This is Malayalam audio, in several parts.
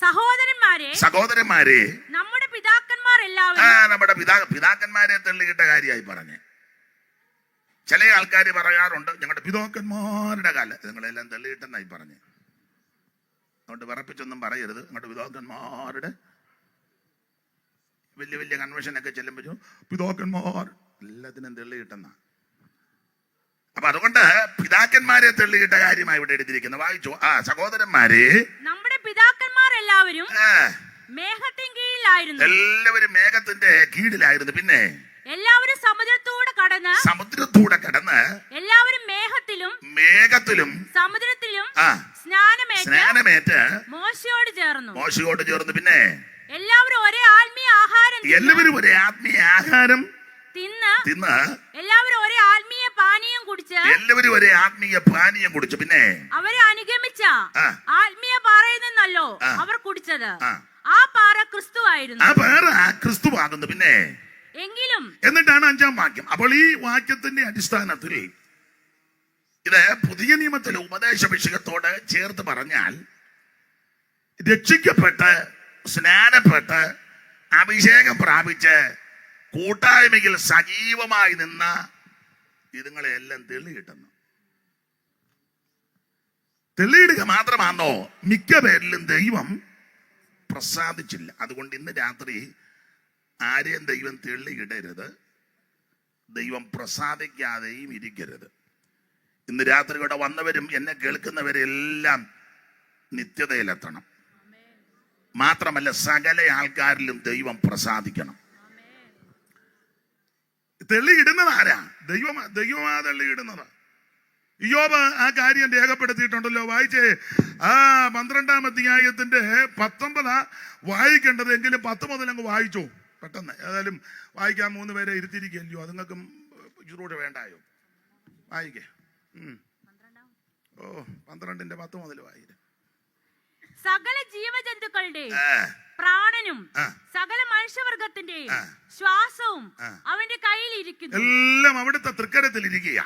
സഹോദരന്മാരെ നമ്മുടെ പിതാക്കന്മാർ എല്ലാവരും നമ്മുടെ പിതാക്കന്മാരെ തള്ളിയിട്ട കാര്യമായി പറഞ്ഞ്. ചില ആൾക്കാർ പറയാറുണ്ട് ഞങ്ങളുടെ പിതാക്കന്മാരുടെ കാലം നിങ്ങളെല്ലാം തള്ളിയിട്ടെന്നായി പറഞ്ഞ്. അതുകൊണ്ട് വിറപ്പിച്ചൊന്നും പറയരുത്. ഞങ്ങളുടെ പിതാക്കന്മാരുടെ വലിയ വലിയ കൺവെൻഷനൊക്കെ ചെല്ലുമ്പോൾ പിതാക്കന്മാർ എല്ലാത്തിനും തള്ളിയിട്ടെന്നാ. അപ്പൊ അതുകൊണ്ട് പിതാക്കന്മാരെ തള്ളിയിട്ട കാര്യമായി ഇവിടെ എഴുതിയിരിക്കുന്നത്. വായിച്ചു. സഹോദരന്മാരെ നമ്മുടെ പിതാക്കന്മാർ എല്ലാവരും മേഘത്തിൻ കീഴിലായിരുന്നു. എല്ലാവരും മേഘത്തിന്റെ കീഴിലായിരുന്നു. പിന്നെ എല്ലാവരും സമുദ്രത്തൂടെ കടന്ന് എല്ലാവരും മേഘത്തിലും സമുദ്രത്തിലും സ്നാനമേറ്റ് മോശയോട് ചേർന്നു. പിന്നെ എല്ലാവരും ഒരേ ആത്മീയ ആഹാരം തിന്ന് എല്ലാവരും ഒരേ ആത്മീയ പാനീയം കുടിച്ചു. പിന്നെ അവരെ അനുഗമിച്ച ആത്മീയ പാറയിൽ നിന്നല്ലോ അവർ കുടിച്ചത്. ആ പാറ ക്രിസ്തുവാകുന്നു. പിന്നെ എന്നിട്ടാണ് 5-ാം വാക്യം. അപ്പോൾ ഈ വാക്യത്തിന്റെ അടിസ്ഥാനത്തിൽ ഇത് പുതിയ നിയമത്തിലെ ഉപദേശ വിഷയത്തോട് ചേർത്ത് പറഞ്ഞാൽ രക്ഷിക്കപ്പെട്ട് സ്നാനപ്പെട്ട് അഭിഷേകം പ്രാപിച്ച് കൂട്ടായ്മയിൽ സജീവമായി നിന്ന ഇതുങ്ങളെല്ലാം തെളിയിടുന്നു. തെളിയിടുക മാത്രമാണോ? മിക്ക പേരിലും ദൈവം പ്രസാദിച്ചില്ല. അതുകൊണ്ട് ഇന്ന് രാത്രി ആരെയും ദൈവം തെളിയിടരുത്, ദൈവം പ്രസാദിക്കാതെയും ഇരിക്കരുത്. ഇന്ന് രാത്രി ഇവിടെ വന്നവരും എന്നെ കേൾക്കുന്നവരെല്ലാം നിത്യതയിലെത്തണം. മാത്രമല്ല സകല ആൾക്കാരിലും ദൈവം പ്രസാദിക്കണം. തെളിയിടുന്നത് ആരാ? ദൈവമാ തെളിയിടുന്നത്. ഇയ്യോബ് ആ കാര്യം രേഖപ്പെടുത്തിയിട്ടുണ്ടല്ലോ. വായിച്ചേ. 12-ാം അധ്യായത്തിന്റെ 19 വായിക്കേണ്ടത്. എങ്കിലും 10 മുതൽ അങ്ങ് വായിച്ചോ പെട്ടെന്ന്. ഏതായാലും വായിക്കാൻ 3 പേരെ ഇരുത്തിരിക്കല്ലോ. അതുങ്ങൾക്കും ചുരുകൂടെ വേണ്ടായോ? വായിക്കേ. 12-ന്റെ 10 മുതൽ വായിക്കും. സകല ജീവജന്തുക്കളുടെയും പ്രാണനും സകല മനുഷ്യവർഗത്തിന്റെയും ശ്വാസവും അവന്റെ കയ്യിലിരിക്കുന്നു. എല്ലാം അവിടുത്തെ തൃക്കരത്തിലിരിക്കുക.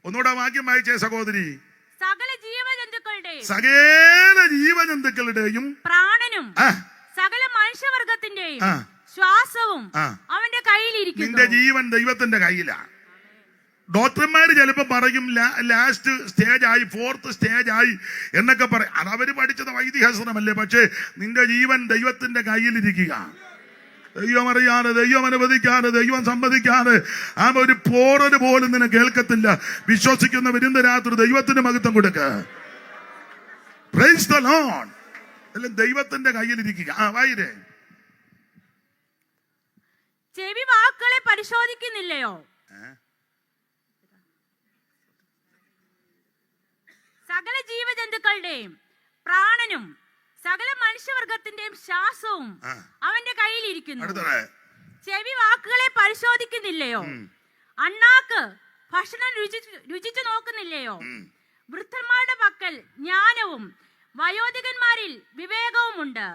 ഒന്നുകൂടെ വാക്യം വായിച്ചേ സഹോദരി. സകല ജീവജന്തുക്കളുടെയും പ്രാണനും സകല മനുഷ്യവർഗത്തിന്റെയും ശ്വാസവും അവന്റെ കയ്യിലിരിക്കുന്നു. നിന്റെ ജീവൻ ദൈവത്തിന്റെ കയ്യിലാണ്. ഡോക്ടർമാര് ചിലപ്പോ പറയും ലാസ്റ്റ് സ്റ്റേജ് ആയി, 4th സ്റ്റേജ് ആയി എന്നൊക്കെ പറയും. അതവര് പഠിച്ചത് വൈദ്യശാസ്ത്രമല്ലേ. പക്ഷെ നിന്റെ ജീവൻ ദൈവത്തിന്റെ കയ്യിലിരിക്കുക. ദൈവം അറിയാതെ, ദൈവം അനുവദിക്കാതെ, ദൈവം സമ്മതിക്കാതെ ഒരു പോറല് പോലും നിന്നെ കേൾക്കത്തില്ല. വിശ്വസിക്കുന്ന വരുന്ന രാത്രി ദൈവത്തിന് മഹത്വം കൊടുക്ക. Praise the Lord. എല്ലാം ദൈവത്തിന്റെ കയ്യിലിരിക്കുക. വായിരേ. ചെവി വാക്കുകളെ പരിശോധിക്കുന്നില്ലയോ? സകല ജീവജന്തുക്കളുടെയും പ്രാണനും സകല മനുഷ്യവർഗത്തിന്റെയും ശ്വാസവും അവന്റെ കയ്യിലിരിക്കുന്നു. ചെവി വാക്കുകളെ പരിശോധിക്കുന്നില്ലയോ? അണ്ണാക്ക് ഭക്ഷണം രുചിച്ചു നോക്കുന്നില്ലയോ? വൃദ്ധന്മാരുടെ പക്കൽ ജ്ഞാനവും വയോധികന്മാരിൽ വിവേകവുമുണ്ട്.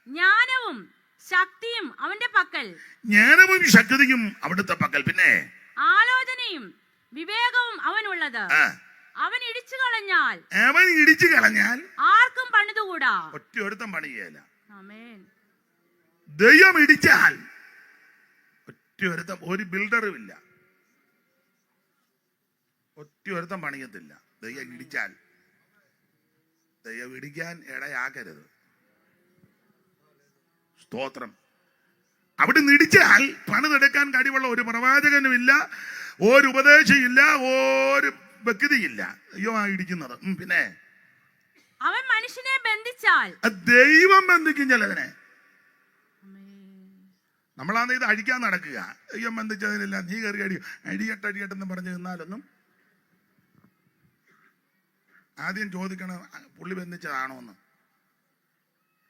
ജ്ഞാനവും ശക്തിയും അവന്റെ പക്കൽ. ജ്ഞാനവും ശക്തിയും അവിടുത്തെ പക്കൽ. പിന്നെ ആലോചനയും വിവേകവും അവനുള്ളത്. അവൻ ഇടിച്ചു കളഞ്ഞാൽ ആർക്കും പണിതുകൂടാ. ഒറ്റയൊരുത്തം പണിയല്ല. ആമേൻ. ദൈവം ഇടിച്ചാൽ ഒറ്റയൊരുത്തം, ഒരു ബിൽഡറും ഇല്ല, ഒറ്റയൊരുത്തം പണിയത്തില്ല. ദൈവം ഇടിച്ചാൽ, ദൈവം ഇടിക്കാൻ ഇടയാക്കരുത്. സ്തോത്രം. അവിടെ ഇടിച്ചാൽ പണിതെടുക്കാൻ കഴിവുള്ള ഒരു പ്രവാചകനും ഇല്ല, ഒരു ഉപദേശിയില്ല, ഒരു വ്യക്തിയില്ല. അയ്യോ ഇടിക്കുന്നത്. പിന്നെ അവൻ മനുഷ്യനെ ബന്ധിച്ചാൽ ദൈവം ബന്ധിക്കും ചിലതിനെ. നമ്മളാണ് ഇത് അഴിക്കാൻ നടക്കുക. ദൈവം ബന്ധിച്ചതിനില്ല, നീ കയറി അടിയട്ടെന്ന് പറഞ്ഞു നിന്നാലൊന്നും ആദ്യം ചോദിക്കണം പുള്ളി ബന്ധിച്ചതാണോ എന്ന്.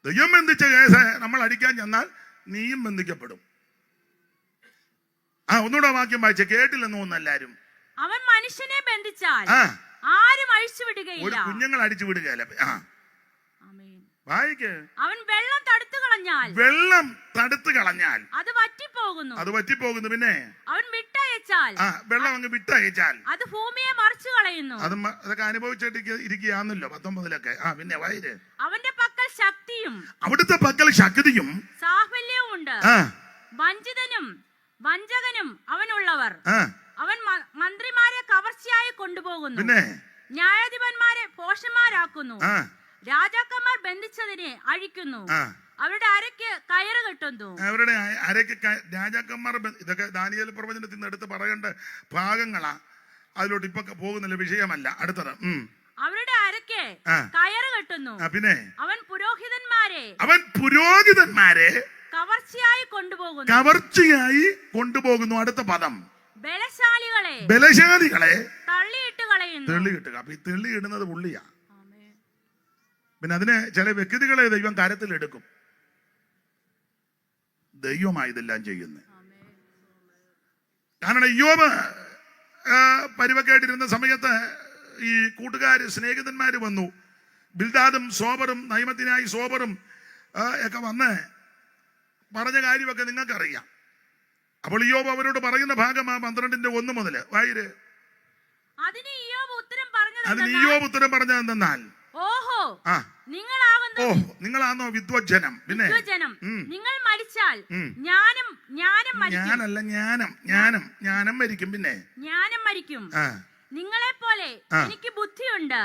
ദൈവം ബന്ധിച്ച കേസ് നമ്മൾ അടിക്കാൻ ചെന്നാൽ നീയും ബന്ധിക്കപ്പെടും. ഒന്നുകൂടെ വാക്യം വായിച്ച കേട്ടില്ലെന്ന് തോന്നുന്നു എല്ലാരും. അവൻ മനുഷ്യനെ ബന്ധിച്ചാൽ ആരും അഴിച്ചു വിടുകയില്ല. കുഞ്ഞുങ്ങൾ അടിച്ചു വിടുകയില്ല. വായിക്ക്. അവൻ വെള്ളം തടുത്തു കളഞ്ഞാൽ അത് വറ്റിപ്പോകുന്നു. പിന്നെ അവൻ വിട്ടയച്ചാൽ വിട്ടയച്ചാൽ, വെള്ളം അങ്ങ് വിട്ടയച്ചാൽ അത് ഭൂമിയെ മറിച്ചു കളയുന്നു. അതൊക്കെ അനുഭവിച്ചിട്ട് ഇരിക്കുകയാണല്ലോ 19-ലൊക്കെ. പിന്നെ വൈര് അവന്റെ പക്കൽ ശക്തിയും അവിടുത്തെ പക്കൽ ശക്തിയും സാഫല്യവും ഉണ്ട്. വഞ്ചിതനും വഞ്ചകനും അവനുള്ളവർ. അവൻ മന്ത്രിമാരെ കവർച്ചയായി കൊണ്ടുപോകുന്നു, പിന്നെ ന്യായാധിപന്മാരെ പോഷന്മാരാക്കുന്നു. രാജാക്കന്മാർ ബന്ധിച്ചതിനെ അഴിക്കുന്നു, അവരുടെ അരയ്ക്ക് കയറ് കെട്ടുന്നു. അവരുടെ അരയ്ക്ക് രാജാക്കന്മാർ. ഇതൊക്കെ ദാനിയേൽ പ്രവചനത്തിൽ നിന്ന് എടുത്ത് പറയേണ്ട ഭാഗങ്ങളാ. അതിലോട്ട് ഇപ്പൊ പോകുന്നില്ല, വിഷയമല്ല. അടുത്തത് അവരുടെ അരയ്ക്ക് കയറ് കെട്ടുന്നു. പിന്നെ അവൻ പുരോഹിതന്മാരെ കവർച്ചയായി കൊണ്ടുപോകുന്നു. അടുത്ത പദം ബലശാലികളെ തള്ളിയിട്ട് കളയുന്നു. അപ്പൊ ഈ തള്ളിയിടുന്നത് പുള്ളിയാ. പിന്നെ അതിന് ചില വ്യക്തികളെ ദൈവം കാര്യത്തിലെടുക്കും. ദൈവമായി ഇതെല്ലാം ചെയ്യുന്നത്. കാരണം യോബ് പരിവക്കേട്ടിരുന്ന സമയത്ത് ഈ കൂട്ടുകാര് സ്നേഹിതന്മാര് വന്നു. ബിൽദാദും സോബറും നൈമത്തിനായി സോബറും ഒക്കെ വന്ന് പറഞ്ഞ കാര്യമൊക്കെ നിങ്ങൾക്കറിയാം. അപ്പോൾ യോബ് അവരോട് പറയുന്ന ഭാഗം 12:1 മുതൽ വായിര്. അതിന് ഇയ്യോബ് ഉത്തരം പറഞ്ഞത് എന്തെന്നാൽ, ഓഹോ നിങ്ങളാണോ വിദ്വജ്ജനം. പിന്നെ നിങ്ങൾ മരിച്ചാൽ ജ്ഞാനം മരിക്കും. പിന്നെ ജ്ഞാനം മരിക്കും. നിങ്ങളെ പോലെ എനിക്ക് ബുദ്ധിയുണ്ട്,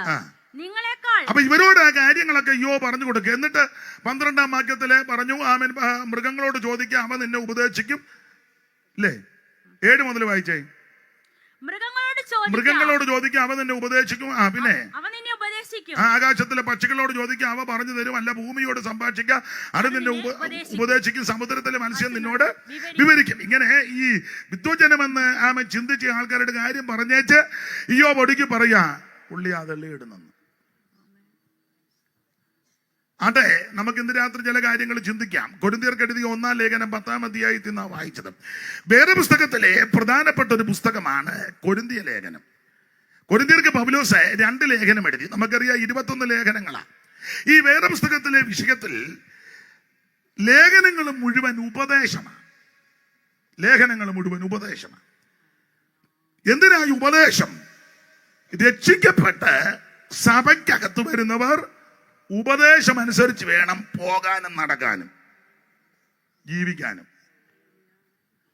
നിങ്ങളെക്കാൾ. അപ്പൊ ഇവരോട് ആ കാര്യങ്ങളൊക്കെ പറഞ്ഞു കൊടുക്കുക. എന്നിട്ട് 12-ാം വാക്യത്തില് പറഞ്ഞു, ആമേൻ, മൃഗങ്ങളോട് ചോദിക്കുക, അവ നിന്നെ ഉപദേശിക്കും. അല്ലേ? 7 മുതൽ വായിച്ചേ. മൃഗങ്ങളോട് ചോദിക്കുക, അവ നിന്നെ ഉപദേശിക്കും. പിന്നെ ആകാശത്തിലെ പക്ഷികളോട് ചോദിക്കുക, അവ പറഞ്ഞു തരും. അല്ല, ഭൂമിയോട് സംഭാഷിക്കുക, അത് നിന്നെ ഉപദേശിക്കും. സമുദ്രത്തിലെ മത്സ്യം നിന്നോട് വിവരിക്കും. ഇങ്ങനെ ഈ വിദ്വജനമെന്ന് ആമൻ ചിന്തിച്ച ആൾക്കാരുടെ കാര്യം പറഞ്ഞേച്ച് ഇയ്യോബ് ഒടുക്കി പറയാ, പുള്ളി അതള്ളിയിടുന്നു. അതെ, നമുക്ക് ഇന്ന് രാത്രി ചില കാര്യങ്ങൾ ചിന്തിക്കാം. കൊരിന്ത്യർക്ക് എഴുതിയ 1-ാം ലേഖനം 10-ാം അധ്യായത്തിൽ നിന്നാണ് വായിച്ചത്. വേദപുസ്തകത്തിലെ പ്രധാനപ്പെട്ട ഒരു പുസ്തകമാണ് കൊരിന്ത്യ ലേഖനം. കൊരിന്ത്യർക്ക് പൗലോസ് 2 ലേഖനം എഴുതി. നമുക്കറിയാം 21 ലേഖനങ്ങളാണ്. ഈ വേദപുസ്തകത്തിലെ വിഷയത്തിൽ ലേഖനങ്ങൾ മുഴുവൻ ഉപദേശമാണ്. എന്തിനായി ഉപദേശം? രക്ഷിക്കപ്പെട്ട് സഭയ്ക്കകത്ത് വരുന്നവർ ഉപദേശം അനുസരിച്ച് വേണം പോകാനും നടക്കാനും ജീവിക്കാനും.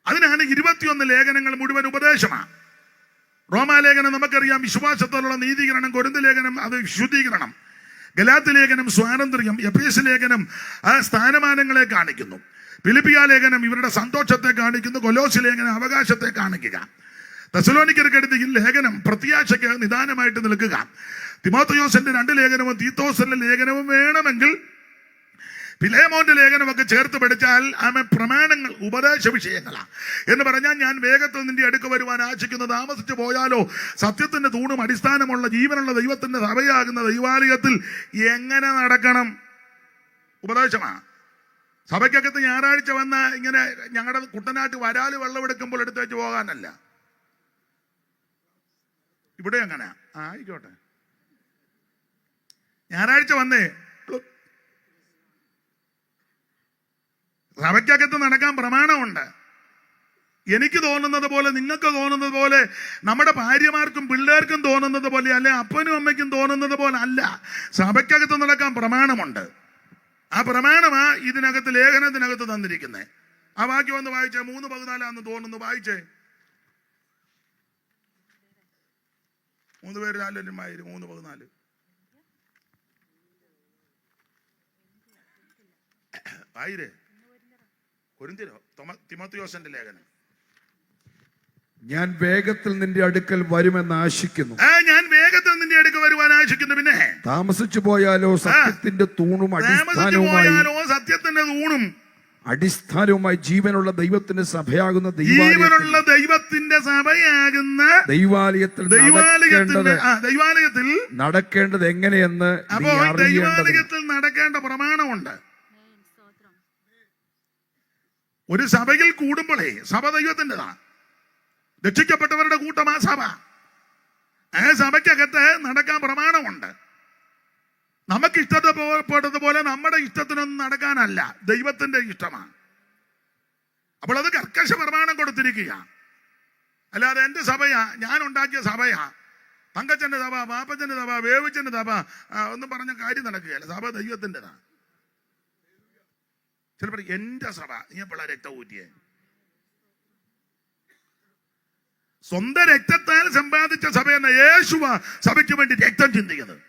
അതിനാണ് 21 ലേഖനങ്ങൾ മുഴുവൻ ഉപദേശമാണ്. റോമാലേഖനം നമുക്കറിയാം വിശ്വാസത്തോടുള്ള നീതീകരണം, കൊരിന്ത്യ ലേഖനം അത് ശുദ്ധീകരണം, ഗലാത്യ ലേഖനം സ്വാതന്ത്ര്യം, എഫേസ്യ ലേഖനം ആ സ്ഥാനമാനങ്ങളെ കാണിക്കുന്നു, ഫിലിപ്പിയ ലേഖനം ഇവരുടെ സന്തോഷത്തെ കാണിക്കുന്നു, കൊലോസ്യ ലേഖനം അവകാശത്തെ കാണിക്കുക, തെസ്സലോനിക്കർക്കെടുത്ത ഈ ലേഖനം പ്രത്യാശയ്ക്ക് നിദാനമായിട്ട് നിൽക്കുക, തിമോഥെയോസിന്റെ 2 ലേഖനവും തീത്തോസിന്റെ ലേഖനവും വേണമെങ്കിൽ ഫിലേമോന്റെ ലേഖനമൊക്കെ ചേർത്ത് പഠിച്ചാൽ പ്രമാണങ്ങൾ ഉപദേശ വിഷയങ്ങളാണ് എന്ന് പറഞ്ഞാൽ, ഞാൻ വേഗത്തിൽ നിന്റെ അടുക്ക് വരുവാൻ ആശിക്കുന്നു, താമസിച്ചു പോയാലോ സത്യത്തിന്റെ തൂണും അടിസ്ഥാനമുള്ള ജീവനുള്ള ദൈവത്തിന്റെ സഭയാകുന്ന ദൈവാലയത്തിൽ എങ്ങനെ നടക്കണം ഉപദേശമാണ്. സഭയ്ക്കകത്ത് ഞായറാഴ്ച വന്ന് ഇങ്ങനെ ഞങ്ങളുടെ കുട്ടനാട്ട് വരാല് വെള്ളമെടുക്കുമ്പോൾ എടുത്തു വെച്ച് പോകാനല്ല. ഇവിടെ അങ്ങനെ ആയിക്കോട്ടെ, ഞായറാഴ്ച വന്നേ സഭയ്ക്കകത്ത് നടക്കാൻ പ്രമാണമുണ്ട്. എനിക്ക് തോന്നുന്നത് പോലെ, നിങ്ങൾക്ക് തോന്നുന്നത് പോലെ, നമ്മുടെ ഭാര്യമാർക്കും പിള്ളേർക്കും തോന്നുന്നത് പോലെ, അല്ലെ അപ്പനും അമ്മയ്ക്കും തോന്നുന്നത് പോലെ അല്ല. സഭയ്ക്കകത്ത് നടക്കാൻ പ്രമാണമുണ്ട്. ആ പ്രമാണമാ ഇതിനകത്ത് ലേഖനത്തിനകത്ത് തന്നിരിക്കുന്നത്. ആ വാക്യം ഒന്ന് വായിച്ചേ. 3:14 തോന്നുന്നു, വായിച്ചേ. 3 പേര് 3:14 ആയിരേ. കൊരിന്ത്യരോ തിമോഥെയോസിന്റെ ലേഖനം. ഞാൻ വേഗത്തിൽ നിന്റെ അടുക്കൽ വരുമെന്ന് ആശിക്കുന്നു. ഞാൻ വേഗത്തിൽ നിന്റെ അടുക്കൽ വരുവാൻ ആശിക്കുന്നു. പിന്നെ താമസിച്ചു പോയാലോ സത്യത്തിന്റെ തൂണും അടിസ്ഥാനവുമായി ജീവനുള്ള ദൈവത്തിന്റെ സഭയാകുന്ന ദൈവാലയത്തിൽ നടക്കേണ്ടത് എങ്ങനെയെന്ന് ദൈവാലയത്തിൽ നടക്കേണ്ട പ്രമാണമുണ്ട്. ഒരു സഭയിൽ കൂടുമ്പോഴേ സഭ ദൈവത്തിൻ്റെതാണ്. രക്ഷിക്കപ്പെട്ടവരുടെ കൂട്ടമാ സഭ. ആ സഭയ്ക്കകത്ത് നടക്കാൻ പ്രമാണമുണ്ട്. നമുക്ക് ഇഷ്ടപ്പെട്ടതുപോലെ നമ്മുടെ ഇഷ്ടത്തിനൊന്നും നടക്കാനല്ല, ദൈവത്തിന്റെ ഇഷ്ടമാണ്. അപ്പോൾ അത് കർക്കശ പ്രമാണം കൊടുത്തിരിക്കുക. അല്ലാതെ എന്റെ സഭയാ, ഞാൻ ഉണ്ടാക്കിയ സഭയാ, തങ്കച്ചന്റെ സഭ, പാപ്പച്ചന്റെ സഭ, വേവിച്ചന്റെ സഭ ഒന്നും പറഞ്ഞ കാര്യം നടക്കുകയല്ല. സഭ ദൈവത്തിൻ്റെതാ. ചിലപ്പോൾ എന്റെ സഭ നീ എപ്പോഴാ രക്തം ഊറ്റിയേ? സ്വന്തം രക്തത്താൽ സമ്പാദിച്ച സഭ എന്ന യേശുവ സഭയ്ക്ക് വേണ്ടി രക്തം ചിന്തിക്കുന്നത്.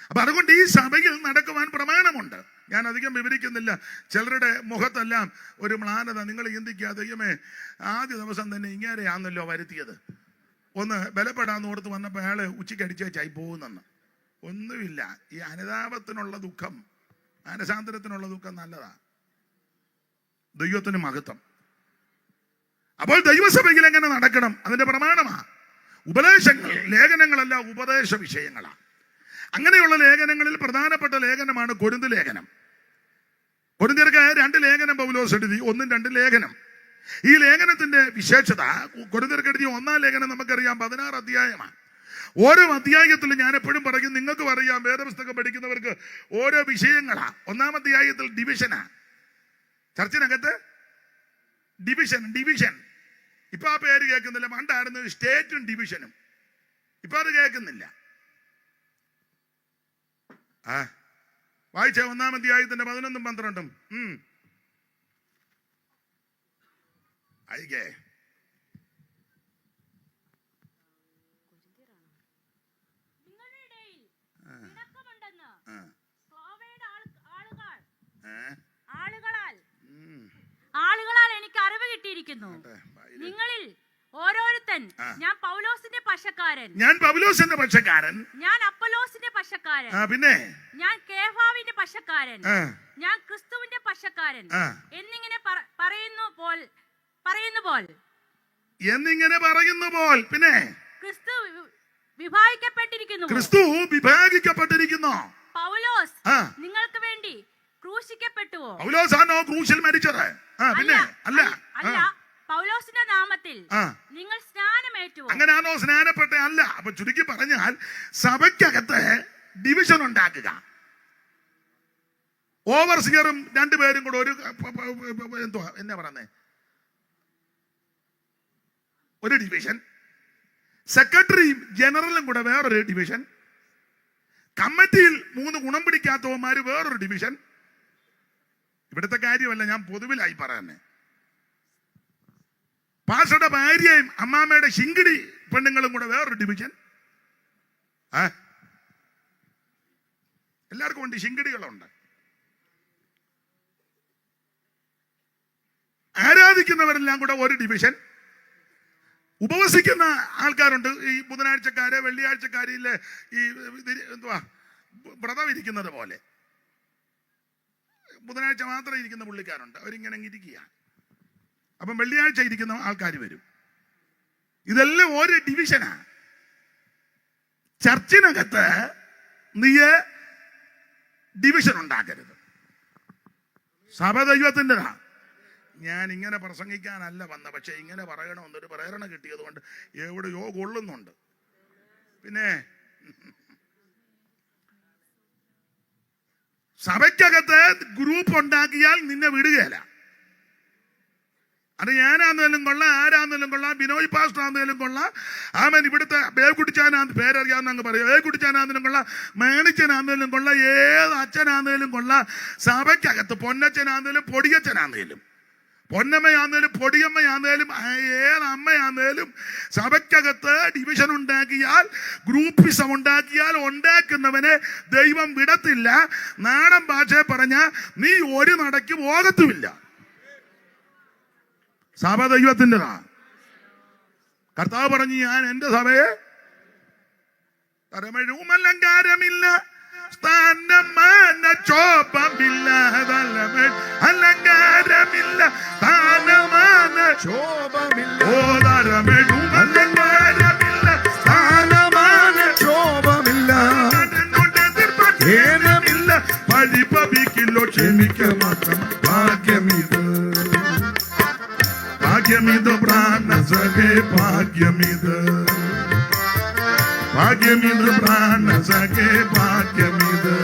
അപ്പൊ അതുകൊണ്ട് ഈ സഭയിൽ നടക്കുവാൻ പ്രമാണമുണ്ട്. ഞാൻ അധികം വിവരിക്കുന്നില്ല. ചിലരുടെ മുഖത്തെല്ലാം ഒരു മ്ലാനത. നിങ്ങൾ ചിന്തിക്കുക, ദൈവമേ ആദ്യ ദിവസം തന്നെ ഇങ്ങനെയാണല്ലോ വരുത്തിയത്, ഒന്ന് ബലപ്പെടാന്ന് ഓർത്ത് വന്നപ്പോൾ അയാള് ഉച്ചയ്ക്ക് അടിച്ചായി പോകുന്നെന്ന്. ഒന്നുമില്ല. ഈ അനുതാപത്തിനുള്ള ദുഃഖം, മാനസാന്തരത്തിനുള്ള ദുഃഖം നല്ലതാ. ദൈവത്തിന് മഹത്വം. അപ്പോൾ ദൈവസഭയിൽ എങ്ങനെ നടക്കണം? അതിന്റെ പ്രമാണമാ ഉപദേശങ്ങൾ. ലേഖനങ്ങളല്ല, ഉപദേശ വിഷയങ്ങളാ. അങ്ങനെയുള്ള ലേഖനങ്ങളിൽ പ്രധാനപ്പെട്ട ലേഖനമാണ് കൊരിന്ത് ലേഖനം. കൊരിന്ത്യർക്ക് 2 ലേഖനം പൗലോസ് എഴുതി, 1-2 ലേഖനം. ഈ ലേഖനത്തിന്റെ വിശേഷത, കൊരിന്ത്യർക്ക് എഴുതിയ 1-ാം ലേഖനം നമുക്കറിയാം 16 അധ്യായമാണ്. ഓരോ അധ്യായത്തിലും ഞാൻ എപ്പോഴും പറയും, നിങ്ങൾക്ക് പറയാം, വേദപുസ്തകം പഠിക്കുന്നവർക്ക് ഓരോ വിഷയങ്ങളാ. 1-ാം അധ്യായത്തിൽ ഡിവിഷനാ. ചർച്ചിനകത്ത് ഡിവിഷൻ. ഇപ്പൊ ആ പേര് കേൾക്കുന്നില്ല. പണ്ടായിരുന്നു സ്റ്റേറ്റും ഡിവിഷനും. ഇപ്പൊ അത് കേൾക്കുന്നില്ല. വായിച്ച 1-ാം അധ്യായത്തിന്റെ 11-12 അയക്കേ. ആളുകളാൽ എനിക്ക് അറിവ് കിട്ടിയിരിക്കുന്നു, നിങ്ങളിൽ ഓരോരുത്തൻ ഞാൻ പൗലോസിന്റെ പക്ഷക്കാരൻ, ഞാൻ അപ്പൊലോസിന്റെ പക്ഷക്കാരൻ, പിന്നെ ഞാൻ കേഫാവിന്റെ പക്ഷക്കാരൻ, ഞാൻ ക്രിസ്തുവിന്റെ പക്ഷക്കാരൻ എന്നിങ്ങനെ പറയുന്നു പോൽ പിന്നെ ക്രിസ്തു വിഭാഗിക്കപ്പെട്ടിരിക്കുന്നു. പൗലോസ് നിങ്ങൾക്ക് വേണ്ടി ക്രൂശിക്കപ്പെട്ടുവോ? പൗലോസാണോ ക്രൂശിൽ മരിച്ചത്? പിന്നെ അല്ല, പൗലോസിന്റെ നാമത്തിൽ നിങ്ങൾ സ്നാനമേറ്റുവോ? അങ്ങനെയാണോ സ്നാനപ്പെട്ട? അല്ല. അപ്പൊ ചുരുക്കി പറഞ്ഞാൽ സഭയ്ക്കകത്ത് ഡിവിഷൻ ഉണ്ടാക്കുക. ഓവർസിയറും 2 പേരും കൂടെ എന്നാ പറയുന്നേ, ഒരു ഡിവിഷൻ. സെക്രട്ടറിയും ജനറലും കൂടെ വേറൊരു ഡിവിഷൻ. കമ്മിറ്റിയിൽ 3 ഗുണം പിടിക്കാത്തവന്മാര് വേറൊരു ഡിവിഷൻ. ഇവിടുത്തെ കാര്യമല്ല, ഞാൻ പൊതുവിലായി പറയാന്നെ. പാസ്റ്ററുടെ ഭാര്യയും അമ്മാമ്മയുടെ ശിങ്കിടി പെണ്ണുങ്ങളും കൂടെ വേറൊരു ഡിവിഷൻ. എല്ലാവർക്കും ഉണ്ട്, ശിങ്കിടികളുണ്ട്. ആരാധിക്കുന്നവരെല്ലാം കൂടെ ഒരു ഡിവിഷൻ. ഉപവസിക്കുന്ന ആൾക്കാരുണ്ട്. ഈ ബുധനാഴ്ചക്കാര്, വെള്ളിയാഴ്ചക്കാരിലെ ഈ വ്രതം ഇരിക്കുന്നത് പോലെ ബുധനാഴ്ച മാത്രം ഇരിക്കുന്ന പുള്ളിക്കാരുണ്ട്. അവരിങ്ങനെ ഇരിക്കുക. അപ്പം വെള്ളിയാഴ്ച ഇരിക്കുന്ന ആൾക്കാർ വരും. ഇതെല്ലാം ഒരു ഡിവിഷനാ. ചർച്ചിനകത്ത് നീ ഡിവിഷൻ ഉണ്ടാക്കരുത്. സഭ ദൈവത്തിൻ്റെതാ. ഞാൻ ഇങ്ങനെ പ്രസംഗിക്കാനല്ല വന്ന, പക്ഷെ ഇങ്ങനെ പറയണമെന്നൊരു പ്രേരണ കിട്ടിയത് കൊണ്ട് എവിടെയോ കൊള്ളുന്നുണ്ട്. പിന്നെ സഭയ്ക്കകത്ത് ഗ്രൂപ്പ് ഉണ്ടാക്കിയാൽ നിന്നെ വിടുകയില്ല. അത് ഞാനാന്നേലും കൊള്ളാം, ആരാന്നേലും കൊള്ളാം, ബിനോയ് പാസ്റ്റർ ആന്നേലും കൊള്ളാം, ആമൻ ഇവിടുത്തെ ബേക്കുട്ടിച്ചാനാന്ന് പേരറിയാവുന്ന അങ്ങ് പറയും, ബേക്കുട്ടിച്ചാനാന്നേലും കൊള്ളാം, മേണിച്ചനാന്നേലും കൊള്ളാം, ഏത് അച്ഛനാന്നേലും കൊള്ളാം. സഭയ്ക്കകത്ത് പൊന്നച്ഛനാന്നേലും പൊടിയച്ഛനാന്നേലും, പൊന്നമ്മയാന്നേലും പൊടിയമ്മയാന്നേലും ഏത് അമ്മയാന്നേലും സഭയ്ക്കകത്ത് ഡിവിഷൻ ഉണ്ടാക്കിയാൽ, ഗ്രൂപ്പിസം ഉണ്ടാക്കിയാൽ ഉണ്ടാക്കുന്നവനെ ദൈവം വിടത്തില്ല. നാടൻ ഭാഷയെ പറഞ്ഞ നീ ഒരു നടക്ക് പോകത്തുമില്ല. സഭ ദൈവത്തിൻ്റെതാ. കർത്താവ് പറഞ്ഞു, ഞാൻ എന്റെ സഭയെ അലങ്കാരമില്ല, സ്ഥാനമാന ശോഭമില്ല, അലങ്കാരമില്ല, സ്ഥാനമാന ശോഭമില്ല, അലങ്കാരമില്ല, സ്ഥാനമാന ശോഭമില്ല, േനമില്ല, പരിഭവിക്കില്ലോ, ക്ഷമിക്ക മാത്രം. ഭാഗ്യമിത്, ഭാഗ്യമിത് പ്രാണസഖേ, ഭാഗ്യമിത്, ഭാഗ്യമിത് പ്രാണസഖേ, ഭാഗ്യമിത്.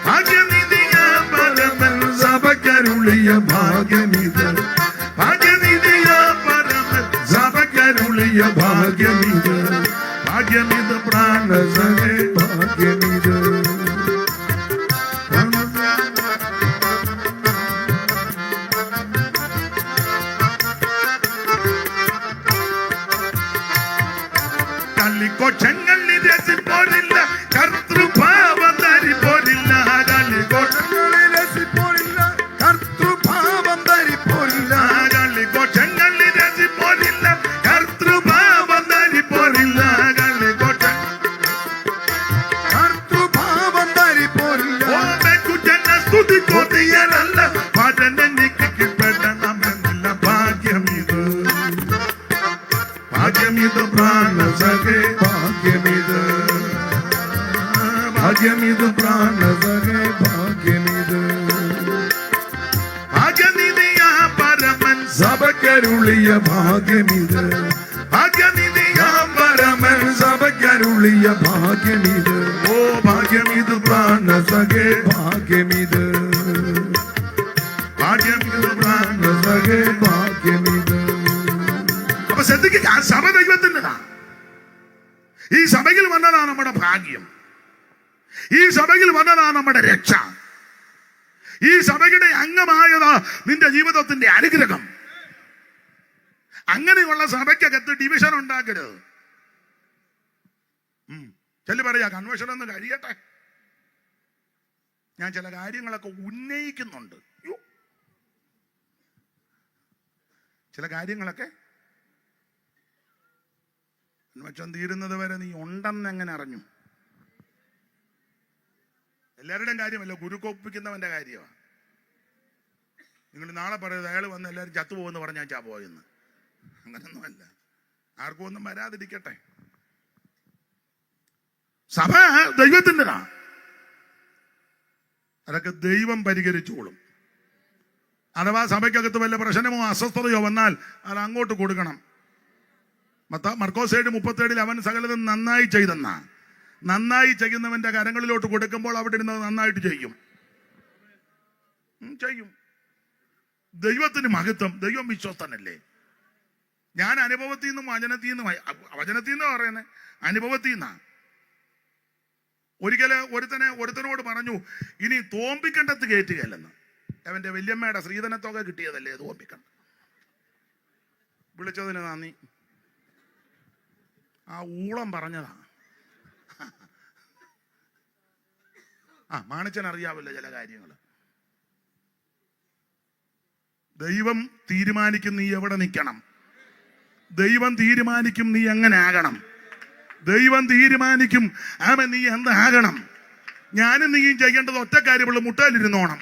ഭാഗ്യനിധിയ പരമൻ സഭക്കരുളിയ ഭാഗ്യമിത്, ഭാഗ്യനിധിയ പരമൻ ഭാഗ്യമിത് ഭാഗ്യമിത് പ്രാണസഖേ ഭാഗ്യമിത് കള്ളിക്കൊച്ചങ്ങളിൽ രസിപ്പോരില്ല കർത്തൃഭാവം ധരിപ്പോരില്ല കോട്ടങ്ങളിൽ രസിപ്പോരില്ല കർത്തൃഭാവം ധരിപ്പോരില്ല കള്ളിക്കൊച്ചങ്ങളിൽ രസിപ്പോരില്ല കർത്തൃഭാവം ധരിപ്പോരില്ല കർത്തൃഭാവം ധരിപ്പോരില്ല കുറ്റന്ന സ്തുതി കൊതിയലല്ല പരനെനിക്ക് കിട്ടണമെന്നില്ല ഭാഗ്യമിത് ഭാഗ്യമിത് പ്രാണസഖേ ഭാഗ്യമിത് ഭാഗ്യമിത് പ്രാണസഖേ ഭാഗ്യമിത് ഭാഗ്യനിധിയാ പരമൻ സഭക്കരുളിയ ഭാഗ്യമിത് ഭാഗ്യനിധിയാ പരമൻ സഭക്കരുളിയ ഭാഗ്യമിത് ഓ ഭാഗ്യമിത് പ്രാണസഖേ ഭാഗ്യമിത് ഭാഗ്യമിത് പ്രാണ സഖേ ഭാഗ്യമിത് അപ്പൊ ശ്രദ്ധിക്കുക, ആ സഭ ദൈവത്തിൻ്റെതാ. ഈ സഭയിൽ വന്നതാ നമ്മുടെ ഭാഗ്യം. ഈ സഭയിൽ വന്നതാ നമ്മുടെ രക്ഷ. ഈ സഭയുടെ അംഗമായതാ നിന്റെ ജീവിതത്തിന്റെ അനുഗ്രഹം. അങ്ങനെയുള്ള സഭയ്ക്കകത്ത് ഡിവിഷൻ ഉണ്ടാക്കരുത്. ചെല്ലു പറയാ കൺവെൻഷൻ ഒന്ന് കഴിയട്ടെ, ഞാൻ ചില കാര്യങ്ങളൊക്കെ ഉന്നയിക്കുന്നുണ്ട്. ചില കാര്യങ്ങളൊക്കെ കൺവെൻഷൻ തീരുന്നത് വരെ നീ ഉണ്ടെന്ന് എങ്ങനെ അറിഞ്ഞു? എല്ലാവരുടെയും കാര്യമല്ല, ഗുരുക്കൊപ്പിക്കുന്നവന്റെ കാര്യമാണ്. നിങ്ങൾ നാളെ പറയുന്നത് അയാൾ വന്ന് എല്ലാവരും ചത്തുപോകുമെന്ന് പറഞ്ഞാൽ പോയെന്ന്. അങ്ങനൊന്നുമല്ല, ആർക്കും ഒന്നും വരാതിരിക്കട്ടെ. സഭ ദൈവത്തിൻ്റെതാ, അതൊക്കെ ദൈവം പരിഹരിച്ചോളും. അഥവാ സഭയ്ക്കകത്ത് വല്ല പ്രശ്നമോ അസ്വസ്ഥതയോ വന്നാൽ അത് അങ്ങോട്ട് കൊടുക്കണം. മർക്കോസ് 7:37 അവൻ സകലതും നന്നായി ചെയ്തെന്ന, നന്നായി ചെയ്യുന്നവന്റെ കരങ്ങളിലോട്ട് കൊടുക്കുമ്പോൾ അവിടെ ഇരുന്നത് നന്നായിട്ട് ചെയ്യും. ദൈവത്തിന് മഹത്വം. ദൈവം വിശ്വസ്തനല്ലേ? ഞാൻ അനുഭവത്തിൽ നിന്നും വചനത്തിൽ നിന്നാ പറയുന്നത്, അനുഭവത്തിൽ നിന്നാ. ഒരുത്തനോട് പറഞ്ഞു, ഇനി തോമ്പിക്കണ്ടത്ത് കയറ്റുകയല്ലെന്ന്. അവന്റെ വല്യമ്മയുടെ ശ്രീധനത്തുക കിട്ടിയതല്ലേ തോമ്പിക്കണ്ട. വിളിച്ചതിന് നന്ദി. ആ ഊളം പറഞ്ഞതാ. മാണിച്ചൻ അറിയാവില്ല ചില കാര്യങ്ങൾ. ദൈവം തീരുമാനിക്കും നീ എവിടെ നിൽക്കണം. ദൈവം തീരുമാനിക്കും നീ എങ്ങനെ ആകണം. ദൈവം തീരുമാനിക്കും നീ എന്താകണം. ഞാനും നീയും ചെയ്യേണ്ടത് ഒറ്റ കാര്യമുള്ള, മുട്ടയിലിരുന്നോണം.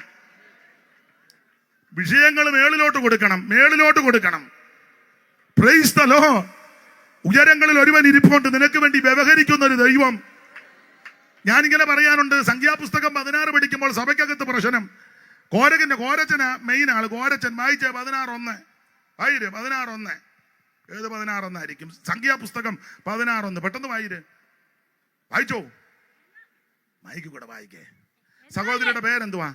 വിഷയങ്ങൾ മേളിലോട്ട് കൊടുക്കണം. Praise the Lord. ഉയരങ്ങളിൽ ഒരുവൻ ഇരിപ്പുണ്ട്, നിനക്ക് വേണ്ടി വ്യവഹരിക്കുന്ന ഒരു ദൈവം. ഞാനിങ്ങനെ പറയാറുണ്ട്, സംഖ്യാപുസ്തകം 16 പഠിക്കുമ്പോൾ സഭയ്ക്കകത്ത് പ്രശ്നം. കോരച്ചന മെയിൻ ആള്. കോരച്ചൻ വായിച്ചേ 16:1. 16:1. ഏത് 16:1 ആയിരിക്കും? സംഖ്യാപുസ്തകം 16:1. പെട്ടെന്ന് വായിച്ചോ. മൈക്ക് കൂടെ വായിക്കേ. സഹോദരിയുടെ പേരെന്തുവാ?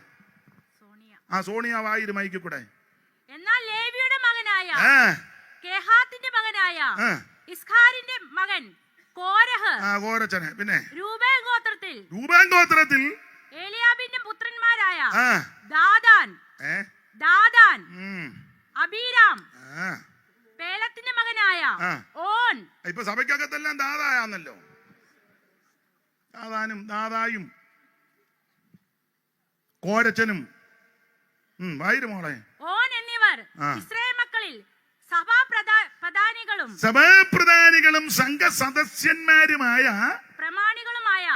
സോണിയ. വായിര് മൈക്ക് കൂടെ. എന്നാൽ ലേവിയുടെ മകനായ കെഹാത്തിന്റെ മകനായ ഇസ്ഹാരിന്റെ മകൻ കോരച്ചനെ, പിന്നെ രൂബേൻ ഗോത്രത്തിൽ ഏലിയാബിന്റെ പുത്രന്മാരായ ദാദാൻ, അബീരാം, പേലത്തിന്റെ മകനായ ഓൻ. ഇപ്പൊ സഭയ്ക്കകത്തെല്ലാം ദാദായാന്നല്ലോ. ദാദായും കോരച്ചനും. വായിര് മോളെ. ഓൻ എന്നിവർ ഇസ്രായേൽ മക്കളിൽ സഭാപ്രധാനികളും സംഘ സദസ്യന്മാരുമായ പ്രമാണികളുമായ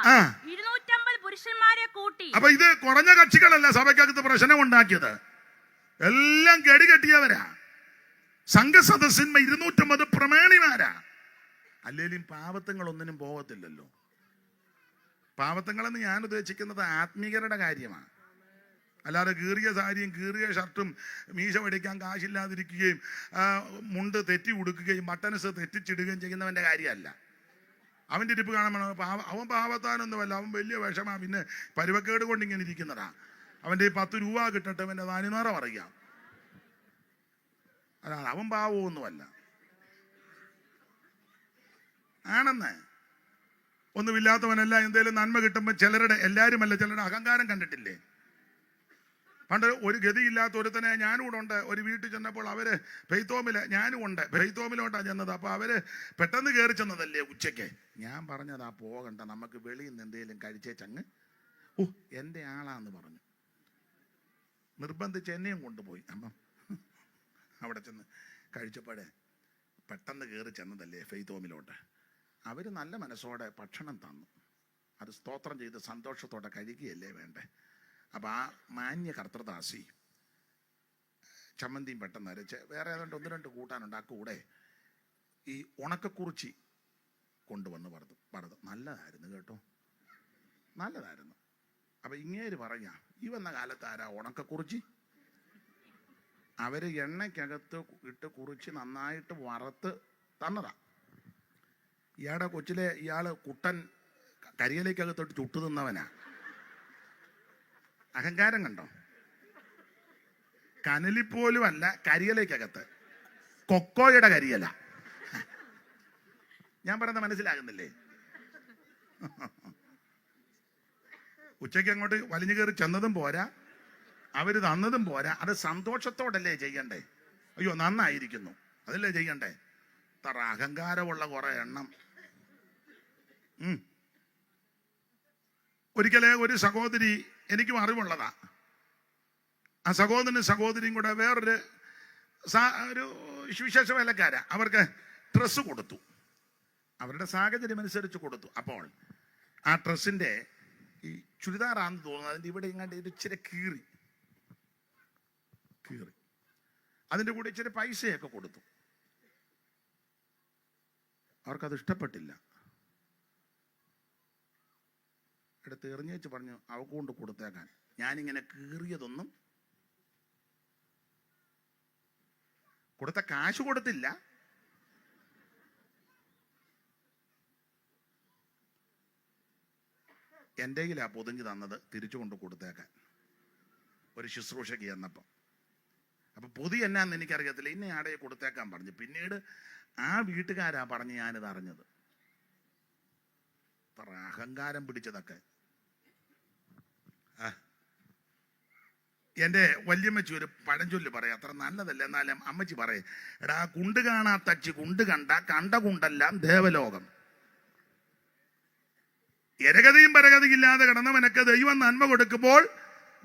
250 പുരുഷന്മാരെ കൂട്ടി. അപ്പൊ ഇത് കുറഞ്ഞ കക്ഷികളല്ല സഭയ്ക്കകത്ത് പ്രശ്നം ഉണ്ടാക്കിയത്, എല്ലാം ഗടികെട്ടിയവരാ. സംഘ സദസ്യന്മാർ 250 പ്രമാണിമാരാ. അല്ലേലും പാവത്തങ്ങളൊന്നിനും പോകത്തില്ലല്ലോ. പാവത്തങ്ങളെന്ന് ഞാൻ ഉദ്ദേശിക്കുന്നത് ആത്മീയരുടെ കാര്യമാണ്. അല്ലാതെ കീറിയ സാരിയും കീറിയ ഷർട്ടും മീശ പഠിക്കാൻ കാശില്ലാതിരിക്കുകയും മുണ്ട് തെറ്റി ഉടുക്കുകയും ബട്ടൺസ് തെറ്റിച്ചിടുകയും ചെയ്യുന്നവന്റെ കാര്യമല്ല. അവന്റെ ഇരിപ്പ് കാണുമ്പോൾ അവൻ പാവത്താനൊന്നുമല്ല, അവൻ വലിയ വിഷമാ. പിന്നെ പരുവക്കേട് കൊണ്ട് ഇങ്ങനെ ഇരിക്കുന്നതാ. അവന്റെ 10 രൂപ കിട്ടട്ടെ, അവന്റെ 400 അറിയാം. അതാണ്, അവൻ പാവമൊന്നുമല്ല. ആണെന്ന്. ഒന്നുമില്ലാത്തവനല്ല, എന്തേലും നന്മ കിട്ടുമ്പോൾ എല്ലാവരുമല്ല, ചിലരുടെ അഹങ്കാരം കണ്ടിട്ടില്ലേ? പണ്ട് ഒരു ഗതിയില്ലാത്ത ഒരുത്തനെ ഞാനും കൂടെ ഉണ്ട്. ഒരു വീട്ടിൽ ചെന്നപ്പോൾ അവര് പെയ്ത്തോമില്, ഞാനും ഉണ്ട്, പെയ്ത്തോമിലോട്ടാണ് ചെന്നത്. അപ്പൊ അവര് പെട്ടെന്ന് കയറി ചെന്നതല്ലേ ഉച്ചയ്ക്ക്. ഞാൻ പറഞ്ഞതാ പോകണ്ട, നമുക്ക് വെളിയിൽ നിന്ന് എന്തേലും കഴിച്ചേച്ചങ്ങ്. എൻ്റെ ആളാന്ന് പറഞ്ഞു, നിർബന്ധിച്ച് എന്നെയും കൊണ്ടുപോയി. അപ്പം അവിടെ ചെന്ന് കഴിച്ചപ്പോഴേ പെട്ടെന്ന് കയറി ചെന്നതല്ലേ ഫെയ്ത്തോമിലോട്ട്. അവർ നല്ല മനസ്സോടെ ഭക്ഷണം തന്നു. അത് സ്തോത്രം ചെയ്ത് സന്തോഷത്തോടെ കഴിക്കുകയല്ലേ വേണ്ടേ. അപ്പം ആ മാന്യ കർത്തൃദാസി ചമ്മന്തിയും പെട്ടെന്ന് അരച്ച് വേറെ ഏതാണ്ട് 1-2 കൂട്ടാനുണ്ട്. ആ കൂടെ ഈ ഉണക്കക്കുറിച്ചി കൊണ്ടുവന്ന് വറുത്ത് നല്ലതായിരുന്നു കേട്ടോ, നല്ലതായിരുന്നു. അപ്പം ഇങ്ങേര് പറഞ്ഞ ഈ വന്ന കാലത്ത് ആരാ ഉണക്കക്കുറിച്ചി? അവര് എണ്ണയ്ക്കകത്ത് ഇട്ട് കുറിച്ച് നന്നായിട്ട് വറുത്ത് തന്നതാ. ഇയാളുടെ കൊച്ചിലെ ഇയാള് കുട്ടൻ കരിയിലേക്കകത്തോട്ട് ചുട്ടു തിന്നവനാ. അഹങ്കാരം കണ്ടോ? കനലിപ്പോലും അല്ല, കരിയിലേക്കകത്ത് കൊക്കോയുടെ കരിയല. ഞാൻ പറയുന്നത് മനസ്സിലാകുന്നില്ലേ? ഉച്ചയ്ക്ക് അങ്ങോട്ട് വലിഞ്ഞു കയറി ചെന്നതും പോരാ, അവര് തന്നതും പോരാ. അത് സന്തോഷത്തോടല്ലേ ചെയ്യണ്ടേ? അയ്യോ നന്നായിരിക്കുന്നു അതല്ലേ ചെയ്യണ്ടേ? തറ അഹങ്കാരമുള്ള കുറെ എണ്ണം. ഒരിക്കലേ ഒരു സഹോദരി, എനിക്കും അറിവുള്ളതാ, ആ സഹോദരിയും കൂടെ വേറൊരു വിശേഷ വേലക്കാരാ, അവർക്ക് ഡ്രസ്സ് കൊടുത്തു. അവരുടെ സാഹചര്യം അനുസരിച്ച് കൊടുത്തു. അപ്പോൾ ആ ഡ്രസ്സിന്റെ ഈ ചുരിദാറാന്ന് തോന്നുന്നത്, അതിൻ്റെ ഇവിടെ ഇങ്ങോട്ട് ഇച്ചിരി കീറി അതിൻ്റെ കൂടെ ഇച്ചിരി പൈസയൊക്കെ കൊടുത്തു. അവർക്കത് ഇഷ്ടപ്പെട്ടില്ല. എടുത്ത് എറിഞ്ഞേച്ച് പറഞ്ഞു അവക്ക് കൊണ്ട് കൊടുത്തേക്കാൻ. ഞാനിങ്ങനെ കീറിയതൊന്നും കൊടുത്ത കാശ് കൊടുത്തില്ല. എൻ്റെ കയ്യിലാ പൊതിഞ്ഞ് തന്നത്, തിരിച്ചു കൊണ്ട് കൊടുത്തേക്കാൻ ഒരു ശുശ്രൂഷയ്ക്ക് ചെന്നപ്പം. അപ്പൊ പൊതി എന്നാന്ന് എനിക്കറിയത്തില്ല, ഇന്ന ആടയെ കൊടുത്തേക്കാൻ പറഞ്ഞു. പിന്നീട് ആ വീട്ടുകാരാ പറഞ്ഞ് ഞാനിത് അറിഞ്ഞത്. അഹങ്കാരം പിടിച്ചതൊക്കെ. എൻ്റെ വല്യമ്മച്ചി ഒരു പഴഞ്ചൊല്ല് പറയാം, അത്ര നല്ലതല്ല, എന്നാലും അമ്മച്ചി പറയും, എടാ കുണ്ട് കാണാത്തച്ചി കുണ്ട് കണ്ട കുണ്ടെല്ലാം ദേവലോകം. എരഗതിയും പരഗതിയില്ലാതെ കിടന്നവനൊക്കെ ദൈവം നന്മ കൊടുക്കുമ്പോൾ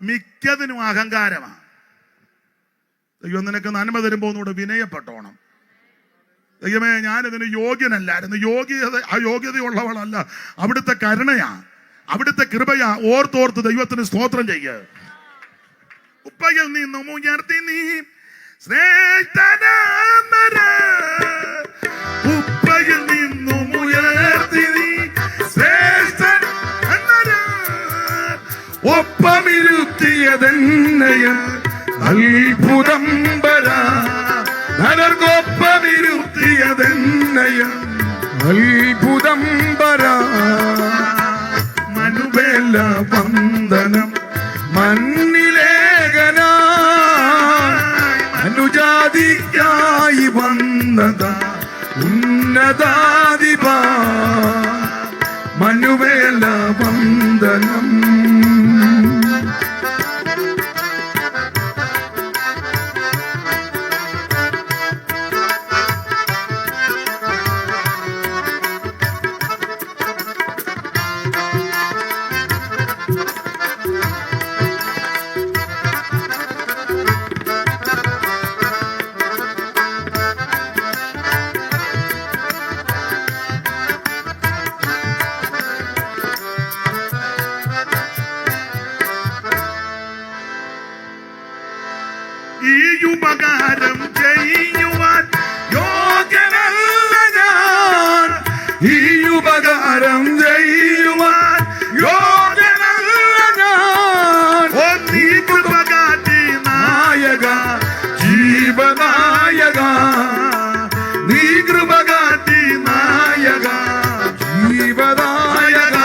മിക്കതിനും അഹങ്കാരമാണ്. ദൈവം നിനക്ക് നന്മ തരുമ്പോൾ ഒന്നുകൂടെ വിനയപ്പെട്ടോണം. ദൈവമേ ഞാനിതിന് യോഗ്യനല്ലായിരുന്നു. അയോഗ്യതയുള്ളവളല്ല, അവിടുത്തെ കരുണയാ, അവിടുത്തെ കൃപയാ. ഓർത്തോർത്ത് ദൈവത്തിന് സ്തോത്രം ചെയ്യുക. ഉപ്പയിൽ നിന്നും ഉയർത്തി നീ ശ്രേഷ്ഠനാമര, ഉപ്പയിൽ നിന്നും ഉയർത്തി നീ ശ്രേഷ്ഠൻ, ഒപ്പമിരുത്തിയതെന്നയും അത്ഭുതം ധനർക്കൊപ്പമിരുത്തിയതെന്നയും അത്ഭുതം മനുവേല വന്ദനം മണ്ണിലേഖനായി അനുജാതിക്കായി വന്നത ഉന്നതാധിപ മനുവേല വന്ദനം. ഈ ഉപകാരം ചെയ്യുവാൻ യോഗ്യനല്ല ഞാൻ, ഈ ഉപകാരം ചെയ്യുവാൻ യോഗ്യനല്ല ഞാൻ. നീ കൃപ കാട്ടി നായക ജീവനായക, നീ കൃപ കാട്ടി നായക ജീവനായക.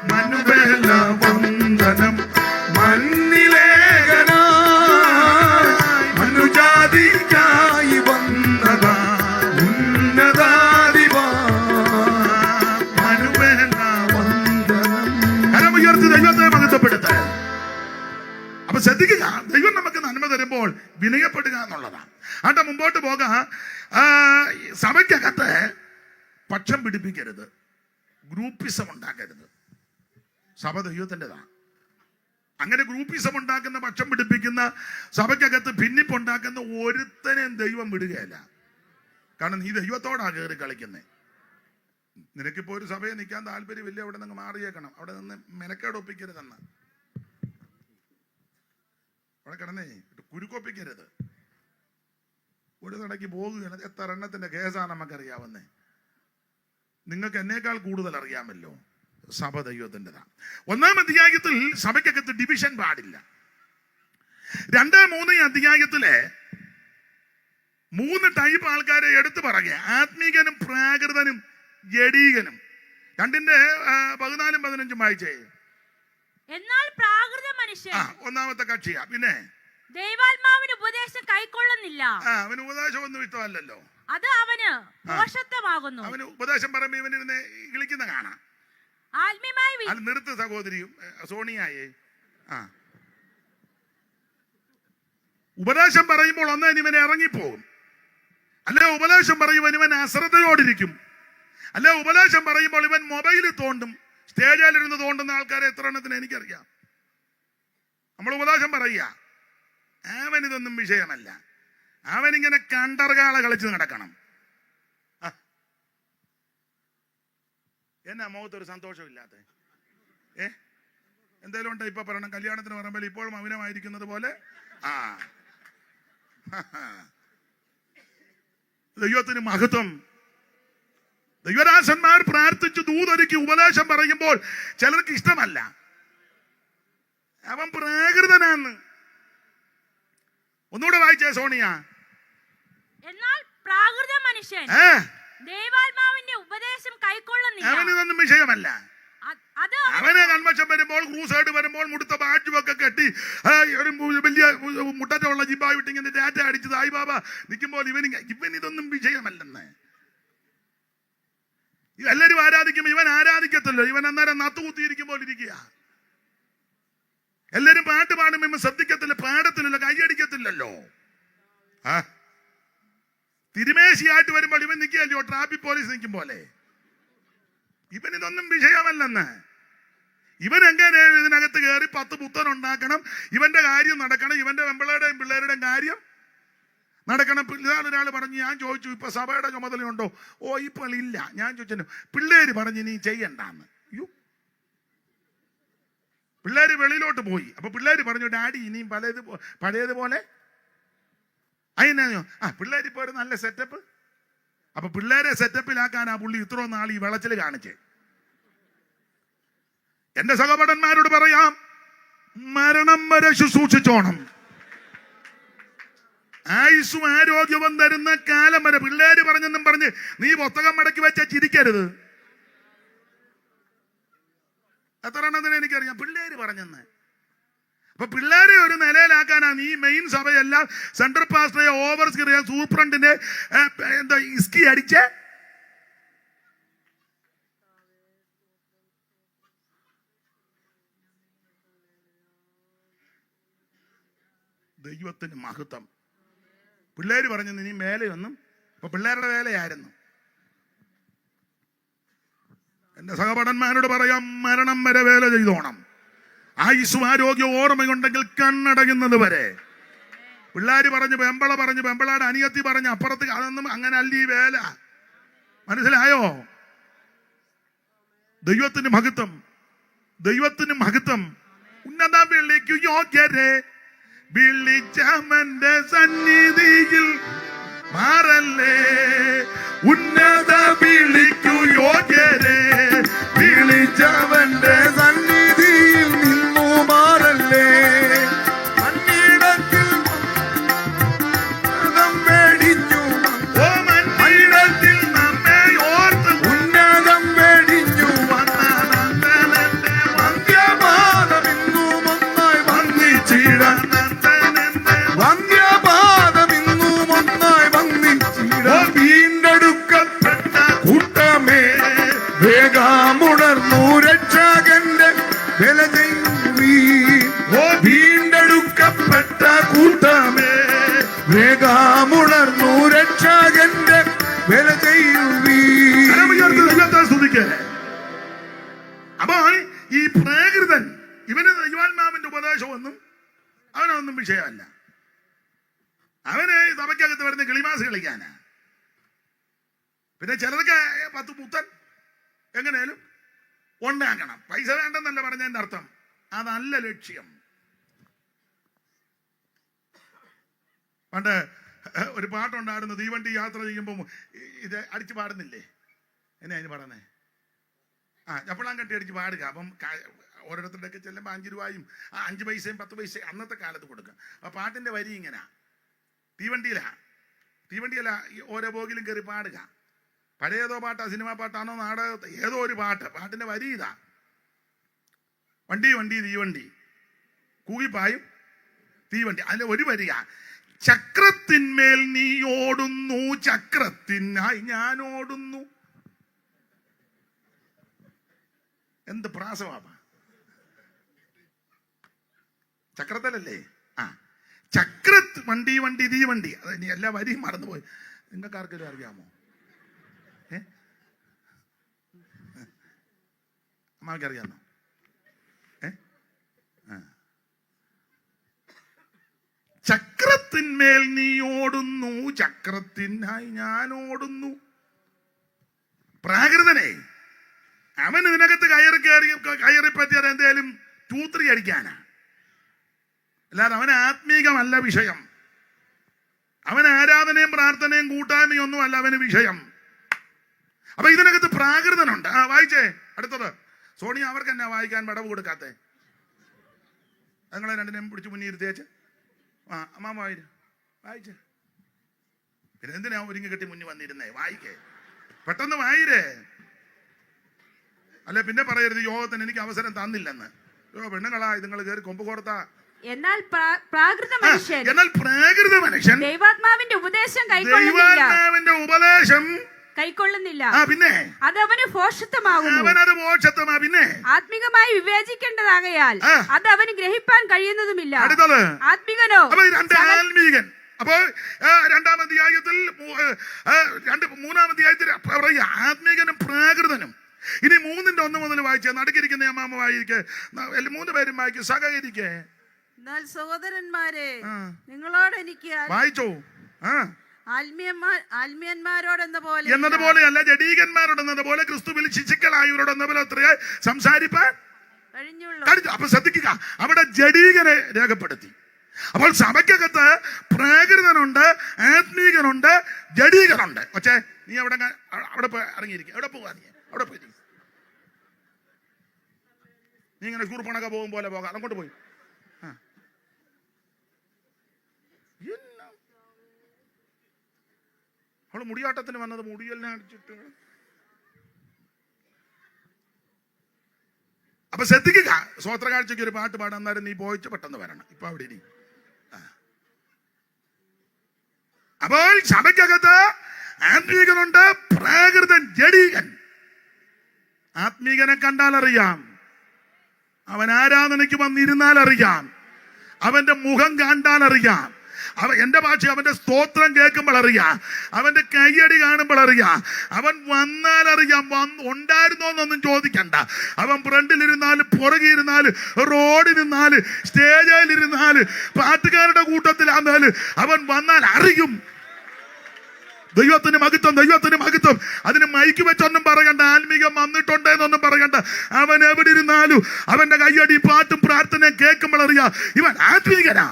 മനുവേല വന്ദനം മണ്ണിലേഖനായി അനുജാതി അപ്പൊ ശ്രദ്ധിക്കുക, ദൈവം നമുക്ക് നന്മ തരുമ്പോൾ വിനയപ്പെടുക എന്നുള്ളതാണ്. ആട്ടെ, മുമ്പോട്ട് പോകാം. സഭയ്ക്കകത്ത് പക്ഷം പിടിപ്പിക്കരുത്, ഗ്രൂപ്പിസം ഉണ്ടാക്കരുത്. സഭ ദൈവത്തിൻ്റെതാണ്. അങ്ങനെ ഗ്രൂപ്പിസം ഉണ്ടാക്കുന്ന, പക്ഷം പിടിപ്പിക്കുന്ന, സഭയ്ക്കകത്ത് ഭിന്നിപ്പുണ്ടാക്കുന്ന ഒരുത്തനെയും ദൈവം വിടുകയല്ല. കാരണം നീ ദൈവത്തോടാ കയറി കളിക്കുന്നേ. നിനക്കിപ്പോ ഒരു സഭയെ നിൽക്കാൻ താല്പര്യമില്ല, അവിടെ നിന്ന് മാറിയേക്കണം, അവിടെ നിന്ന് മെനക്കേട് ഒപ്പിക്കരുതെന്ന്, അവിടെ കിടന്നേ കുരുക്കൊപ്പിക്കരുത്. ഒരു നടക്ക് പോകുകയാണ്. എത്ര എണ്ണത്തിന്റെ കേസാണ് നമുക്കറിയാവുന്നേ. നിങ്ങൾക്ക് എന്നേക്കാൾ കൂടുതൽ അറിയാമല്ലോ. സഭ ദൈവത്തിൻ്റെതാണ്. 1-ാം അധ്യായത്തിൽ സഭയ്ക്കകത്ത് ഡിവിഷൻ പാടില്ല. 2-3 അധ്യായത്തിലെ 3 ടൈപ്പ് ആൾക്കാരെ എടുത്തു പറയുക: ആത്മീകനും, പ്രാകൃതനും, ജഡീകനും. 2-14-15 വായിച്ചേ. എന്നാൽ പ്രാകൃത മനുഷ്യൻ ഒന്നാമത്തെ കക്ഷിയാ. പിന്നെ ദൈവാത്മാവിന്റെ ഉപദേശം കൈക്കൊള്ളുന്നില്ല. അവന് ഉപദേശം ഒന്നും ഇഷ്ടമല്ലല്ലോ. അത് അവന് ദോഷത്വമാകുന്നു. അവന് ഉപദേശം പറയുമ്പോ ഇവനിരുന്ന് വിളിക്കുന്ന കാണാം. ആത്മീയമായി അത് നിർത്ത് സഹോദരിയും സോണിയായേ. ഉപദേശം പറയുമ്പോൾ ഒന്നേ ഇവനെ ഇറങ്ങിപ്പോകും, അല്ലെ ഉപദേശം പറയുമ്പോൾ ഇവൻ അശ്രദ്ധയോടിരിക്കും, അല്ലെ ഉപദേശം പറയുമ്പോൾ ഇവൻ മൊബൈലിൽ തോണ്ടും. സ്റ്റേജിലിരുന്ന് തോണ്ടുന്ന ആൾക്കാരെ എത്ര എണ്ണത്തിന് എനിക്കറിയാം. നമ്മൾ ഉപദേശം പറയുക, അവനിതൊന്നും വിഷയമല്ല. അവനിങ്ങനെ കണ്ടർകാള കളിച്ച് നടക്കണം. എന്നാ മുഖത്തൊരു സന്തോഷമില്ലാത്ത എന്തായാലും ഉണ്ട്. ഇപ്പൊ പറയണം, കല്യാണത്തിന് പറയുമ്പോൾ ഇപ്പോഴും മൗനമായിരിക്കുന്നത് പോലെ. ദൈവത്തിന് മഹത്വം. ദൈവദാസന്മാർ പ്രാർത്ഥിച്ച് ദൂതൊരുക്കി ഉപദേശം പറയുമ്പോൾ ചിലർക്ക് ഇഷ്ടമല്ല. അവൻ പ്രാകൃതനാന്ന്. ഒന്നുകൂടെ വായിച്ചേ സോണിയ. എന്നാൽ പ്രാകൃത മനുഷ്യൻ ദൈവാത്മാവിന്റെ ഉപദേശം കൈക്കൊള്ളുന്നില്ല. അവനിതൊന്നും വിഷയമല്ല. അവനെ കൺവെൻഷൻ വരുമ്പോൾ, ക്രൂസൈഡ് വരുമ്പോൾ മുടുത്ത ബാഡ്ജുമൊക്കെ കെട്ടി ഒരു വലിയ മുട്ടറ്റുള്ള ജിബാ വിട്ട് ഇങ്ങനെ ടാറ്റ അടിച്ചത് ആയി ബാബ നിൽക്കുമ്പോൾ ഇവനിതൊന്നും വിഷയമല്ലെന്ന്. എല്ലാരും ആരാധിക്കുമ്പോൾ ഇവൻ ആരാധിക്കത്തില്ലോ. ഇവൻ അന്നേരം നത്തുകുത്തിയിരിക്കുമ്പോൾ ഇരിക്കുക. എല്ലാരും പാട്ട് പാടുമ്പോ ശ്രദ്ധിക്കത്തില്ല, പാടത്തില്ലല്ലോ, കൈയടിക്കത്തില്ലല്ലോ. തിരുമേശിയായിട്ട് വരുമ്പോൾ ഇവൻ നിൽക്കുകയല്ലോ, ട്രാഫിക് പോലീസ് നിൽക്കും പോലെ. ഇവൻ ഇതൊന്നും വിഷയമല്ലെന്ന്. ഇവൻ എങ്ങനെ ഇതിനകത്ത് കയറി 10 പുത്തൻ ഉണ്ടാക്കണം, ഇവന്റെ കാര്യം നടക്കണം, ഇവന്റെ വെമ്പളയുടെയും പിള്ളേരുടെയും കാര്യം നടക്കണം. ഒരാൾ പറഞ്ഞു, ഞാൻ ചോദിച്ചു ഇപ്പൊ സഭയുടെ ചുമതലയുണ്ടോ? ഓ ഇപ്പോൾ ഇല്ല. ഞാൻ ചോദിച്ചു, പിള്ളേര് പറഞ്ഞു നീ ചെയ്യണ്ടെന്ന്. പിള്ളേര് വെളിയിലോട്ട് പോയി. അപ്പൊ പിള്ളേര് പറഞ്ഞു, ഡാഡി ഇനിയും പഴയതുപോലെ അതിനാ. പിള്ളേര് ഇപ്പൊ ഒരു നല്ല സെറ്റപ്പ്. അപ്പൊ പിള്ളേരെ സെറ്റപ്പിലാക്കാൻ ആ പുള്ളി ഇത്രയും നാൾ ഈ വെളച്ചിൽ കാണിച്ച്. എന്റെ സഹോദരന്മാരോട് പറയാം, മരണം വരെ ശുശ്രൂഷിച്ചോണം. ആയുസ്സും ആരോഗ്യവും തരുന്ന കാലം വരെ. പിള്ളേര് പറഞ്ഞെന്നും പറഞ്ഞ് നീ പുസ്തകം മടക്കി വെച്ച ചിരിക്കരുത്. എത്ര എണ്ണത്തിന് എനിക്കറിയാം പിള്ളേര് പറഞ്ഞെന്ന്. അപ്പൊ പിള്ളേരെ ഒരു നിലയിലാക്കാനാ നീ മെയിൻ സഭയെല്ലാം സെൻട്രൽ പാസ്റ്ററെ, ഓവർ സൂപ്രണ്ടിനെ എന്താ ഇസ്കി അടിച്ച്. ദൈവത്തിന് മഹത്വം. പിള്ളേര് പറഞ്ഞു ഇനി മേലെയൊന്നും. അപ്പൊ പിള്ളേരുടെ വേലയായിരുന്നു. എന്റെ സഹപാഠന്മാരോട് പറയാം, മരണം വരെ വേല ചെയ്തോണം. ആയുസ്സും ആരോഗ്യവും ഓർമ്മയുണ്ടെങ്കിൽ കണ്ണടയുന്നത് വരെ. പിള്ളേര് പറഞ്ഞു, വെമ്പള പറഞ്ഞു, വെമ്പളാട് അനിയത്തി പറഞ്ഞു, അപ്പുറത്ത്. അതൊന്നും അങ്ങനെ അല്ല ഈ വേല. മനസ്സിലായോ? ദൈവത്തിന് മഹത്വം, ദൈവത്തിന് മഹത്വം. ഉന്നത വിളിക്കു യോഗ്യരെ വിളിച്ചവന്റെ സന്നിധിയിൽ മാറല്ലേ. ഉന്നത വിളിക്കു യോഗ്യരെ വിളിച്ചവന്റെ സന്നിധിയിൽ നിന്നു മാറല്ലേ. മണ്ണിടത്തിൽ മേടിഞ്ഞു, ഓ മണ്ണിടത്തിൽ നമ്മെ ഓർത്ത് ഉന്നതം മേടിഞ്ഞു വന്ന നന്ദനന്റെ വന്ധ്യപാദമിന്നും ഒന്നായി വന്നിച്ചിടാൻ. നന്ദനന്റെ വന്ധ്യപാദമിന്നും ഒന്നായി വന്നിച്ചിടാൻ. വീണ്ടെടുക്കപ്പെട്ട കൂട്ടമേ വേഗമുണർന്നു രക്ഷകന്റെ വില വീണ്ടെടുക്ക ഉപദേശമൊന്നും അവനൊന്നും വിഷയമല്ല. അവന് സഭയ്ക്കകത്ത് വരുന്ന കിളിമാസ് കളിക്കാനാ. പിന്നെ ചിലർക്ക് 10 പുത്തൻ എങ്ങനെയാലും ഉണ്ടാക്കണം. പൈസ വേണ്ടെന്നല്ല പറഞ്ഞതിന്റെ അർത്ഥം, അതല്ല ലക്ഷ്യം. പണ്ട് ഒരു പാട്ടുണ്ടായിരുന്നു, തീവണ്ടി യാത്ര ചെയ്യുമ്പോൾ ഇത് അടിച്ചു പാടുന്നില്ലേ, എന്നെ അതിന് പറഞ്ഞേ, ചപ്പളാൻ കെട്ടി അടിച്ച് പാടുക. അപ്പം ഓരോരുത്തരുടെയൊക്കെ ചെല്ലുമ്പോൾ 5 രൂപയും 5 പൈസയും 10 പൈസയും അന്നത്തെ കാലത്ത് കൊടുക്കുക. അപ്പൊ പാട്ടിന്റെ വരി ഇങ്ങനെ, തീവണ്ടിയല്ല ഓരോ ബോഗിലും കയറി പാടുക. പഴയതോ പാട്ടാ, സിനിമാ പാട്ടാണോ, നാടകത്തെ ഏതോ ഒരു പാട്ടിന്റെ വരി ഇതാ: വണ്ടി വണ്ടി തീവണ്ടി കൂകിപ്പായും തീവണ്ടി. അതിൽ ഒരു വരിക: ചക്രത്തിന്മേൽ നീ ഓടുന്നു, ചക്രത്തിനായി ഞാൻ ഓടുന്നു. എന്ത് പ്രാസവാ! ചക്രത്തിലല്ലേ? വണ്ടി വണ്ടി തീവണ്ടി. അത് ഇനി എല്ലാ വരിയും മറന്നുപോയി. നിങ്ങൾക്ക് ആർക്കെങ്കിലും അറിയാമോ? അമ്മക്കറിയാമോ? ചക്രത്തിന്മേൽ നീ ഓടുന്നു, ചക്രത്തിനായി ഞാൻ ഓടുന്നു. പ്രാകൃതനെ അവൻ ഇതിനകത്ത് കയറി പറ്റിയാൽ എന്തേലും തൂത്രി അടിക്കാനാ, അല്ലാതെ അവൻ ആത്മീകമല്ല വിഷയം. അവൻ ആരാധനയും പ്രാർത്ഥനയും കൂട്ടായ്മയും ഒന്നും അല്ല അവന് വിഷയം. അപ്പൊ ഇതിനകത്ത് പ്രാകൃതനുണ്ട്. വായിച്ചേ അടുത്തത്. സോണിയ, അവർക്ക് എന്നാ വായിക്കാൻ പടവ് കൊടുക്കാത്തേ? നിങ്ങളെ രണ്ടിനെയും പിടിച്ച് മുന്നിരുത്തിയേച്ച് അമ്മാമ വായിച്ചേ. പിന്നെ എന്തിനാ ഒരുങ്ങി കെട്ടി മുന്നിൽ വന്നിരുന്നേ? വായിക്കേ, പെട്ടെന്ന് വായിരേ. അല്ലെ പിന്നെ പറയരുത് യോഗത്തിന് എനിക്ക് അവസരം തന്നില്ലെന്ന്. പെണ്ണുങ്ങളാ നിങ്ങൾ കയറി കൊമ്പ് കോർത്താ. എന്നാൽ പ്രാകൃത മനുഷ്യൻ ദൈവാത്മാവിന്റെ ഉപദേശം കൈക്കൊള്ളുന്നില്ല. പിന്നെ അതവന് ഭോഷത്വമാകുന്നു. പിന്നെ ആത്മികമായി വിവേചിക്കേണ്ടതാകയാൽ അത് അവന് ഗ്രഹിപ്പാൻ കഴിയുന്നതുമില്ല. ആത്മികനോ ആത്മീകൻ. അപ്പോ 2-ാം അധ്യായത്തിൽ 3-ാം അധ്യായത്തിൽ പറയുക ആത്മീകനും പ്രാകൃതനും. ഇനി 3-ന്റെ 1 മുതൽ വായിച്ചേ. നടുക്കിരിക്കുന്ന അമ്മാമ വായിക്കേ, 3 പേരും വായിക്കും, സഹകരിക്കേ. എന്നാൽ സഹോദരന്മാരെ, നിങ്ങളോട് എനിക്ക് വായിച്ചോ. എന്നതുപോലെയല്ല, ജഡീകന്മാരോടെന്നതുപോലെ ക്രിസ്തുവിൽ ശിശുക്കളായവരോടെന്നപോലെ അത്രേ സംസാരിപ്പാൻ കഴിഞ്ഞു. അപ്പൊ ശ്രദ്ധിക്കുക, അവിടെ ജഡീകനെ രേഖപ്പെടുത്തി. അപ്പോൾ സഭയ്ക്കകത്ത് പ്രാകൃതനുണ്ട്, ആത്മീകനുണ്ട്, ജഡീകനുണ്ട്. പക്ഷേ നീ അവിടെ ഇറങ്ങിയിരിക്കുക. എവിടെ പോവാ? നീ അവിടെ പോയി നീ ഇങ്ങനെ കൂർപ്പണൊക്കെ പോകും പോലെ പോകാം. അങ്ങോട്ട് പോയി അവള് മുടിയാട്ടത്തിന് വന്നത് മുടിയെല്ലാം അടിച്ചിട്ട്. അപ്പൊ ശ്രദ്ധിക്കുക, സ്വോത്ര കാഴ്ചയ്ക്ക് ഒരു പാട്ട് പാടാൻ നേരം നീ പോയിച്ച് പെട്ടെന്ന് വരണം. ഇപ്പൊ അവിടെ ഇനി അപ്പോൾ സഭയ്ക്കകത്ത് ആത്മീകനുണ്ട്, പ്രാകൃതൻ, ജഡീകൻ. ആത്മീകനെ കണ്ടാൽ അറിയാം, അവൻ ആരാധനയ്ക്ക് വന്നിരുന്നാൽ അറിയാം, അവന്റെ മുഖം കണ്ടാൽ അറിയാം, എന്റെ ഭാഷ അവന്റെ സ്തോത്രം കേൾക്കുമ്പോൾ അറിയാം, അവന്റെ കയ്യടി കാണുമ്പോൾ അറിയാം, അവൻ വന്നാൽ അറിയാം. ഉണ്ടായിരുന്നോന്നൊന്നും ചോദിക്കണ്ട. അവൻ ഫ്രണ്ടിലിരുന്നാല്, പുറകിരുന്നാല്, റോഡിലിരുന്നാല്, സ്റ്റേജിലിരുന്നാല്, പാട്ടുകാരുടെ കൂട്ടത്തിലാന്നാല് അവൻ വന്നാൽ അറിയും. ദൈവത്തിന് മഹത്വം, ദൈവത്തിന് മഹത്വം. അതിന് മൈക്ക് വെച്ചൊന്നും പറയണ്ട, ആത്മീകം വന്നിട്ടുണ്ടെന്നൊന്നും പറയണ്ട. അവൻ എവിടെ ഇരുന്നാലും അവന്റെ കയ്യടി, പാട്ടും പ്രാർത്ഥനയും കേൾക്കുമ്പോൾ അറിയാം ഇവൻ ആത്മീകനാ.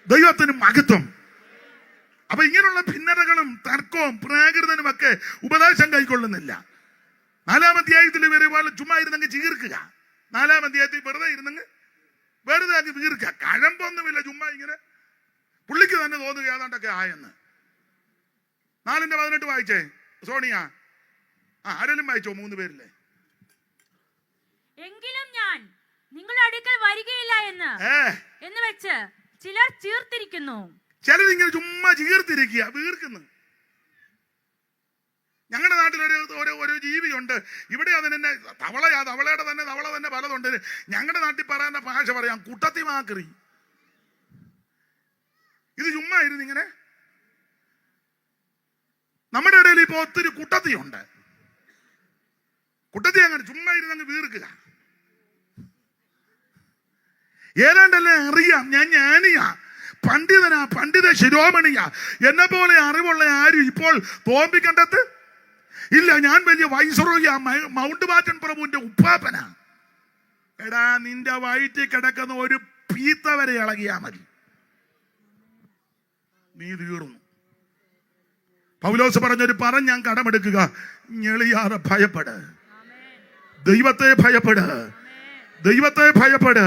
ദൈവത്തിന് മഹത്വം. അപ്പൊ ഇങ്ങനെയുള്ള ഭിന്നതകളും തർക്കവും പ്രാകൃതനും ഒക്കെ ഉപദേശം കൈക്കൊള്ളുന്നില്ല. 4-ാം അധ്യായത്തിൽ വരുമ്പോൾ ചുമ്മാ ഇരുന്നെങ്കിൽ ചീർക്കുക. 4-ാം അധ്യായത്തിൽ വെറുതെ ഇരുന്നെങ്കിൽ വെറുതെ അങ്ങ് തീർക്കുക. കഴമ്പൊന്നുമില്ല, ചുമ്മാ ഇങ്ങനെ പുള്ളിക്ക് തന്നെ തോന്നുക ഏതാണ്ടൊക്കെ ആയെന്ന്. 4-ന്റെ 18 വായിച്ചേ സോണിയ. ആരെങ്കിലും വായിച്ചോ? 3 പേരില്ലേ? എങ്കിലും ഞാൻ നിങ്ങളുടെ അടുക്കൽ വരികയില്ല എന്ന് വെച്ച് ചിലർ ചീർത്തിരിക്കുന്നു. ചിലരിങ്ങനെ ചുമ്മാ ചീർത്തിരിക്കുക, വീർക്കുന്നു. ഞങ്ങളുടെ നാട്ടിലൊരു ഒരു ജീവിയുണ്ട്. ഇവിടെ അതിനെ തവളയാ, തവളയുടെ തന്നെ തവള തന്നെ പലതുണ്ട്. ഞങ്ങളുടെ നാട്ടിൽ പറയുന്ന ഭാഷ പറയാം കുട്ടത്തി മാക്രി. ഇത് ചുമ്മാ ഇരുന്ന് ഇങ്ങനെ. നമ്മുടെ ഇടയിൽ ഇപ്പൊ ഒത്തിരി കുട്ടത്തിയുണ്ട്. കുട്ടത്തി അങ്ങനെ ചുമ്മാ ഇരുന്നങ്ങ് വീർക്കുക. ഏതാണ്ടല്ലേ അറിയാം, ഞാൻ ജ്ഞാനിയാ, പണ്ഡിതനാ, പണ്ഡിത ശിരോമണിയാ, എന്നെ പോലെ അറിവുള്ള ആരും ഇപ്പോൾ തോൽപ്പിക്കണ്ടത് ഇല്ല. ഞാൻ വലിയ വൈസ്രോയിയാ, മൗണ്ട് ബാറ്റൻ പ്രഭുവിന്റെ ഉപ്പാപ്പനാ. എടാ, നിന്റെ വയറ്റിൽ കിടക്കുന്ന ഒരു പീത്ത വരെ ഇളകിയാ മതി, നീ തീർന്നു. പൗലോസ് പറഞ്ഞൊരു ഞാൻ കടമെടുക്കുക, ഞെളിയാതെ ഭയപ്പെട്, ദൈവത്തെ ഭയപ്പെട്, ദൈവത്തെ ഭയപ്പെട്.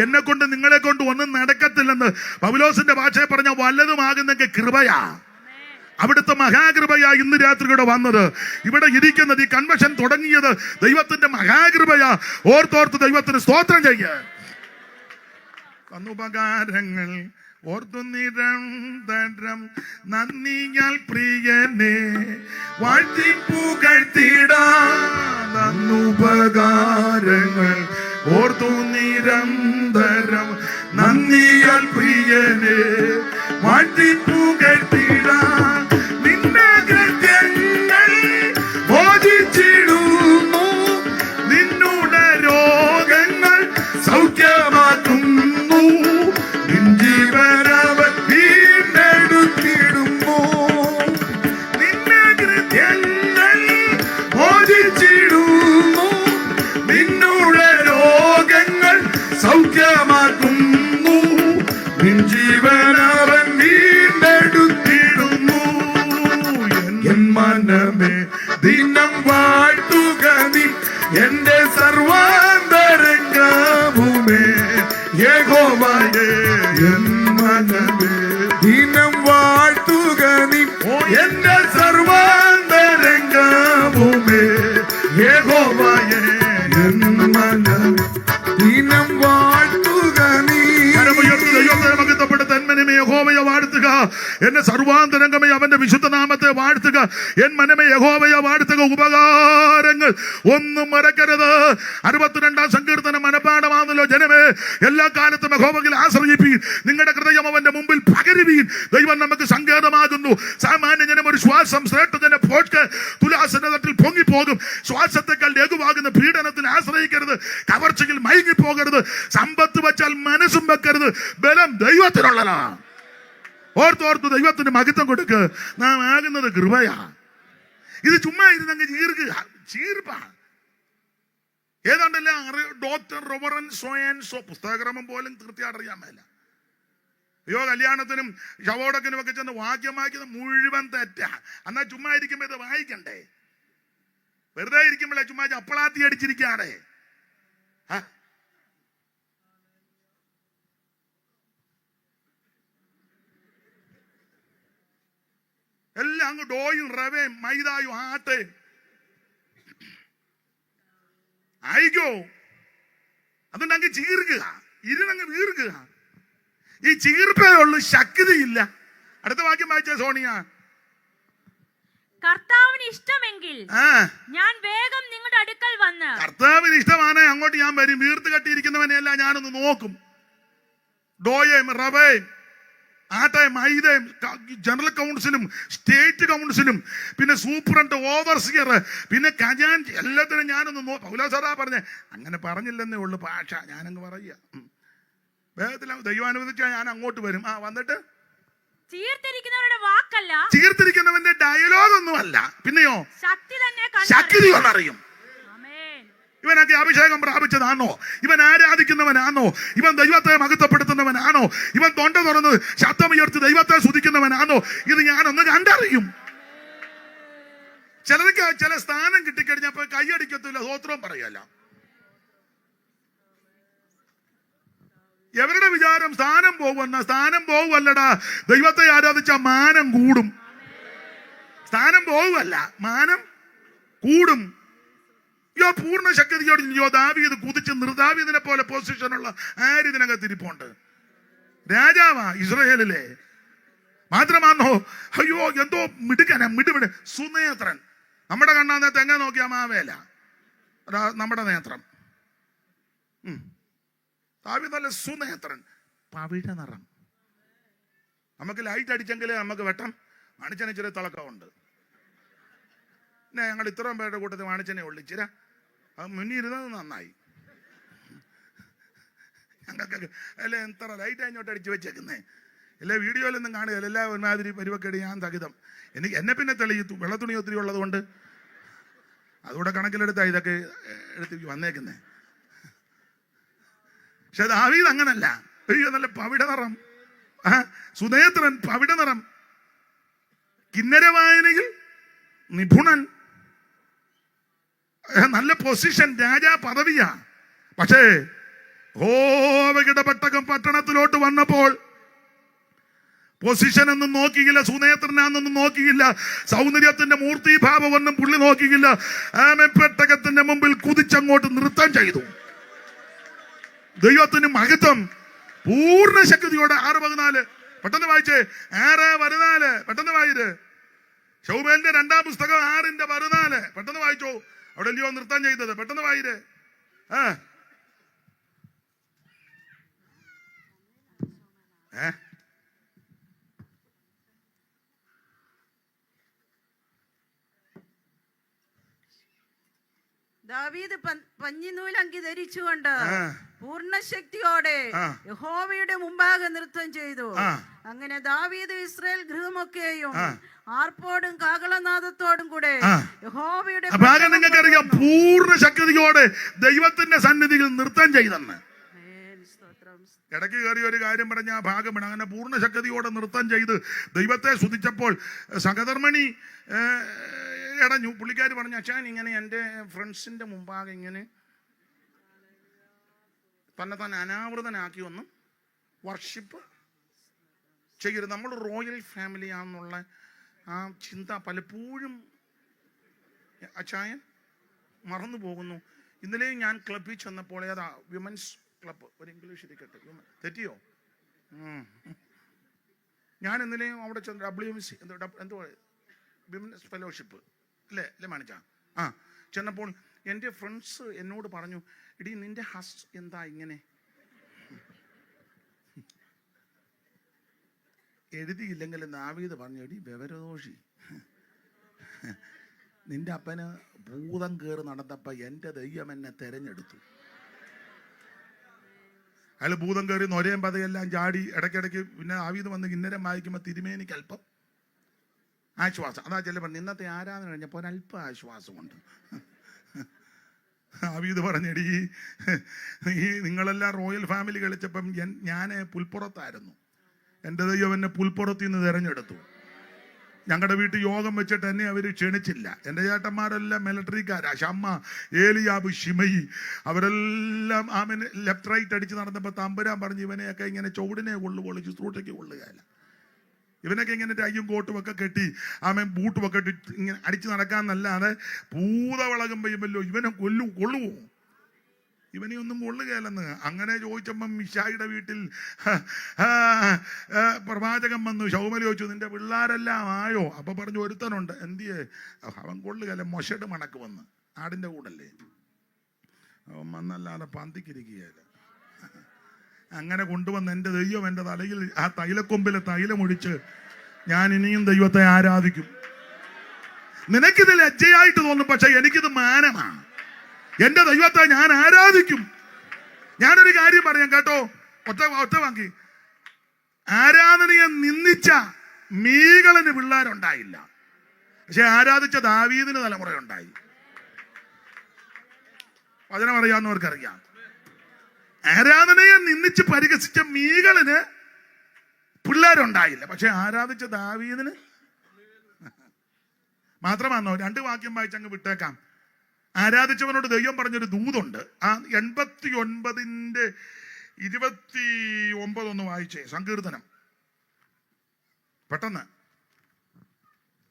എന്നെ കൊണ്ട് നിങ്ങളെ കൊണ്ട് ഒന്നും നടക്കത്തില്ലെന്ന് പൗലോസിന്റെ ഭാഷയെ പറഞ്ഞ വല്ലതുമാകുന്നെങ്കിൽ കൃപയാ, അവിടുത്തെ മഹാകൃപയാ ഇന്ന് രാത്രി ഇവിടെ വന്നത്, ഇവിടെ ഇരിക്കുന്നത്, ഈ കൺവെൻഷൻ തുടങ്ങിയത് ദൈവത്തിന്റെ മഹാകൃപയാ. ഓർത്തോർത്ത് ദൈവത്തിന് സ്തോത്രം ചെയ്യ. ഉപകാരങ്ങൾ ഓർത്തു നിരന്തരം നന്ദിയാൽ പ്രിയനെ വാഴ്ത്തി പുകഴ്ത്തിടാൻ. ഉപകാരങ്ങൾ ഓർത്തു നിരന്തരം നന്ദിയാൽ പ്രിയനെ വാഴ്ത്തി പുകഴ്ത്തിടാൻ. നിന്റെ കൃത്യങ്ങൾ മോചിച്ചിടുന്നു, നിന്നുടെ രോഗങ്ങൾ സൗഖ്യമാക്കുന്നു, നിൻ ജീവനവൻ വീണ്ടെടുത്തിടുന്നു. നിന്റെ കൃത്യങ്ങൾ മോചിച്ചിടുന്നു, നിന്നുടെ രോഗങ്ങൾ സൗഖ്യമാക്കുന്നു, നിൻ ജീവനവൻ വീണ്ടെടുത്തിടുന്നു. എൻ മനമേ ദിനം വാഴ്ത്തുക നീ, എന്റെ സർവാന്തരംഗവുമേ യഹോവയെ. എൻ മനമേ ദിനം വാഴ്ത്തുക നീ, എന്റെ സർവാന്തരംഗവുമേ യഹോവയെ. എൻ മനമേ ദിനം വാഴ്ത്തുക നീ. ദൈവത്തെ മഹത്വപ്പെടുത്ത എൻ മനമേ യഹോവയെ വാഴ്ത്തുക, എന്റെ സർവാന്തരംഗമേ അവന്റെ വിശുദ്ധ നാമത്തെ വാഴ്ത്തുക. എൻ മനമേ യഹോവയെ വാഴ്ത്തുക, ഉപകാരങ്ങൾ ഒന്നും മറക്കരുത്. 62-ാം സങ്കീർത്തനം മനപാഠമാണല്ലോ. ജനമേ, എല്ലാ കാലത്തും യഹോവയിൽ ആശ്രയിപ്പീൻ, നിങ്ങളുടെ ഹൃദയം അവന്റെ മുമ്പിൽ പകരുവീൻ. ദൈവം നമുക്ക് സങ്കേതമാകുന്നു. സാമാന്യ ജനം ഒരു ശ്വാസം ശ്രേഷ്ഠജന പോക്ക് തുലാസിന്റെ തട്ടിൽ പൊങ്ങിപ്പോകും. ശ്വാസത്തെക്കാൾ ലഘുവാകുന്ന പീഡനത്തിൽ ആശ്രയിക്കരുത്, കവർച്ചയിൽ മയങ്ങിപ്പോകരുത്, സമ്പത്ത് വെച്ചാൽ മനസ്സും വെക്കരുത്, ബലം ദൈവത്തിനുള്ളതാ. ഓർത്തോർത്ത് ദൈവത്തിന് മഹത്വം കൊടുക്ക്. നാം ആകുന്നത് കൃപയാ. ഇത് ചുമ്മാ ഇരുന്നങ്ങ് ചീർപ്പാ. ഏതാണ്ടല്ല ഡോക്ടർ റോബറൻ സോയൻസോ പുസ്തകക്രമം പോലും കൃത്യമായിട്ട് അറിയാൻ മേല. അയ്യോ, കല്യാണത്തിനും ശവോടക്കിനും ഒക്കെ ചെന്ന് വാക്യം വായിക്കുന്നത് മുഴുവൻ തെറ്റാ. എന്നാ ചുമ്മാ ഇരിക്കുമ്പോ ഇത് വായിക്കണ്ടേ? വെറുതെ ഇരിക്കുമ്പോഴേ ചുമ്മാ ചപ്പളാത്തി അടിച്ചിരിക്കാതെ. എല്ലാം അങ്ങ് ഡോയും റവയും മൈദായും ആട്ടയും ആയിക്കോ. അതുകൊണ്ട് അങ്ങ് ചീർക്കുക, ഇരുന്നങ്ങ് വീർക്കുക. ഈ ചീർപ്പേ ഉള്ളു, ശക്തിയില്ല. അടുത്ത വാക്യം വായിച്ച സോണിയ. കർത്താവിന് ഇഷ്ടമെങ്കിൽ ഞാൻ വേഗം നിങ്ങളുടെ അടുക്കൽ വന്ന്. കർത്താവിന് ഇഷ്ടമാണ് അങ്ങോട്ട് ഞാൻ വരും. വീർത്ത് കെട്ടിയിരിക്കുന്നവനെയല്ല ഞാനൊന്ന് നോക്കും. ഡോയും റവയും ആട്ടയും മൈദയും ജനറൽ കൗൺസിലും സ്റ്റേറ്റ് കൗൺസിലും പിന്നെ സൂപ്രണ്ട് ഓവർസിയർ പിന്നെ ഖജാൻജി എല്ലാത്തിനും ഞാനൊന്ന് പൗലോസാറാ പറഞ്ഞേ. അങ്ങനെ പറഞ്ഞില്ലെന്നേ ഉള്ളു ഭാഷ, ഞാനങ്ങ് പറയുക. വേഗത്തിൽ ദൈവാനുവദിച്ചാൽ ഞാൻ അങ്ങോട്ട് വരും. വന്നിട്ട് ചീർത്തിരിക്കുന്നവരുടെ വാക്കല്ല, ചീർത്തിരിക്കുന്നവന്റെ ഡയലോഗ് ഒന്നുമല്ല, പിന്നെയോ ശക്തി ഒന്നറിയും. ഇവനൊക്കെ അഭിഷേകം പ്രാപിച്ചതാണോ? ഇവൻ ആരാധിക്കുന്നവനാണോ? ഇവൻ ദൈവത്തെ മഹത്വപ്പെടുത്തുന്നവനാണോ? ഇവൻ തൊണ്ട തുറന്ന് ശബ്ദമുയർത്തി ദൈവത്തെ സ്തുതിക്കുന്നവനാണോ? ഇത് ഞാനൊന്ന് കണ്ടറിയും. ചിലർക്ക് ചില സ്ഥാനം കിട്ടിക്കഴിഞ്ഞപ്പോ കൈയടിക്കത്തില്ല, സ്വോത്രം പറയല്ല. എവരുടെ വിചാരം സ്ഥാനം പോകുമെന്ന? സ്ഥാനം പോകുമല്ലടാ, ദൈവത്തെ ആരാധിച്ച മാനം കൂടും. സ്ഥാനം പോകുമല്ല, മാനം കൂടും. പൂർണ്ണ ശക്തിയോട് ദാവീദ് കുതിച്ച് ദാവീദിനെ പോലെ പൊസിഷനുള്ള ആര് ഇതിനകത്ത് ഇരിപ്പുണ്ട്? രാജാവാ ഇസ്രായേലിലെ. മാത്രമാണോ? അയ്യോ, എന്തോ മിടുക്കന മിടുമിട് സുനേത്രൻ. നമ്മുടെ കണ്ണാന്നേരത്ത് എങ്ങനെ നോക്കിയാ മാവേല നമ്മുടെ നേത്രം. ദാവീദ് നല്ല സുനേത്രൻ, പവിഴ നിറം. നമുക്ക് ലൈറ്റ് അടിച്ചെങ്കിലേ നമുക്ക് വെട്ടം. മണിച്ചനെ ഇച്ചിരി തിളക്കമുണ്ട്. പിന്നെ ഞങ്ങൾ ഇത്രയും പേരുടെ കൂട്ടത്തിൽ മണിച്ചനെ ഉള്ളു. ഇച്ചിര അത് മുന്നിരുന്നത് നന്നായി. ഞങ്ങൾക്ക് അല്ലെ എത്ര ലൈറ്റ് അങ്ങോട്ട് അടിച്ചു വെച്ചേക്കുന്നേ. എല്ലാ വീഡിയോയിലൊന്നും കാണുകയില്ല, എല്ലാ ഒരുമാതിരി പരിവക്കേട് ഞാൻ സഹിതം. എന്നെ പിന്നെ തെളിയിത്തു, വെള്ളത്തുണി ഒത്തിരി ഉള്ളത് കൊണ്ട് അതുകൂടെ കണക്കിലെടുത്താ ഇതൊക്കെ എടുത്ത് വന്നേക്കുന്നേ. പക്ഷെ ദാവീദ് അങ്ങനല്ല. അയ്യോ, നല്ല പവിട നിറം, സുനേത്രൻ, പവിട നിറം, കിന്നര വായനയിൽ നിപുണൻ, നല്ല പൊസിഷൻ, രാജാ പദവിയാ. പക്ഷേ യഹോവയുടെ പെട്ടകം പട്ടണത്തിലോട്ട് വന്നപ്പോൾ പൊസിഷൻ ഒന്നും നോക്കിയില്ല, സുനേത്രനാന്നൊന്നും നോക്കിയില്ല, സൗന്ദര്യത്തിന്റെ മൂർത്തിഭാവം ഒന്നും പുള്ളി നോക്കിയില്ല. പെട്ടകത്തിന്റെ മുമ്പിൽ കുതിച്ചങ്ങോട്ട് നൃത്തം ചെയ്തു. ദൈവത്തിന് മഹത്വം. പൂർണ്ണ ശക്തിയോടെ 6:14 പെട്ടെന്ന് വായിച്ചേ. 6:14 പെട്ടെന്ന് വായിര്. ശൗമേലിന്റെ 2-ാം പുസ്തകം 6:14 പെട്ടെന്ന് വായിച്ചോ. അവിടെ അല്ലയോ നൃത്തം ചെയ്തത്, പെട്ടെന്ന് വായിര്. ദാവീദ് പഞ്ഞിനൂലങ്കി ധരിച്ചുകൊണ്ട് പൂർണ്ണശക്തിയോടെ യഹോവയുടെ മുമ്പാകെ നൃത്തം ചെയ്തു. അങ്ങനെ ദാവീദ് ഇസ്രായേൽ ഗൃഹമൊക്കെയും ആർപ്പോടും കാഹളനാദത്തോടും കൂടെ യഹോവയുടെ നിങ്ങൾക്കറിയാം, പൂർണ്ണ ശക്തിയോടെ ദൈവത്തിന്റെ സന്നിധിയിൽ നൃത്തം ചെയ്തെന്ന്. ഇടയ്ക്ക് കയറി ഒരു കാര്യം പറഞ്ഞ ആ ഭാഗം വേണം. അങ്ങനെ പൂർണ്ണ ശക്തിയോടെ നൃത്തം ചെയ്ത് ദൈവത്തെ സ്തുതിച്ചപ്പോൾ സഹധർമ്മിണി ഇടഞ്ഞു. പുള്ളിക്കാർ പറഞ്ഞു, അച്ഛൻ ഇങ്ങനെ എൻ്റെ ഫ്രണ്ട്സിന്റെ മുമ്പാകെ ഇങ്ങനെ തന്നെ അനാവൃതനാക്കി ഒന്നും വർഷിപ്പ് ചെയ്യരുത്. നമ്മൾ റോയൽ ഫാമിലിയാന്നുള്ള ആ ചിന്ത പലപ്പോഴും അച്ചായൻ മറന്നു പോകുന്നു. ഇന്നലെയും ഞാൻ ക്ലബിൽ ചെന്നപ്പോൾ, ഏതാ വിമൻസ് ക്ലബ്ബ്, ഒരു ഇംഗ്ലീഷ് ഇരിക്കട്ടെ, തെറ്റിയോ? ഞാൻ ഇന്നലെയും അവിടെ ചെന്ന് WMC എന്തോ വിമൻസ് ഫെലോഷിപ്പ് അല്ലേ മാണിച്ച ചെന്നപ്പോൾ എൻ്റെ ഫ്രണ്ട്സ് എന്നോട് പറഞ്ഞു, എടീ നിന്റെ ഹസ് എന്താ ഇങ്ങനെ എഴുതിയില്ലെങ്കിൽ ദാവീദ് പറഞ്ഞു, എടീ വിവരദോഷി, നിന്റെ അപ്പന് ഭൂതം കയറി നടന്നപ്പോ എൻ്റെ ദൈവം എന്നെ തെരഞ്ഞെടുത്തു. അയാൾ ഭൂതം കയറി നൊരയും പതയെല്ലാം ചാടി ഇടയ്ക്കിടയ്ക്ക് പിന്നെ ദാവീദ് വന്ന് കിന്നരം വായിക്കുമ്പോൾ തിരുമേനിക്ക് അല്പം ആശ്വാസം. അതാ ചിലപ്പോൾ ഇന്നത്തെ ആരാധന കഴിഞ്ഞപ്പോൾ ഒരല്പം ആശ്വാസമുണ്ട്. ദാവീദ് പറഞ്ഞെടി, നിങ്ങളെല്ലാം റോയൽ ഫാമിലി കളിച്ചപ്പം ഞാൻ പുൽപ്പുറത്തായിരുന്നു, എൻ്റെ ദൈവം എന്നെ പുൽപ്പുറത്തിൽ നിന്ന് തിരഞ്ഞെടുത്തു. ഞങ്ങളുടെ വീട്ടിൽ യോഗം വെച്ചിട്ട് എന്നെ അവർ ക്ഷണിച്ചില്ല. എൻ്റെ ചേട്ടന്മാരെല്ലാം മിലിറ്ററിക്കാരാ, ഷമ്മ, ഏലിയാബ്, ഷിമയി, അവരെല്ലാം ആമന് ലെഫ്റ്റ് റൈറ്റ് അടിച്ച് നടന്നപ്പോൾ തമ്പുരാൻ പറഞ്ഞു, ഇവനെയൊക്കെ ഇങ്ങനെ ചുവടിനെ കൊള്ളുപോലെ ശുശ്രൂഷയ്ക്ക് കൊള്ളുകയല്ല, ഇവനൊക്കെ ഇങ്ങനെ ടൈയും കോട്ടും ഒക്കെ കെട്ടി ആമൻ ബൂട്ടും ഒക്കെ ഇട്ട് ഇങ്ങനെ അടിച്ച് നടക്കാന്നല്ലാതെ ഭൂതവളകം പെയ്യുമല്ലോ ഇവനെ കൊള്ളുവോ? ഇവനെ ഒന്നും കൊള്ളുകയല്ലെന്ന്. അങ്ങനെ ചോദിച്ചപ്പം മിശായിയുടെ വീട്ടിൽ പ്രവാചകൻ വന്നു. ശൗമൽ ചോദിച്ചു, നിന്റെ പിള്ളേരെല്ലാം ആയോ? അപ്പൊ പറഞ്ഞു, ഒരുത്തനുണ്ട്. എന്തിയെ? അവൻ കൊള്ളുകയല്ല, മൊശട് മണക്ക് വന്ന് ആടിന്റെ കൂടല്ലേ, അവൻ വന്നല്ലാതെ പന്തിക്കിരിക്കുകയല്ല. അങ്ങനെ കൊണ്ടുവന്ന് എൻ്റെ ദൈവം എൻ്റെ തലയിൽ ആ തൈലക്കൊമ്പിലെ തൈലമൊഴിച്ച് ഞാൻ ഇനിയും ദൈവത്തെ ആരാധിക്കും. നിനക്കിത് ലജ്ജയായിട്ട് തോന്നും, പക്ഷെ എനിക്കിത് മാനമാണ്. എൻ്റെ ദൈവത്തെ ഞാൻ ആരാധിക്കും. ഞാനൊരു കാര്യം പറയാം കേട്ടോ, ഒറ്റ വാങ്ങി. ആരാധനയെ നിന്ദിച്ച മീകളന് പിള്ളേരുണ്ടായില്ല, പക്ഷെ ആരാധിച്ച ദാവീദിന് തലമുറയുണ്ടായി. വചനം അറിയാവുന്നവർക്കറിയാം. ആരാധനയെ നിന്ദിച്ച് പരിഹസിച്ച മീകളിന് പിള്ളേരുണ്ടായില്ല, പക്ഷെ ആരാധിച്ച ദാവീദിന് മാത്രമാണോ? 2 വാക്യം വായിച്ചങ്ങ് വിട്ടേക്കാം. ആരാധിച്ചവനോട് ദൈവം പറഞ്ഞൊരു ദൂതുണ്ട്. ആ 89:29 ഒന്ന് വായിച്ചേ, സങ്കീർത്തനം പെട്ടെന്ന്.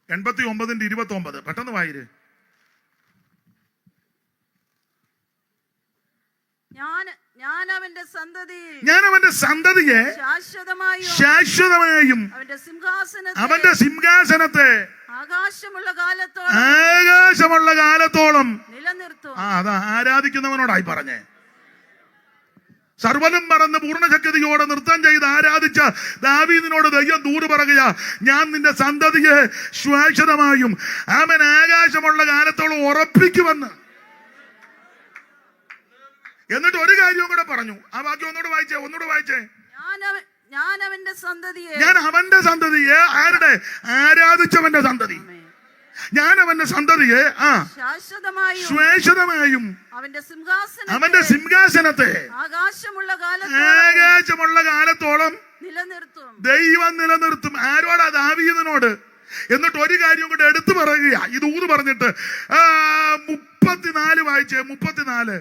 89:29 പെട്ടെന്ന് വായിര്. ഞാൻ അവന്റെ സന്തതിയെ ശാശ്വതമായും അവന്റെ സിംഹാസനത്തെ ആകാശമുള്ള കാലത്തോളം നിലനിർത്തും. അതാ ആരാധിക്കുന്നവനോടായി പറഞ്ഞേ. സർവ്വനും മറന്ന് പൂർണ്ണശക്തിയോടെ നൃത്തം ചെയ്ത് ആരാധിച്ച ദാവീദിനോട് ദൈവം ദൂത് പറയുക, ഞാൻ നിന്റെ സന്തതിയെ ശാശ്വതമായും അവൻ ആകാശമുള്ള കാലത്തോളം ഉറപ്പിക്കുമെന്ന്. എന്നിട്ട് ഒരു കാര്യവും കൂടെ പറഞ്ഞു. ആ വാക്യം ഒന്നുകൂടെ വായിച്ചേ. ഞാൻ അവന്റെ സന്തതിയെ, ഞാൻ അവന്റെ സന്തതിയെ, ആരുടെ? ആരാധിച്ചവന്റെ സന്തതി. ഞാൻ അവന്റെ സന്തതിയെ ശാശ്വതമായും അവന്റെ സിംഹാസനത്തെ ആകാശമുള്ള കാലത്തോളം ദൈവം നിലനിർത്തും. ആരോടാ? ദാവീദിനോട്. എന്നിട്ട് ഒരു കാര്യം കൂടെ എടുത്തു പറയുക. ഇത് ഊത് പറഞ്ഞിട്ട് 34 വായിച്ചേ. 34.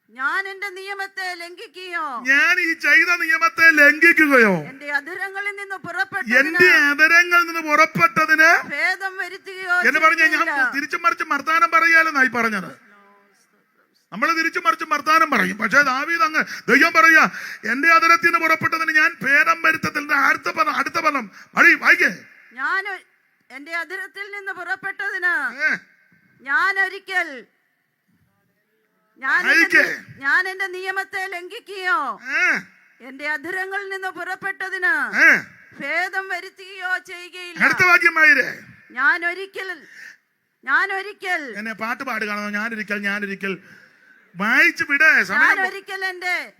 ഞാൻ എന്റെ നിയമത്തെ ലംഘിക്കുകയോ, ഞാൻ ഈ ചെയ്ത നിയമത്തെ ലംഘിക്കുകയോ, എന്റെ അധരങ്ങളിൽ നിന്ന് പുറപ്പെട്ടതിന് ഭേദം വരുത്തുകയോ എന്ന് പറഞ്ഞ ഞാൻ തിരിച്ചും മറിച്ചും വർത്താനം പറയാലെന്നായി പറഞ്ഞത്. നമ്മൾ തിരിച്ചും മറിച്ചും വർത്താനം പറയും. പക്ഷെ ദാവീദ് അങ്ങ് ദൈവം പറയുക, എന്റെ അധരത്തിൽ നിന്ന് പുറപ്പെട്ടതിന് ഞാൻ ഭേദം വരുത്തത്തില്ല. അടുത്ത പദം വായിക്കേ. ഞാൻ എന്റെ അധരത്തിൽ നിന്ന് പുറപ്പെട്ടതിന് ഞാൻ എന്റെ നിയമത്തെ ലംഘിക്കുകയോ, എന്റെ അധരങ്ങളിൽ നിന്ന് പുറപ്പെട്ടതിന് ഭേദം വരുത്തുകയോ ചെയ്യുകയില്ല. അടുത്ത വാക്യം വായിരേ. ഞാൻ ഒരിക്കൽ എന്നെ പാട്ട് പാടുകയാണോ? ഞാനൊരിക്കൽ വായിച്ചു വിടേ.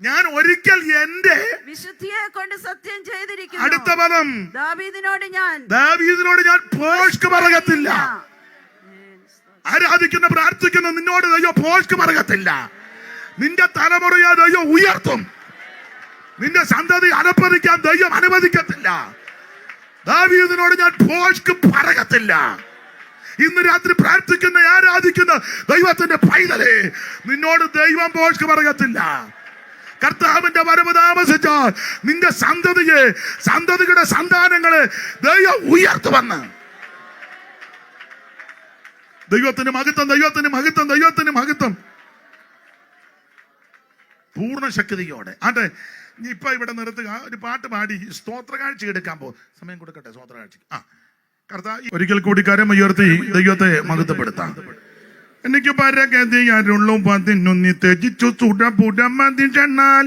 ഞാൻ ഒരിക്കൽ എന്റെ വിശുദ്ധിയെ കൊണ്ട് സത്യം ചെയ്തിരിക്കുന്നു. അടുത്ത പദം. ദാവീദിനോട് ഞാൻ ഭോഷ്ക് പറയത്തില്ല. ആരാധിക്കുന്ന പ്രാർത്ഥിക്കുന്ന നിന്നോട് ദൈവം ഭോഷ്ക് പറയത്തില്ല. നിന്റെ തലമുറയെ ദൈവം ഉയർത്തും. നിന്റെ സന്തതി അനപ്പതിക്കാൻ ദൈവം അനുവദിക്കത്തില്ല. ദാവീദിനോട് ഞാൻ ഭോഷ്ക് പറയത്തില്ല. ഇന്ന് രാത്രി പ്രാർത്ഥിക്കുന്ന ആരാധിക്കുന്ന ദൈവത്തിന്റെ പൈതലേ, നിന്നോട് ദൈവം ഭോഷ്ക് പറയത്തില്ല. കർത്താവിന്റെ വരവ് താമസിച്ചാൽ നിന്റെ സന്തതിയുടെ സന്താനങ്ങളെ ദൈവം ഉയർത്തുവന്ന്. ദൈവത്തിന് മഹത്വം പൂർണ്ണ ശക്തിയോടെ. ആട്ടെ, ഇപ്പൊ ഇവിടെ നിർത്തുക. ഒരു പാട്ട് പാടി സ്തോത്രകാഴ്ച എടുക്കാൻ പോകും. സമയം കൊടുക്കട്ടെ സ്തോത്രകാഴ്ച. കർത്താവ് ഒരിക്കൽ കൂടി കരമുയർത്തി ദൈവത്തെ മഹത്വപ്പെടുത്താം. എനിക്ക് പരഗതിയാരുള്ളൂ 11 ത്യജിച്ചു സുരപുരമതിനാൽ.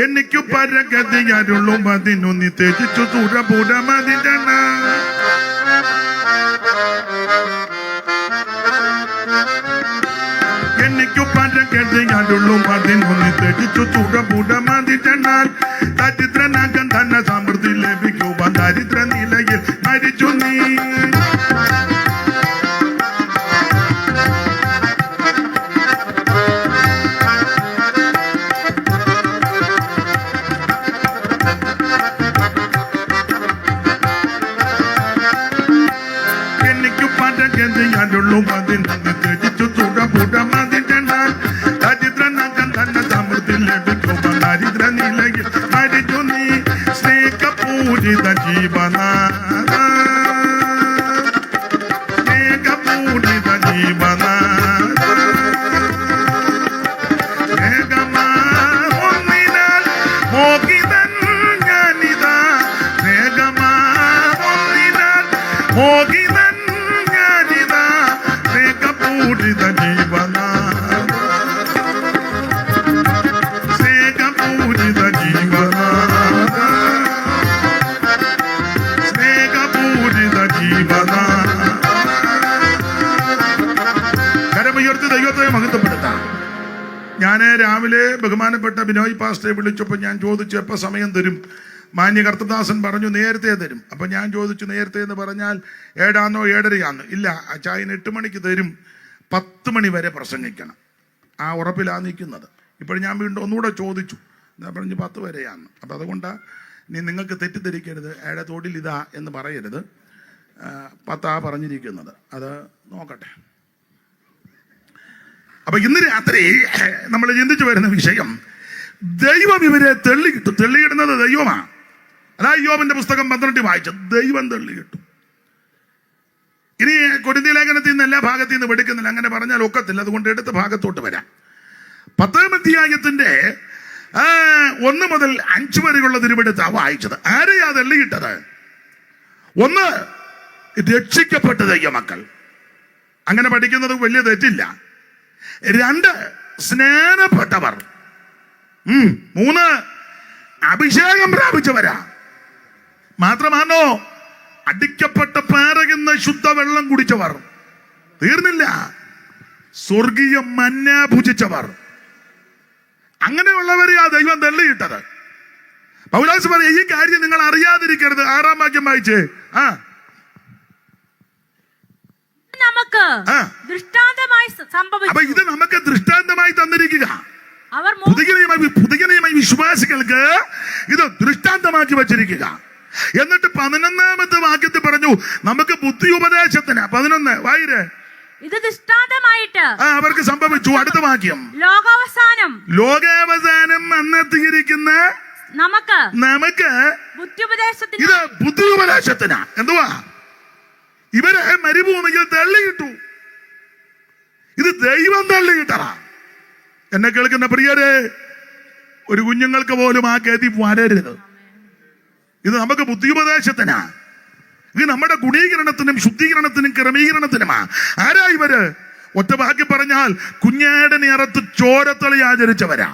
എനിക്ക് പരഗതിയാരുള്ളൂ 11 ത്യജിച്ചു സുരപുരമതിനാൽ. എനിക്ക് പരഗതിയാരുള്ളൂ 11 ത്യജിച്ചു സുരപുരമതിനാൽ. ദരിദ്രനാകൻ ധന സമൃദ്ധി ലഭിക്കുവാൻ ദരിദ്ര നിലയിൽ മരിച്ചു നീ. എനിക്ക് പരഗതിയാരുള്ളൂ 11 ത്യജിച്ചു സുരപുരമതിനാൽ. ദരിദ്രനാകൻ ധന സമൃദ്ധി ലഭിക്കുവാൻ ദരിദ്ര നിലയിൽ മരിച്ചു നീ. സ്നേഹപൂരിത ജീവനാഥ, സ്നേഹപൂരിത ജീവനാഥ, സ്നേഹമായൊന്നിനാൽ മോഹിതൻ ഞാനിതാ. സ്നേഹമായൊന്നിനാൽ മോഹിതൻ ഞാനിതാ. സ്നേഹപൂരിത ജീവനാഥ, സ്നേഹപൂരിത ജീവനാഥ, സ്നേഹപൂരിത ജീവനാഥ. കരമുയർത്തി ദൈവത്തെ മഹത്വപ്പെടുത്താം. ഞാൻ രാവിലെ ബഹുമാനപ്പെട്ട ബിനോയ് പാസ്റ്ററെ വിളിച്ചപ്പോൾ ഞാൻ ചോദിച്ചു എപ്പോൾ സമയം തരും. മാന്യ കർത്തദാസൻ പറഞ്ഞു നേരത്തെ തരും. അപ്പം ഞാൻ ചോദിച്ചു നേരത്തെ എന്ന് പറഞ്ഞാൽ 7 7:30 ഇല്ല അച്ചായന് 8 മണിക്ക് തരും. 10 മണി വരെ പ്രസംഗിക്കണം. ആ ഉറപ്പിലാണ് നിൽക്കുന്നത്. ഇപ്പോൾ ഞാൻ വീണ്ടും ഒന്നുകൂടെ ചോദിച്ചു. എന്താ പറഞ്ഞു 10 വരെയാണ്. അപ്പം അതുകൊണ്ടാണ് ഇനി നിങ്ങൾക്ക് തെറ്റിദ്ധരിക്കരുത്. ഏടെ തൊടിൽ ഇതാ എന്ന് പറയരുത്. 10 പറഞ്ഞിരിക്കുന്നത്. അത് നോക്കട്ടെ. അപ്പൊ ഇന്ന് രാത്രി നമ്മൾ ചിന്തിച്ചു വരുന്ന വിഷയം, ദൈവം ഇവരെ തെള്ളിയിടുന്നത് ദൈവമാണ്. അതാ യോബിന്റെ പുസ്തകം 12 വായിച്ചു. ദൈവം തെള്ളിയിട്ടു. ഇനി കൊരിന്ത്യർ ലേഖനത്തിൽ നിന്ന് എല്ലാ ഭാഗത്തു നിന്ന് വെടിക്കുന്നില്ല. അങ്ങനെ പറഞ്ഞാൽ ഒക്കത്തില്ല. അതുകൊണ്ട് എടുത്ത ഭാഗത്തോട്ട് വരാം. 10-ാം അധ്യായത്തിന്റെ 1 മുതൽ 5 വരെയുള്ള തിരുവെടുത്താ വായിച്ചത്. ആരെയാ തെള്ളിയിട്ടത്? 1, രക്ഷിക്കപ്പെട്ട ദൈവമക്കൾ. അങ്ങനെ പഠിക്കുന്നത് വലിയ തെറ്റില്ല. 2, സ്നാനപ്പെട്ടവർ. 3, അഭിഷേകം പ്രാപിച്ചവരാ. മാത്രമാണോ അടിക്കപ്പെട്ട പാറകുന്ന ശുദ്ധവെള്ളം കുടിച്ചവർ. തീർന്നില്ല, സ്വർഗീയ മന്ന ഭുജിച്ചവർ. അങ്ങനെയുള്ളവരെയാ ദൈവം തള്ളിയിട്ടത്. പൗലോസ് പറയും ഈ കാര്യം നിങ്ങൾ അറിയാതിരിക്കരുത്. 6-ാം വാക്യം വായിച്ചേ. നമുക്ക് ദൃഷ്ടാന്തമായി സംഭവിച്ചു. അപ്പൊ ഇത് നമുക്ക് ദൃഷ്ടാന്തമായി തന്നിരിക്കുക. അവർ പുതിയ നിയമ വിശ്വാസികൾക്ക് ഇത് ദൃഷ്ടാന്തമാക്കി വച്ചിരിക്കുക. എന്നിട്ട് 11-ാമത്തെ വാക്യത്തിൽ പറഞ്ഞു നമുക്ക് ബുദ്ധി ഉപദേശത്തിന്. 11 വായിരേ. ഇത് ദൃഷ്ടാന്തമായിട്ട് അവർക്ക് സംഭവിച്ചു. അടുത്ത വാക്യം ലോകാവസാനം വന്നെത്തിയിരിക്കുന്ന നമുക്ക് ഇത് ബുദ്ധി ഉപദേശത്തിന്. എന്തുവാ? ഇവരെ മരുഭൂമിയിൽ തള്ളിയിട്ടു. ഇത് ദൈവം തള്ളിയിട്ടതാ. എന്നെ കേൾക്കുന്ന പ്രിയരെ, ഒരു കുഞ്ഞുങ്ങൾക്ക് പോലും ആ ഗതി വരരുത്. ഇത് നമുക്ക് ബുദ്ധിയുപദേശത്തിനാ. ഇത് നമ്മുടെ ഗുണീകരണത്തിനും ശുദ്ധീകരണത്തിനും ക്രമീകരണത്തിനുമാ. ആരാ ഇവര്? ഒറ്റ വാക്കി പറഞ്ഞാൽ കുഞ്ഞാടെ നിറത്ത് ചോരത്തളി ആചരിച്ചവരാ.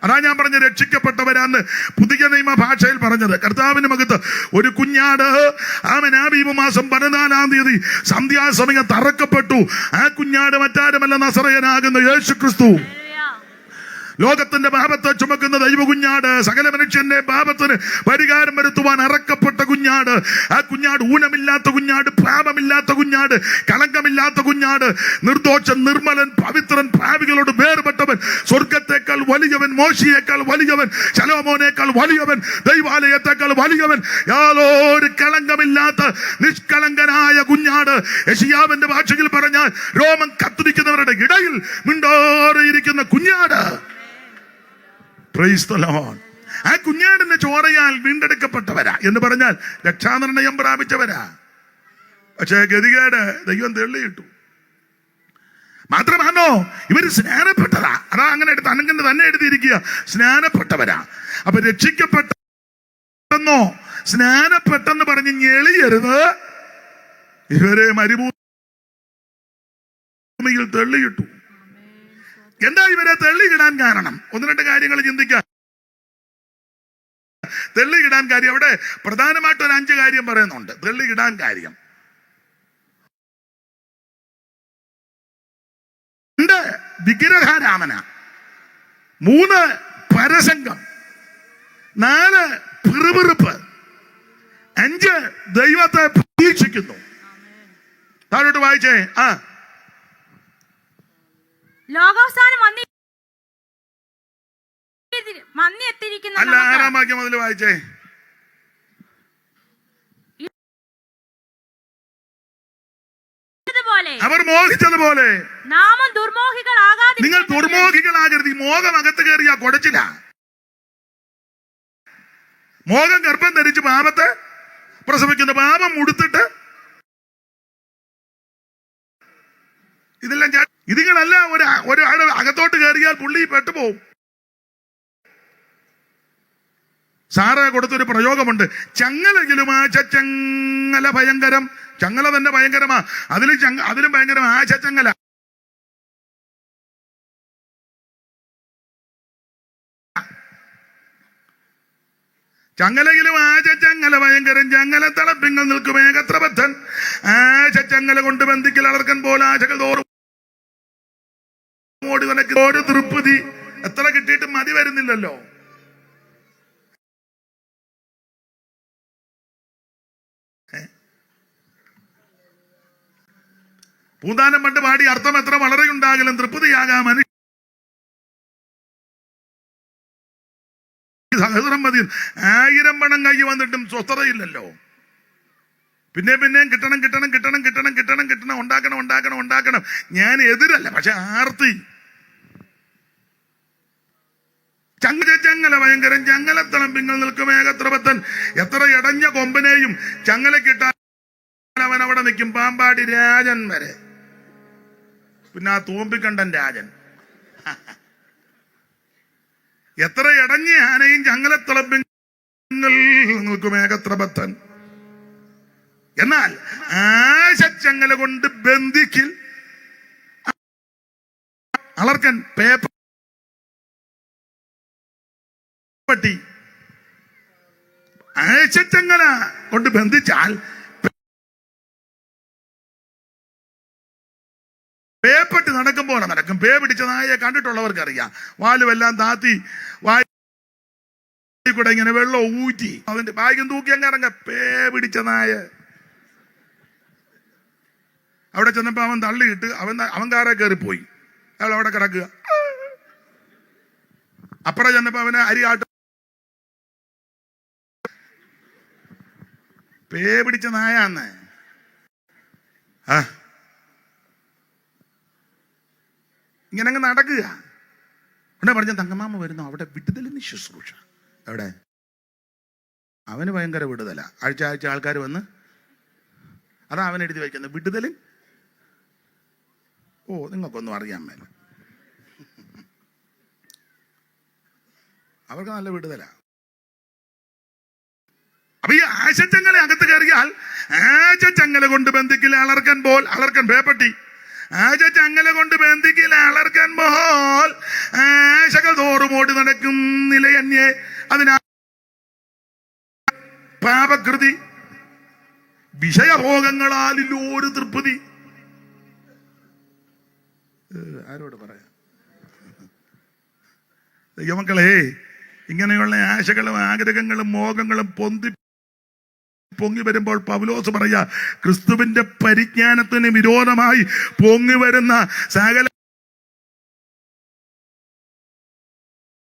അതാ ഞാൻ പറഞ്ഞ രക്ഷിക്കപ്പെട്ടവരാന്ന് പുതിയ നിയമ ഭാഷയിൽ പറഞ്ഞത്. കർത്താവിന് മകത്ത് ഒരു കുഞ്ഞാട് ആബീബ് മാസം 14-ാം തീയതി സന്ധ്യാസമയം തറക്കപ്പെട്ടു. ആ കുഞ്ഞാട് മറ്റാരുമല്ല, നസറയനാകുന്ന യേശു ക്രിസ്തു. ലോകത്തിന്റെ പാപത്തെ ചുമക്കുന്ന ദൈവ കുഞ്ഞാട്, സകല മനുഷ്യന്റെ പാപത്തിന് പരിഹാരം വരുത്തുവാൻ അറക്കപ്പെട്ട കുഞ്ഞാട്. ആ കുഞ്ഞാട് ഊനമില്ലാത്ത കുഞ്ഞാട്, പാപമില്ലാത്ത കുഞ്ഞാട്, കളങ്കമില്ലാത്ത കുഞ്ഞാട്, നിർദോഷൻ, നിർമ്മലൻ, പവിത്രൻ, ഭാവികളോട് വേർപെട്ടവൻ, സ്വർഗത്തെക്കാൾ വലിയവൻ, മോശിയേക്കാൾ വലിയവൻ, ശലോമോനേക്കാൾ വലിയവൻ, ദൈവാലയത്തെക്കാൾ വലിയവൻ, യാതൊരു കളങ്കമില്ലാത്ത നിഷ്കളങ്കനായ കുഞ്ഞാട്. യെശയ്യാവിന്റെ ഭാഷയിൽ പറഞ്ഞാൽ രോമം കത്തിരിക്കുന്നവരുടെ ഇടയിൽ മിണ്ടോറിയിരിക്കുന്ന കുഞ്ഞാട്. Praise the Lord. ആ കുഞ്ഞാടിന്റെ ചോരയാൽ വീണ്ടെടുക്കപ്പെട്ടവരാ എന്ന് പറഞ്ഞാൽ രക്ഷാനിർണയം പ്രാപിച്ചവരാ. പക്ഷേ ഗതികേട് ദൈവം തള്ളിയിട്ടു. മാത്രമാണോ ഇവര് സ്നാനപ്പെട്ടതാ. അതാ അങ്ങനെ എടുത്ത് അനങ്ങനെ തന്നെ എഴുതിയിരിക്കുക, സ്നാനപ്പെട്ടവരാ. അപ്പൊ രക്ഷിക്കപ്പെട്ടെന്നോ സ്നാനപ്പെട്ടെന്ന് പറഞ്ഞ് ഞെളിയരുത്. ഇവരെ മരുഭൂമിയിൽ തള്ളിയിട്ടു. എന്താ ഇവരെ തള്ളിയിടാൻ കാരണം? 1-2 കാര്യങ്ങൾ ചിന്തിക്കാം. തള്ളിയിടാൻ കാര്യം അവിടെ പ്രധാനമായിട്ട് ഒരു 5 കാര്യം പറയുന്നുണ്ട്. തള്ളിയിടാൻ കാര്യം 2 വിഗ്രഹാരാമന, 3 പരസംഗം, 4 പിറുപിറുപ്പ്, 5 ദൈവത്തെ പ്രതീക്ഷിക്കുന്നു. താഴോട്ട് വായിച്ചേ. ലോകാവസാനം അല്ല, 6-ാം വാക്യം മുതൽ വായിച്ചേ. അവർ മോഹിച്ചതുപോലെ നിങ്ങൾ ദുർമോഹികളാകരുത്. ഈ മോഹം അകത്ത് കയറിയ കൊടച്ചില്ല. മോഹം ഗർഭം ധരിച്ച് പാപത്തെ പ്രസവിക്കുന്ന, പാപം ഉടുത്തിട്ട് ഇതെല്ലാം ഇതിങ്ങളല്ല. ഒരാൾ അകത്തോട്ട് കയറിയാൽ പുള്ളി പെട്ടുപോകും. സാറ് കൊടുത്തൊരു പ്രയോഗമുണ്ട്, ചങ്ങലെങ്കിലും ആശച്ചങ്ങല ഭയങ്കരം. ചങ്ങല തന്നെ ഭയങ്കരമാ, അതിലും ഭയങ്കരം ആശച്ചങ്ങല. ചങ്ങലയിലും ആശച്ചങ്ങല ഭയങ്കരം. ചങ്ങല തളപ്പിങ്ങൾ നിൽക്കും ഏകത്രബദ്ധൻ. ആശച്ചങ്ങല കൊണ്ട് ബന്ധിക്കൽ അളർക്കൻ പോലെ ആശകൾ തോറും ഓടി വനക്ക് ഒരു തൃപ്തി. എത്ര കിട്ടിയിട്ട് മതി വരുന്നില്ലല്ലോ. പൂന്താനം പണ്ട് പാടി അർത്ഥം എത്ര വളരെ ഉണ്ടാകലും തൃപ്തിയാകാം മനുഷ്യ സഹസ്രം മതി. 1000 പണം കൈ വന്നിട്ടും സ്വസ്ഥതയില്ലല്ലോ. പിന്നെയും കിട്ടണം, ഉണ്ടാക്കണം. ഞാൻ എതിരല്ല, പക്ഷെ ആർത്തി. ചങ്ങല ഭയങ്കരം. ചങ്ങലത്തളം പിങ്ങൾ നിൽക്കും ഏകത്രപത്തൻ. എത്ര ഇടഞ്ഞ കൊമ്പനെയും ചങ്ങലക്കിട്ടാൻ അവൻ അവിടെ നിൽക്കും. പാമ്പാടി രാജൻ വരെ, പിന്നെ ആ തൂമ്പിക്കണ്ടൻ രാജൻ. എത്ര ഇടഞ്ഞ ആനയും ചങ്ങലത്തളപ്പിങ്ങൾ നിൽക്കും ഏകത്രപത്തൻ. എന്നാൽ ആശച്ചങ്ങല കൊണ്ട് ബന്ധിക്കിൽ അളർക്കൻ പേപ്പർ പട്ടി. ആശച്ചങ്ങല കൊണ്ട് ബന്ധിച്ചാൽ പേപ്പെട്ട് നടക്കുമ്പോൾ നടക്കും. പേ പിടിച്ച നായയെ കണ്ടിട്ടുള്ളവർക്ക് അറിയാം. വാലുമെല്ലാം താത്തി വായി കൂടെ ഇങ്ങനെ വെള്ളം ഊറ്റി അവന്റെ ബാഗും തൂക്കി അങ്ങ് ഇറങ്ങ. പേ പിടിച്ച നായ. അവിടെ ചെന്നപ്പോ അവൻ തള്ളിയിട്ട് അവൻ കാറെ കയറിപ്പോയി. അയാൾ അവിടെ കിടക്കുക. അപ്പുറം ചെന്നപ്പോ അവനെ അരിയാട്ട്. പേ പിടിച്ച നായാന്ന്. ഇങ്ങനെ അങ്ങ് നടക്കുക. ഉടനെ പറഞ്ഞ തങ്കമാമ വരുന്നു, അവിടെ വിടുതലിന് ശുശ്രൂഷ. എവിടെ? അവന് ഭയങ്കര വിടുതല. ആഴ്ച ആഴ്ച ആൾക്കാർ വന്ന് അതാ അവൻ എഴുതി വയ്ക്കുന്നത് വിടുതലും. ഓ, നിങ്ങൾക്കൊന്നും അറിയാൻ മേല. അവർക്ക് നല്ല വിടുതല. അപ്പൊ ഈ ആശച്ചങ്ങല അകത്ത് കയറിയാൽ ആശച്ചങ്ങല കൊണ്ട് ബന്ധിക്കില്ല അളർക്കൻ പോൽ. അളർക്കൻ പേപ്പട്ടി. ആശച്ചങ്ങല കൊണ്ട് ബന്ധിക്കില്ല അളർക്കൻ പോൽ. ആശകൾ തോറും ഓടി നടക്കും നിലയന്യേ. അതിനാ പാപകൃതി വിഷയഭോഗങ്ങളാലില്ലോ ഒരു തൃപ്തി. ആരോട് പറയാം? ദൈവമക്കളെ, ഇങ്ങനെയുള്ള ആശകളും ആഗ്രഹങ്ങളും മോഹങ്ങളും പൊങ്ങി വരുമ്പോൾ പൗലോസ് പറയാ, ക്രിസ്തുവിന്റെ പരിജ്ഞാനത്തിന് വിരോധമായി പൊങ്ങി വരുന്ന സകല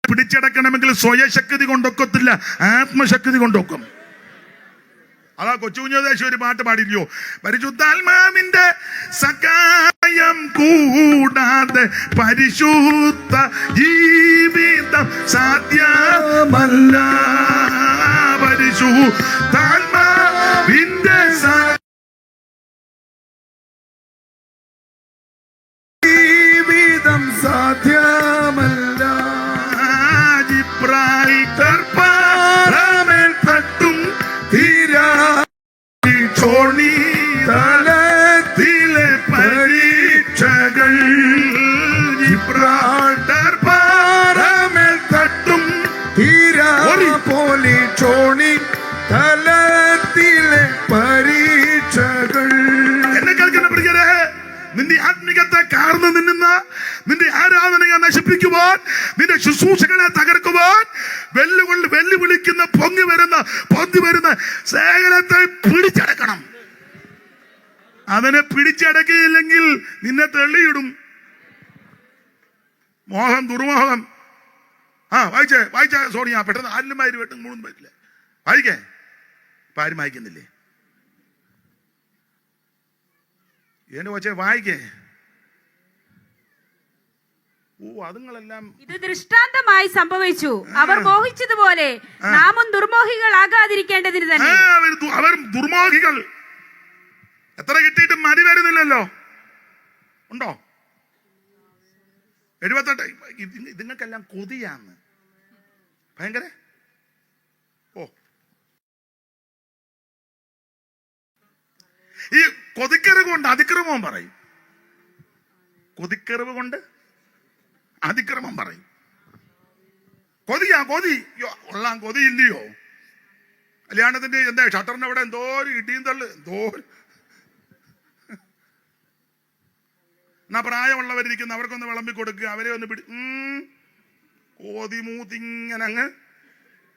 പിടിച്ചടക്കണമെങ്കിൽ സ്വയശക്തി കൊണ്ടൊക്കത്തില്ല, ആത്മശക്തി കൊണ്ടൊക്കും. അതാ കൊച്ചുകുഞ്ഞോദേശി ഒരു പാട്ട് പാടില്ലയോ? പരിശുദ്ധാത്മാവിന്റെ സഹായം കൂടാതെ പരിശുദ്ധ ജീവിതം സാധ്യമല്ല. പരിശുദ്ധാത്മാവിന്റെ ജീവിതം സാധ്യമല്ല. ോണി തലത്തിലെ പരീക്ഷകൾ തട്ടും തീരാ പോലെ ചോണി തലത്തിലെ പരീക്ഷകൾ. എന്നെ കേൾക്കുന്ന പ്രിയരെ, നിന്റെ ആത്മികത്തെ കാർന്നു നിന്നുന്ന, നിന്റെ ആരാധനയെ നശിപ്പിക്കുവാൻ, നിന്റെ ശുശ്രൂഷകളെ തകർക്കുവാൻ വെല്ലുവിളിക്കുന്ന പൊങ്ങി വരുന്ന സകലത്തെ പിടിച്ചടക്കണം. അതിനെ പിടിച്ചടക്കിയില്ലെങ്കിൽ നിന്നെ തള്ളിയിടും. മോഹം, ദുർമോഹം. വായിച്ചേ സോണിയ. പെട്ടെന്ന് ആരിലും വാരി വെട്ടും മൂന്നും പറ്റില്ല. വായിക്കേ. ഇപ്പൊ ആരും വായിക്കുന്നില്ലേ? എന്നെ വച്ചേ വായിക്കേ. അതുങ്ങളെല്ലാം ഇത് ദൃഷ്ടാന്തമായി സംഭവിച്ചു. അവർ മോഹിച്ചതുപോലെ നാമും ദുർമോഹികളാകാതിരിക്കേണ്ടതിന് തന്നെ. അവർ ദുർമോഹികൾ. എത്ര കിട്ടിയിട്ടും മതി വരുന്നില്ലല്ലോ. ഉണ്ടോ? 78. ഇതുങ്ങൾക്കെല്ലാം കൊതിയാന്ന്. ഭയങ്കര. ഈ കൊതിക്കറിവ് കൊണ്ട് അതിക്രമം പറയും. കൊതിക്കറിവ് കൊണ്ട് അതിക്രമം പറയും. കൊതി ഉള്ളാൻ കൊതിയില്ലയോ? കല്യാണത്തിന്റെ എന്താ ഷട്ടറിന്റെ അവിടെ എന്തോ ഇടിയും തള്ളു, എന്തോ. എന്നാ പ്രായമുള്ളവരിയ്ക്കുന്ന അവർക്കൊന്ന് വിളമ്പി കൊടുക്കുക, അവരെ ഒന്ന് കൊതി മൂത്തിങ്ങനെ അങ്ങ്.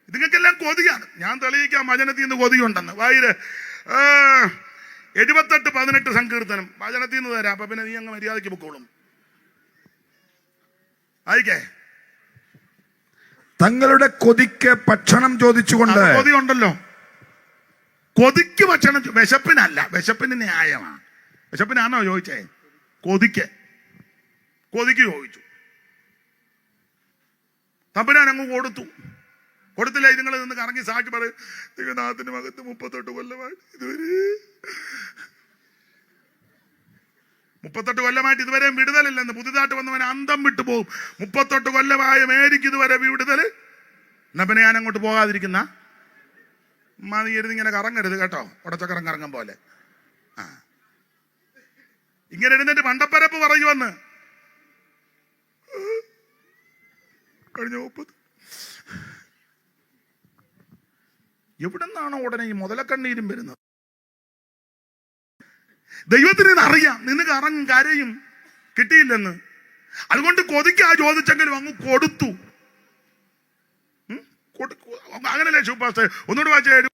ഇതുങ്ങൾക്കെല്ലാം കൊതിയാണ്. ഞാൻ തെളിയിക്കാം വചനത്തിൽ നിന്ന് കൊതിയുണ്ടെന്ന്. വായിര് 78:18 സങ്കീർത്തനം വചനത്തിൽ നിന്ന് തരാം. അപ്പൊ പിന്നെ നീ അങ്ങ് മര്യാദയ്ക്ക് പൊക്കോളും. ആയിക്കേ. തങ്ങളുടെ കൊതിക്ക് ഭക്ഷണം ചോദിച്ചുകൊണ്ട്. കൊതിയുണ്ടല്ലോ. കൊതിക്ക് ഭക്ഷണം. വിശപ്പിനല്ല, വിശപ്പിന് ന്യായമാണ്. വിശപ്പിനാണോ ചോദിച്ചേ? കൊതിക്ക് ചോദിച്ചു. തമ്പുരാൻ അങ്ങ് കൊടുത്തില്ല. ഇതുങ്ങൾ നിന്ന് കറങ്ങി സാക്ഷി പറയും, ദൈവനാഥന്റെ മകത്ത് 38 കൊല്ലമായിട്ട് ഇതുവരെ വിടുതലില്ലെന്ന്. പുതുതായിട്ട് വന്നവൻ അന്തം വിട്ടു പോകും. 38 കൊല്ലമായ മേരിക്ക് ഇതുവരെ വിടുതല്. എന്നാ പിന്നെ ഞാൻ അങ്ങോട്ട് പോകാതിരിക്കുന്ന മതിയിരുന്ന് ഇങ്ങനെ കറങ്ങരുത് കേട്ടോ. ഉടച്ചക്കറം കറങ്ങും പോലെ. ഇങ്ങനെ എഴുന്നേറ്റ് മണ്ടപ്പരപ്പ് പറയുവന്ന്. കഴിഞ്ഞ 30 എവിടെ നിന്നാണോ ഉടനെ ഈ മുതലക്കണ്ണീരും വരുന്നത്? ദൈവത്തിന് അറിയാം. നിന്ന് കരയും. കിട്ടിയില്ലെന്ന്. അതുകൊണ്ട് കൊതിക്കാ ചോദിച്ചെങ്കിലും അങ്ങ് കൊടുത്തു. അങ്ങനല്ലേ ശുപാസ്? ഒന്നുകൂടെ വായിച്ചേ.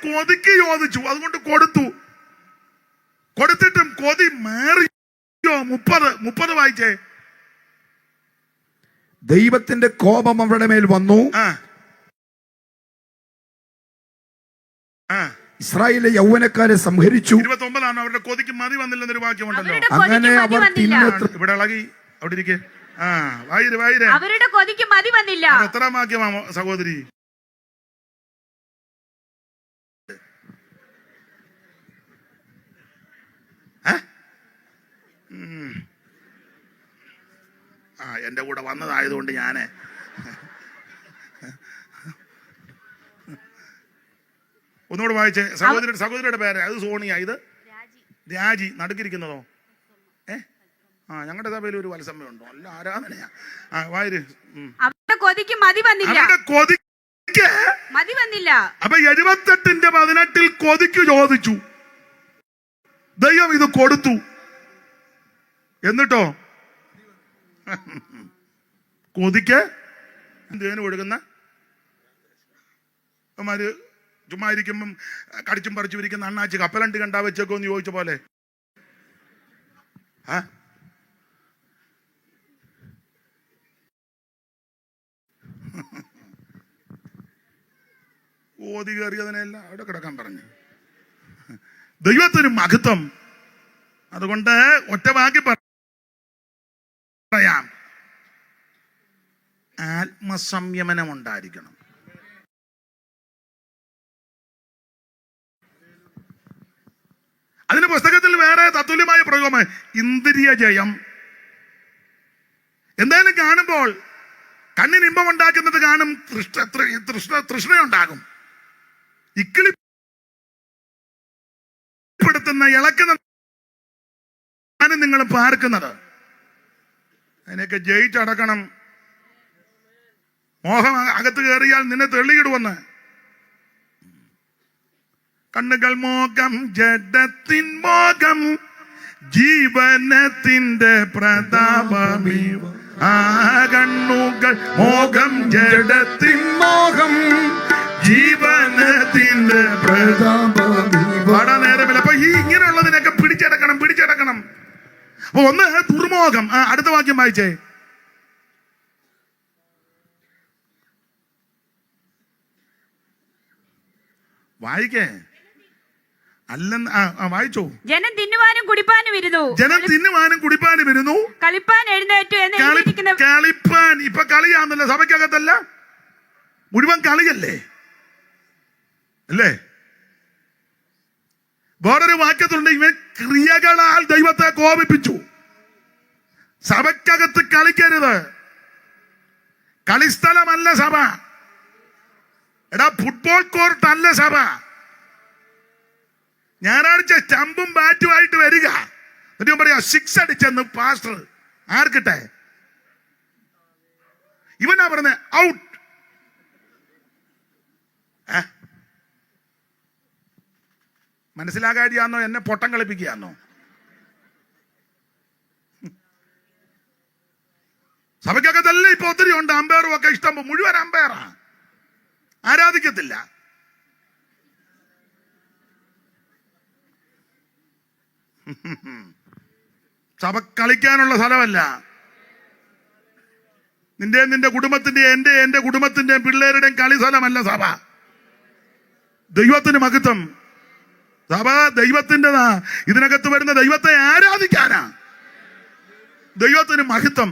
കൊതിക്ക് ചോദിച്ചു, അതുകൊണ്ട് കൊടുത്തു. കൊടുത്തിട്ടും കൊതി മേറിയോ? 30 വായിച്ചേ. ദൈവത്തിന്റെ കോപം അവരുടെ മേൽ വന്നു. ഇസ്രായേലിലെ യൗവനക്കാരെ സംഹരിച്ചു. 29 അവരുടെ കൊതിക്ക് മതി വന്നില്ലെന്നൊരു വാക്യമുണ്ടല്ലോ. അങ്ങനെ അവർ ഇവിടെ ഇളകി അവിടെ ഇരിക്കെ. വായിരെ. അവരുടെ കൊതിക്ക് മതി വന്നില്ല. എത്രാം വാക്യമാ സഹോദരി? എന്റെ കൂടെ വന്നതായതുകൊണ്ട് ഞാന് ഒന്നുകൂടെ വായിച്ചേ. സഹോദരിയുടെ പേര് അത് സോണിയ, ഇത് രാജി. നടുക്കിരിക്കുന്നതോ? ഞങ്ങളുടെ സഭയിൽ ഒരു വത്സമ്മ ഉണ്ടോ? നല്ല ആരാധനയാ. വായിര്. അവരുടെ കൊതിക്ക് മതി വന്നില്ല. കൊതിക്ക് മതി വന്നില്ല. അപ്പൊ 78:18 കൊതിക്ക് ചോദിച്ചു, ദൈവം ഇത് കൊടുത്തു. എന്നിട്ടോ കൊതിക്ക് എന്തിനു കൊടുക്കുന്ന ചുമ്മാ ഇരിക്കുമ്പം കടിച്ചും പറിച്ചും ഇരിക്കുന്ന അണ്ണാച്ചി കപ്പലണ്ടി കണ്ടാ വെച്ചേക്കോ എന്ന് ചോദിച്ച പോലെ. ഓതി കയറിയതിനെല്ലാം അവിടെ കിടക്കാൻ പറഞ്ഞു. ദൈവത്തിന് മഹത്വം. അതുകൊണ്ട് ഒറ്റ വാക്കി പറയാം, ആത്മസംയമനം ഉണ്ടായിരിക്കണം. അതിന് പുസ്തകത്തിൽ വേറെ തത്തുല്യമായ പ്രയോഗമാണ് ഇന്ദ്രിയ ജയം. എന്തായാലും കാണുമ്പോൾ കണ്ണിന് ഇമ്പം ഉണ്ടാക്കുന്നത് കാണും, തൃഷ്ണയുണ്ടാകും. ഇക്കിളിപ്പെടുത്തുന്ന ഇളക്കുന്ന നിങ്ങൾ പാർക്കുന്നത് അതിനൊക്കെ ജയിച്ചടക്കണം. മോഹം അകത്ത് കയറിയാൽ നിന്നെ തെള്ളിയിടുവെന്ന്. കണ്ണുകൾ മോഹം, ജഡത്തിൻ മോഹം, ജീവനത്തിന്റെ പ്രതാപമീ. കണ്ണുകൾ മോഹം, ജഡത്തിൻ മോഹം, ജീവനത്തിന്റെ പ്രതാപമീ. പാടാൻ നേരമില്ല. അപ്പൊ ഈ ഇങ്ങനെയുള്ളതിനൊക്കെ പിടിച്ചടക്കണം. അപ്പൊ ഒന്ന് ദുർമോഹം. അടുത്ത വാക്യം വായിച്ചേ. വായിക്കേ. അല്ലെന്ന് വായിച്ചോ. ജനം തിന്നുവാനും കുടിപ്പാനും ഇരുന്നു, കളിപ്പാൻ എഴുന്നേറ്റു എന്ന് കളിപ്പാൻ. ഇപ്പൊ കളിയാന്നല്ലോ, സഭയ്ക്കകത്തല്ല, മുഴുവൻ കളിയല്ലേ അല്ലേ? വേറൊരു വാക്യത്തിലുണ്ട്, ഇവൻ ക്രിയകളാൽ ദൈവത്തെ കോപിപ്പിച്ചു. സഭയ്ക്കകത്ത് കളിക്കരുത്. കളിസ്ഥലമല്ല സഭ. ഫുട്ബോൾ കോർട്ട് അല്ല സഭ. ഞായറാഴ്ച സ്റ്റമ്പും ബാറ്റുമായിട്ട് വരിക, എന്നിട്ട് പറയാ 6 അടിച്ചെന്ന് പാസ്റ്റർ. ആർക്കിട്ടെ? ഇവനാ പറഞ്ഞ ഔട്ട്. മനസ്സിലാകാതെയാന്നോ എന്നെ പൊട്ടം കളിപ്പിക്കുകയാന്നോ? സഭയ്ക്കകത്തല്ല ഇപ്പൊ ഒത്തിരി ഉണ്ട് അമ്പയറും ഒക്കെ ഇഷ്ടം. മുഴുവൻ അമ്പയറാ, ആരാധിക്കത്തില്ല. സഭ കളിക്കാനുള്ള സ്ഥലമല്ല. നിന്റെ കുടുംബത്തിന്റെ എന്റെ കുടുംബത്തിന്റെ പിള്ളേരുടെയും കളി സ്ഥലമല്ല സഭ. ദൈവത്തിന് മഹത്വം. സഭ ദൈവത്തിൻ്റെതാ. ഇതിനകത്ത് വരുന്ന ദൈവത്തെ ആരാധിക്കാനാ. ദൈവത്തിന് മഹത്വം.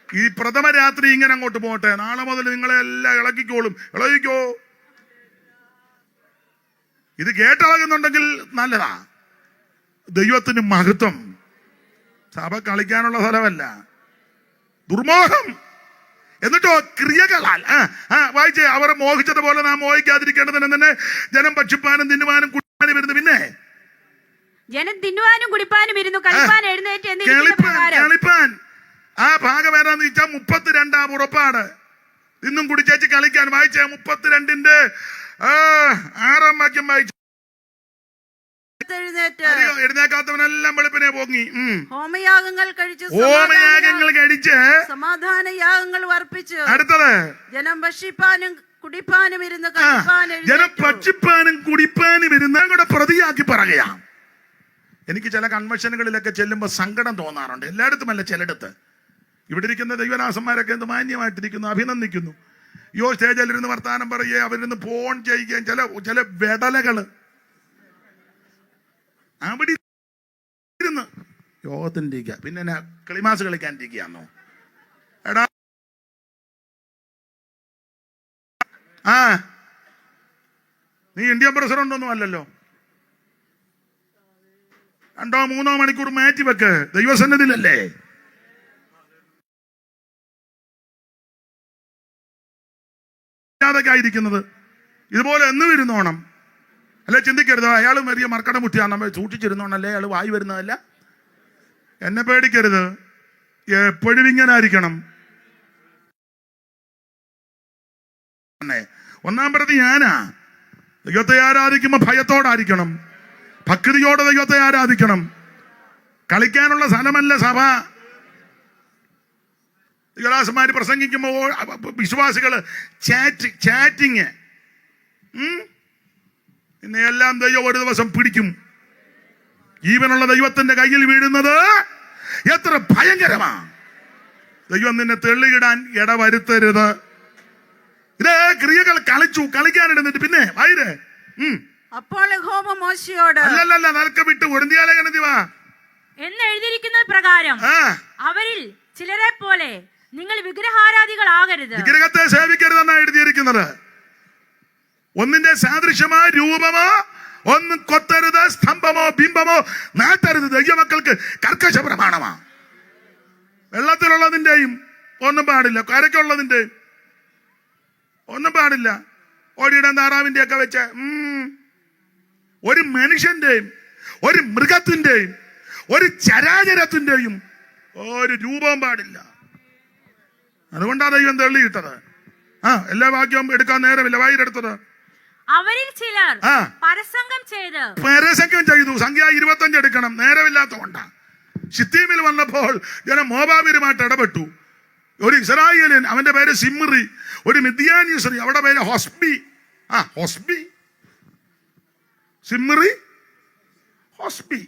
ഈ പ്രഥമ രാത്രി ഇങ്ങനെ അങ്ങോട്ട് പോട്ടെ. നാളെ മുതൽ നിങ്ങളെ എല്ലാം ഇളകിക്കോ. ഇത് കേട്ടിളകുന്നുണ്ടെങ്കിൽ നല്ലതാ. ദൈവത്തിന് മഹത്വം. സഭ കളിക്കാനുള്ള സ്ഥലമല്ല. ദുർമോഹം. എന്നിട്ടോ ക്രിയകളാൽ വായിച്ചേ. അവർ മോഹിച്ചതുപോലെ നാം മോഹിക്കാതിരിക്കേണ്ടതിന് തന്നെ ജനം ഭക്ഷിപ്പാനും തിന്നുവാനും കുടിപ്പാനും ഇരുന്നു. പിന്നെ ജനം തിന്നുവാനും കുടിപ്പാനും ഇരുന്നു, കളിപ്പാൻ എഴുന്നേറ്റ്. കളിപ്പാൻ ആ ഭാഗം ഏതാന്ന് വെച്ചാൽ 32 പുറപ്പാട്. ഇന്നും കുടിച്ചേച്ച് കളിക്കാൻ. വായിച്ചേ 32 6 വാക്യം വായിച്ചു. ഉയർത്തെഴുന്നേറ്റ് എഴുന്നേക്കാത്തവനെല്ലാം വെളുപ്പിനെ പോങ്ങി. ഹോമയാഗങ്ങൾ കഴിച്ച് ഹോമയാഗങ്ങൾ കഴിച്ച് സമാധാന യാഗങ്ങൾ വർപ്പിച്ച് അടുത്തത് ജനം ഭക്ഷിപ്പാനും കുടിപ്പാനും ഇരുന്ന് ജനം ഭക്ഷിപ്പാനും കുടിപ്പാനും ഇരുന്ന് കൂടെ പ്രതിയാക്കി പറയുക. എനിക്ക് ചില കൺവെൻഷനുകളിലൊക്കെ ചെല്ലുമ്പോൾ സങ്കടം തോന്നാറുണ്ട്. എല്ലായിടത്തുമല്ല, ചിലയിടത്ത്. ഇവിടെ ഇരിക്കുന്ന ദൈവദാസന്മാരൊക്കെ എന്ത് മാന്യമായിട്ടിരിക്കുന്നു, അഭിനന്ദിക്കുന്നു. സ്റ്റേജിലിരുന്ന് വർത്താനം പറയുകയും അവരിന്ന് ഫോൺ ചെയ്യുകയും ചില വെടലകള് അവിടെ ഇരുന്ന് യോഗത്തിന്റെ പിന്നെ കളിമാസ് കളിക്കാനിരിക്കുകയാണോ? എടാ നീ ഇന്ത്യൻ പ്രസിഡന്റ് ഒന്നും അല്ലല്ലോ. 2-3 മണിക്കൂർ മാറ്റി വെക്ക്, ദൈവസന്നിധിയിലല്ലേ. ായിരിക്കുന്നത് ഇതുപോലെ എന്നും ഇരുന്നോണം. അല്ലെ ചിന്തിക്കരുത് അയാളും വലിയ മർക്കട മുട്ടിയാണ്, നമ്മൾ സൂക്ഷിച്ചിരുന്നോണല്ലേ അയാൾ വായി വരുന്നതല്ല. എന്നെ പേടിക്കരുത്, എപ്പോഴും ഇങ്ങനെ ആയിരിക്കണം. ഒന്നാം പ്രതി ഞാനാ. ദൈവത്തെ ആരാധിക്കുമ്പോ ഭയത്തോടായിരിക്കണം, ഭക്തിയോടെ ദൈവത്തെ ആരാധിക്കണം. കളിക്കാനുള്ള സ്ഥലമല്ല സഭ. ദൈവദാസന്മാര് പ്രസംഗിക്കുമ്പോൾ വിശ്വാസികള് ചാറ്റിങ് പിന്നെ എല്ലാം ദൈവം ഒരു ദിവസം പിടിക്കും. ജീവനുള്ള ദൈവത്തിന്റെ കയ്യിൽ വീഴുന്നത് എത്ര ഭയങ്കരമാ. ദൈവം നിന്നെ തെള്ളിയിടാൻ ഇടവരുത്തരുത്. ഇതേ ക്രിയകൾ കളിക്കാനിടുന്നിട്ട് പിന്നെ വൈര് അപ്പോൾ യഹോവ മോശയോട് അല്ലല്ല നിനക്ക് വിട്ട് കൊടുന്തിയാലെവാ എന്ന് എഴുതിയിരിക്കുന്നത് പ്രകാരം അവരിൽ ചിലരെ പോലെ നിങ്ങൾ വിഗ്രഹാരാധികളാകരുത്. വിഗ്രഹത്തെ സേവിക്കരുതെന്നാണ് എഴുതിയിരിക്കുന്നത്. ഒന്നിന്റെ സാദൃശ്യമായ രൂപമോ ഒന്നും കൊത്തരുത്, സ്തംഭമോ ബിംബമോ നാട്ടരുത്. ദൈവമക്കൾക്ക് കർക്കശ പ്രമാണമാ. വെള്ളത്തിലുള്ളതിന്റെയും ഒന്നും പാടില്ല, കരയ്ക്കുള്ളതിന്റെയും ഒന്നും പാടില്ല. ഓടിയിടാൻ താറാവിന്റെ ഒക്കെ വെച്ച് ഒരു മനുഷ്യന്റെയും ഒരു മൃഗത്തിന്റെയും ഒരു ചരാചരത്തിന്റെയും ഒരു രൂപവും പാടില്ല. അതുകൊണ്ടാണ് ദൈവം തള്ളിയിട്ടത്. എല്ലാ വാക്യവും എടുക്കാൻ നേരമില്ല, വായിലെടുത്തത്. അവരിൽ ചിലർ പരസംഗം ചെയ്തു. സംഖ്യ 25 എടുക്കണം, നേരമില്ലാത്തതുകൊണ്ടാ. ശിത്തീമിൽ വന്നപ്പോൾ ജനം മോവാബിരുമായിട്ട് ഇടപെട്ടു. ഒരു ഇസ്രായേലിയൻ, അവന്റെ പേര് സിമ്രി, ഒരു മിദ്യാനി സ്ത്രീ, അവിടെ പേര് ഹൊസ്ബി. സിമ്രി ഹൊസ്ബി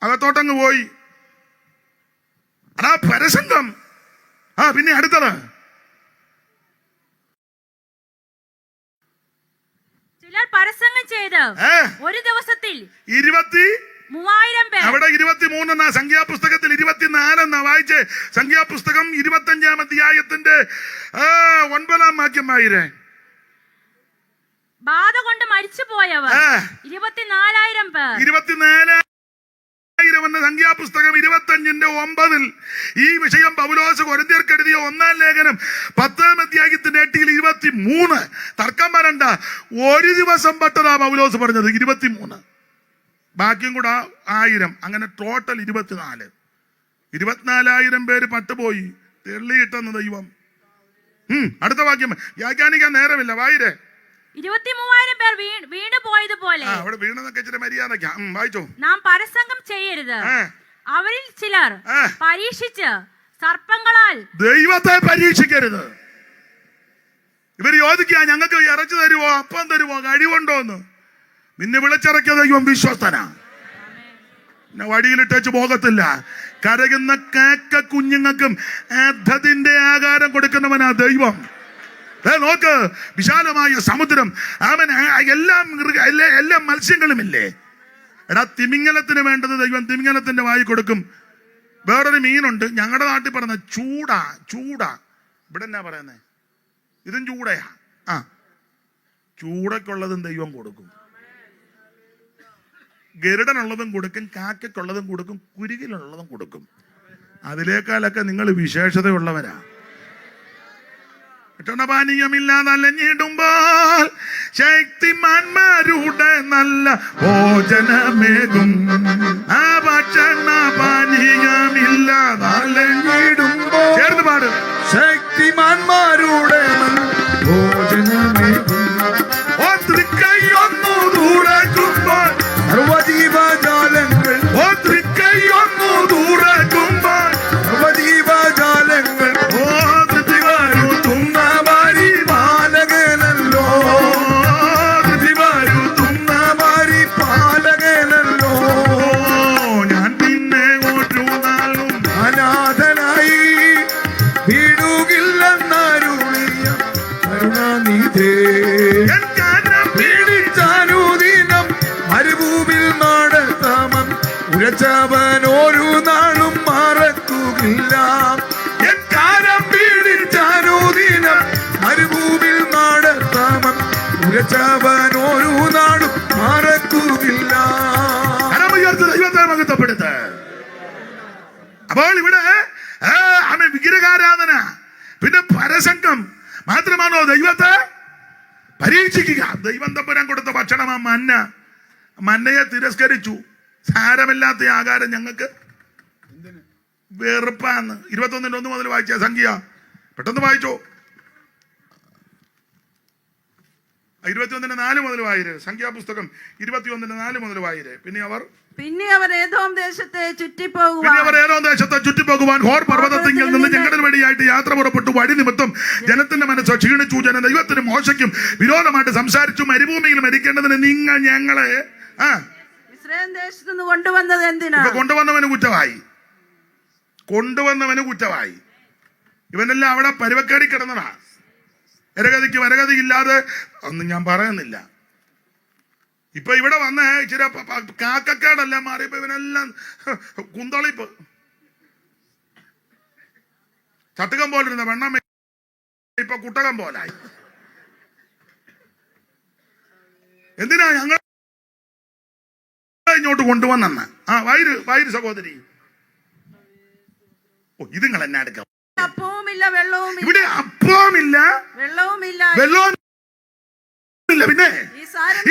അകത്തോട്ടങ്ങ് പോയി. അതാ പരസംഗം. പിന്നെ അടുത്തത് ചിലർ പരസംഗം ചെയ്ത് ഒരു ദിവസത്തിൽ 23,000 പേർ. അവിടെ 23 എന്നാ, സംഖ്യാപുസ്തകത്തിൽ 24 എന്നാ വായിച്ചേ. സംഖ്യാപുസ്തകം 25-ാം അധ്യായത്തിന്റെ 9-ാം വാക്യം വായിരേ. ബാധ കൊണ്ട് മരിച്ചുപോയവർ 24,000 പേർ. 24,000 എന്ന സംഖ്യാപുസ്തകം 25-9 ഈ വിഷയം പൗലോസ് കൊരിന്ത്യർക്ക് എഴുതിയ 1-ാം ലേഖനം 10-ാം അധ്യായത്തിന്റെ 8-ൽ 23. തർക്കം വരണ്ട, ഒരു ദിവസം പെട്ടതാ പൗലോസ് പറഞ്ഞത് 23, ബാക്കിയും കൂടെ 1000, അങ്ങനെ ടോട്ടൽ 24. 24,000 പേര് പട്ടുപോയി, തെള്ളിയിട്ടെന്ന് ദൈവം. അടുത്ത വാക്യം വ്യാഖ്യാനിക്കാൻ നേരമില്ല, വായിരേ. 23,000 പേർ വീണു പോയതുപോലെ അവിടെ വീണെന്നൊക്കെ ഇച്ചിരി മര്യാദയ്ക്കാ. വായിച്ചോ. നാം പരസംഗം ചെയ്യരുത്. അവരിൽ ചിലർ പരീക്ഷിച്ച് സർപ്പങ്ങളാൽ ദൈവത്തെ പരീക്ഷിക്കരുത്. ഇവര് ചോദിക്കുക, ഞങ്ങൾക്ക് ഇറച്ചി തരുവോ, അപ്പം തരുവോ, കഴിവുണ്ടോന്ന്. നിന്നെ വിളിച്ചിറക്കിയ ദൈവം വിശ്വസ്തനാ. പിന്നെ വഴിയിലിട്ടേച്ച് പോകത്തില്ല. കരയുന്ന കേക്ക കുഞ്ഞുങ്ങൾക്കും അധതിന്റെ ആകാരം കൊടുക്കുന്നവനാ ദൈവം. നോക്ക്, വിശാലമായ സമുദ്രം, അവൻ എല്ലാ മത്സ്യങ്ങളുമില്ലേ. എടാ, തിമിംഗലത്തിന് വേണ്ടത് ദൈവം തിമിംഗലത്തിന്റെ വായി കൊടുക്കും. വേറൊരു മീനുണ്ട് ഞങ്ങളുടെ നാട്ടിൽ പറയുന്ന ചൂടാ. ഇവിടെ എന്നാ പറയുന്നേ, ഇതും ചൂടയാ. ചൂടക്കുള്ളതും ദൈവം കൊടുക്കും, ഗരുഡനുള്ളതും കൊടുക്കും, കാക്കയ്ക്കുള്ളതും കൊടുക്കും, കുരുകിലുള്ളതും കൊടുക്കും. അതിലേക്കാളൊക്കെ നിങ്ങൾ വിശേഷതയുള്ളവരാ. പാനീയമില്ലാതെ അലഞ്ഞിടുമ്പോൾ ശക്തിമാന്മാരുടെ നല്ല ഭോജനമേകും. ആ ഭക്ഷണ പാനീയമില്ലാതെ അലഞ്ഞിടുമ്പോൾ ചേർന്ന് പാട്. ശക്തിമാന്മാരുടെ ഭോജനമേകും. ഒന്നു ദൂരെ ഉരച്ചവൻ ഒരു നാളും മറക്കുകയില്ല. എക്കാലം പീഡിച്ചാനുദിനം മരുഭൂമിയിൽ നടത്താമൻ ഉരച്ചവൻ ഒരു നാളും മറക്കുകയില്ല. ദൈവത്തെ മഹത്വപ്പെടുത്ത. അപ്പോൾ ഇവിടെ വിഗ്രഹാരാധന, പിന്നെ പരസംഗം മാത്രമാണോ ദൈവത്തെ പരീക്ഷിക്കുക? ദൈവം തമ്പുരാൻ കൊടുത്ത ഭക്ഷണം ആ മന്നയെ തിരസ്കരിച്ചു. സാരമില്ലാത്ത ആഹാരം ഞങ്ങൾക്ക് വെറുപ്പാന്ന്. 21:1 മുതൽ വായിച്ച സംഖ്യ, പെട്ടെന്ന് വായിച്ചോ. 21:4 മുതൽ വായിര്. സംഖ്യാപുസ്തകം 21:4 മുതൽ വായിര്. പിന്നെ അവർ ഏദോം ദേശത്തെ ചുറ്റിപ്പോകുവാൻ ഹോർ പർവ്വതത്തിങ്കിൽ നിന്ന് ചെങ്കടൽ വഴിയായിട്ട് യാത്ര പുറപ്പെട്ടു. വഴി നിമിത്തം ജനത്തിന്റെ മനസ്സ് ക്ഷീണിച്ചു. ജനം ദൈവത്തിനും മോശയ്ക്കും വിരോധമായിട്ട് സംസാരിച്ചു. മരുഭൂമിയിൽ മരിക്കേണ്ടതിന് നിങ്ങൾ ഞങ്ങളെ ഇസ്രായേൽ ദേശത്ത് നിന്ന് കൊണ്ടുവന്നത് എന്തിനാ? കൊണ്ടുവന്നവന് കുറ്റമായി. ഇവനെല്ലാം അവിടെ പരുവക്കേടി കിടന്നതാ. വരഗതിക്ക് വരഗതി ഇല്ലാതെ ഒന്നും ഞാൻ പറയുന്നില്ല. ഇപ്പൊ ഇവിടെ വന്ന് ഇച്ചിരി കാക്കക്കേടെല്ലാം മാറിയപ്പോ ഇവനെല്ലാം കുന്തളിപ്പ്. ചട്ടുകം പോലിരുന്ന വെണ്ണം ഇപ്പൊ കുട്ടകം പോലായി. എന്തിനാ ഞങ്ങൾ ഇങ്ങോട്ട് കൊണ്ടുവന്നെന്ന്? വൈര് സഹോദരി, ഇതുങ്ങൾ എന്നെ എടുക്കാം. അപ്പവുമില്ല വെള്ളവുമില്ല. ഇവിടെ അപ്പവുമില്ല വെള്ളവുമില്ല. പിന്നെ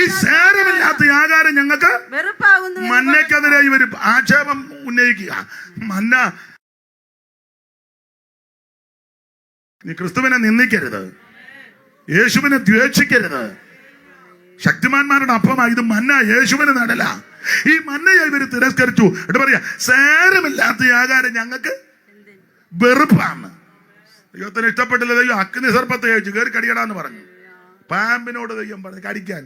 ഈ സാരമില്ലാത്ത ആകാരം ഞങ്ങൾക്ക് വെറുപ്പാകുന്നു. മന്നയ്ക്കെതിരെ ഇവര് ആക്ഷേപം ഉന്നയിക്കുക. മന്ന, നീ ക്രിസ്തുവിനെ നിന്ദിക്കരുത്, യേശുവിനെ ദ്വേഷിക്കരുത്. ശക്തിമാന്മാരുടെ അപ്പമാ ഇത്. മന്ന യേശുവിന് നടല. ഈ മന്നയെ ഇവര് തിരസ്കരിച്ചു. എന്നിട്ട് പറയാ സാരമില്ലാത്ത ആകാരം ഞങ്ങൾക്ക് വെറുപ്പാണ്. ദൈവത്തിന് ഇഷ്ടപ്പെട്ടില്ല. ദൈവം അഗ്നി സർപ്പത്തെ അയച്ചു കയറി കടിയടാന്ന് പറഞ്ഞു. പാമ്പിനോട് ദൈവം പറഞ്ഞു കടിക്കാൻ.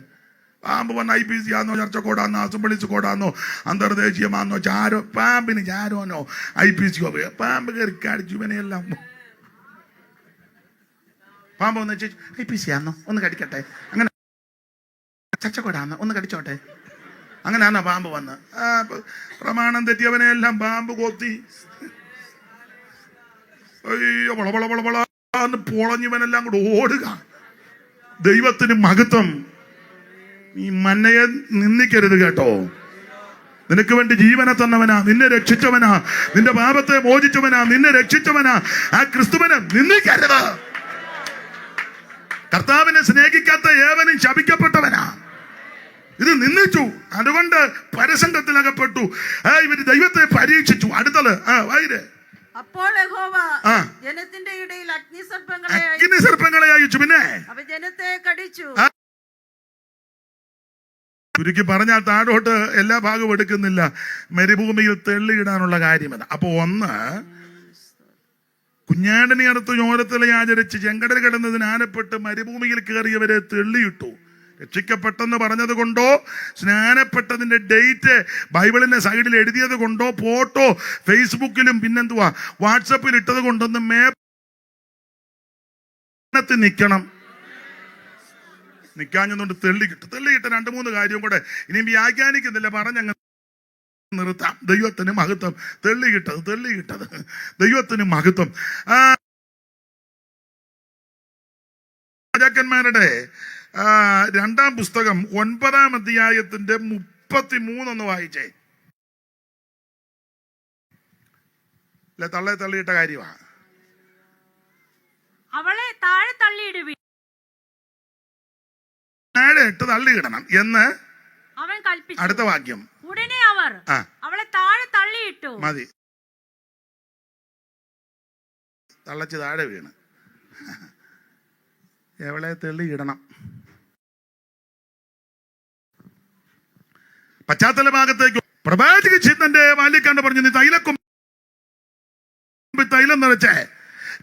പാമ്പ് വന്ന് IPC ആന്നോ, ചർച്ചക്കോടാന്നോ, അസംബ്ലീസ് കോടാന്നോ, അന്തർദേശീയമാന്നോ, ചാരോ, പാമ്പിന് ചാരോനോ IPCയോ പാമ്പ് കയറി കടിച്ചു ഇവനെയെല്ലാം. പാമ്പ് വന്ന് IPC ആന്നോ ഒന്ന് കടിക്കട്ടെ, അങ്ങനെ ചർച്ചക്കോടാന്നോ ഒന്ന് കടിച്ചോട്ടെ, അങ്ങനെയാണോ പാമ്പ് വന്ന് പ്രമാണം തെറ്റിയവനെയെല്ലാം പാമ്പ് കൊത്തി. അയ്യോ വളവളവളവളന്ന് പൊളഞ്ഞവനെല്ലാം കൂടെ ഓടുക. ദൈവത്തിന് മഹത്വം. ഈ മന്നയെ നിന്ദിക്കരുത് കേട്ടോ. നിനക്ക് വേണ്ടി ജീവനെ തന്നവനാ, നിന്നെ രക്ഷിച്ചവനാ, നിന്റെ പാപത്തെ മോചിച്ചവനാ, നിന്നെ രക്ഷിച്ചവനാ. ആ ക്രിസ്തുവിനെ നിന്ദിക്കരുത്. കർത്താവിനെ സ്നേഹിക്കാത്ത ഏവനും ശപിക്കപ്പെട്ടവനാ. ഇത് നിന്ദിച്ചു. അതുകൊണ്ട് പരസംഗത്തിലകപ്പെട്ടു. ഇവര് ദൈവത്തെ പരീക്ഷിച്ചു. അടുത്തത് വൈര്. അപ്പോൾ യഹോവ ജനത്തിന്റെ ഇടയിൽ അഗ്നിസർപ്പങ്ങളെ അയച്ചു. പിന്നെ ജനത്തെ കടിച്ചു. ചുരുക്കി പറഞ്ഞാൽ താഴോട്ട് എല്ലാ ഭാഗവും എടുക്കുന്നില്ല. മരുഭൂമിയിൽ തെള്ളിയിടാനുള്ള കാര്യം അത്. അപ്പൊ ഒന്ന്, കുഞ്ഞാടിനെ അടുത്ത് ചോരത്തിലെ ആചരിച്ച് ചെങ്കടൽ കിടന്നതിന് ആനപ്പെട്ട് മരുഭൂമിയിൽ കയറിയവരെ തെള്ളിയിട്ടു. രക്ഷിക്കപ്പെട്ടെന്ന് പറഞ്ഞത് കൊണ്ടോ, സ്നാനപ്പെട്ടതിന്റെ ഡേറ്റ് ബൈബിളിന്റെ സൈഡിൽ എഴുതിയത് കൊണ്ടോ, ഫോട്ടോ ഫേസ്ബുക്കിലും പിന്നെന്തുവാ വാട്സപ്പിൽ ഇട്ടത് കൊണ്ടൊന്നും മേത്തി നിൽക്കണം. നിൽക്കാഞ്ഞതുകൊണ്ട് തെള്ളിക്കിട്ടു. 2-3 കാര്യവും കൂടെ ഇനി വ്യാഖ്യാനിക്കുന്നില്ല, പറഞ്ഞങ്ങ് നിർത്താം. ദൈവത്തിന് മഹത്വം. തെള്ളിക്കിട്ടത് ദൈവത്തിന് മഹത്വം. രാജാക്കന്മാരുടെ 2-ാം പുസ്തകം 9-ാം അധ്യായത്തിന്റെ 33 ഒന്ന് വായിച്ചേ. തള്ളിയിട്ട കാര്യമാണ്. അവളെ താഴെ തള്ളിയിടുവീൻ, താഴെ ഇട്ട് തള്ളിയിടണം എന്ന് അവൻ കൽപ്പിച്ചു. അടുത്ത വാക്യം. ഉടനെ അവർ അവളെ താഴെ തള്ളിയിട്ടു. മതി, തള്ളച്ച് താഴെ വീണ്. എവളെ തള്ളിയിടണം. പശ്ചാത്തല ഭാഗത്തേക്ക് പ്രവാചക ചിത്തന്റെ വാല്യക്കാണ്ട് പറഞ്ഞു, നീ തൈലം നിറച്ച്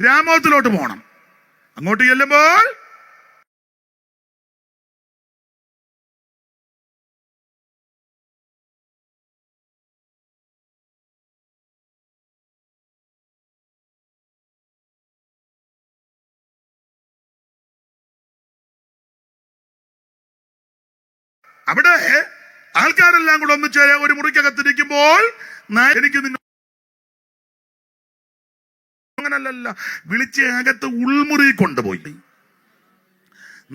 രാമോത്തിലോട്ട് പോകണം. അങ്ങോട്ട് ചെല്ലുമ്പോൾ അവിടെ ആൾക്കാരെല്ലാം കൂടെ ഒന്നിച്ച് ഒരു മുറിക്കകത്തിരിക്കുമ്പോൾ എനിക്ക് നിന്നെ അങ്ങനല്ല, വിളിച്ച് അകത്ത് ഉൾമുറി കൊണ്ടുപോയി.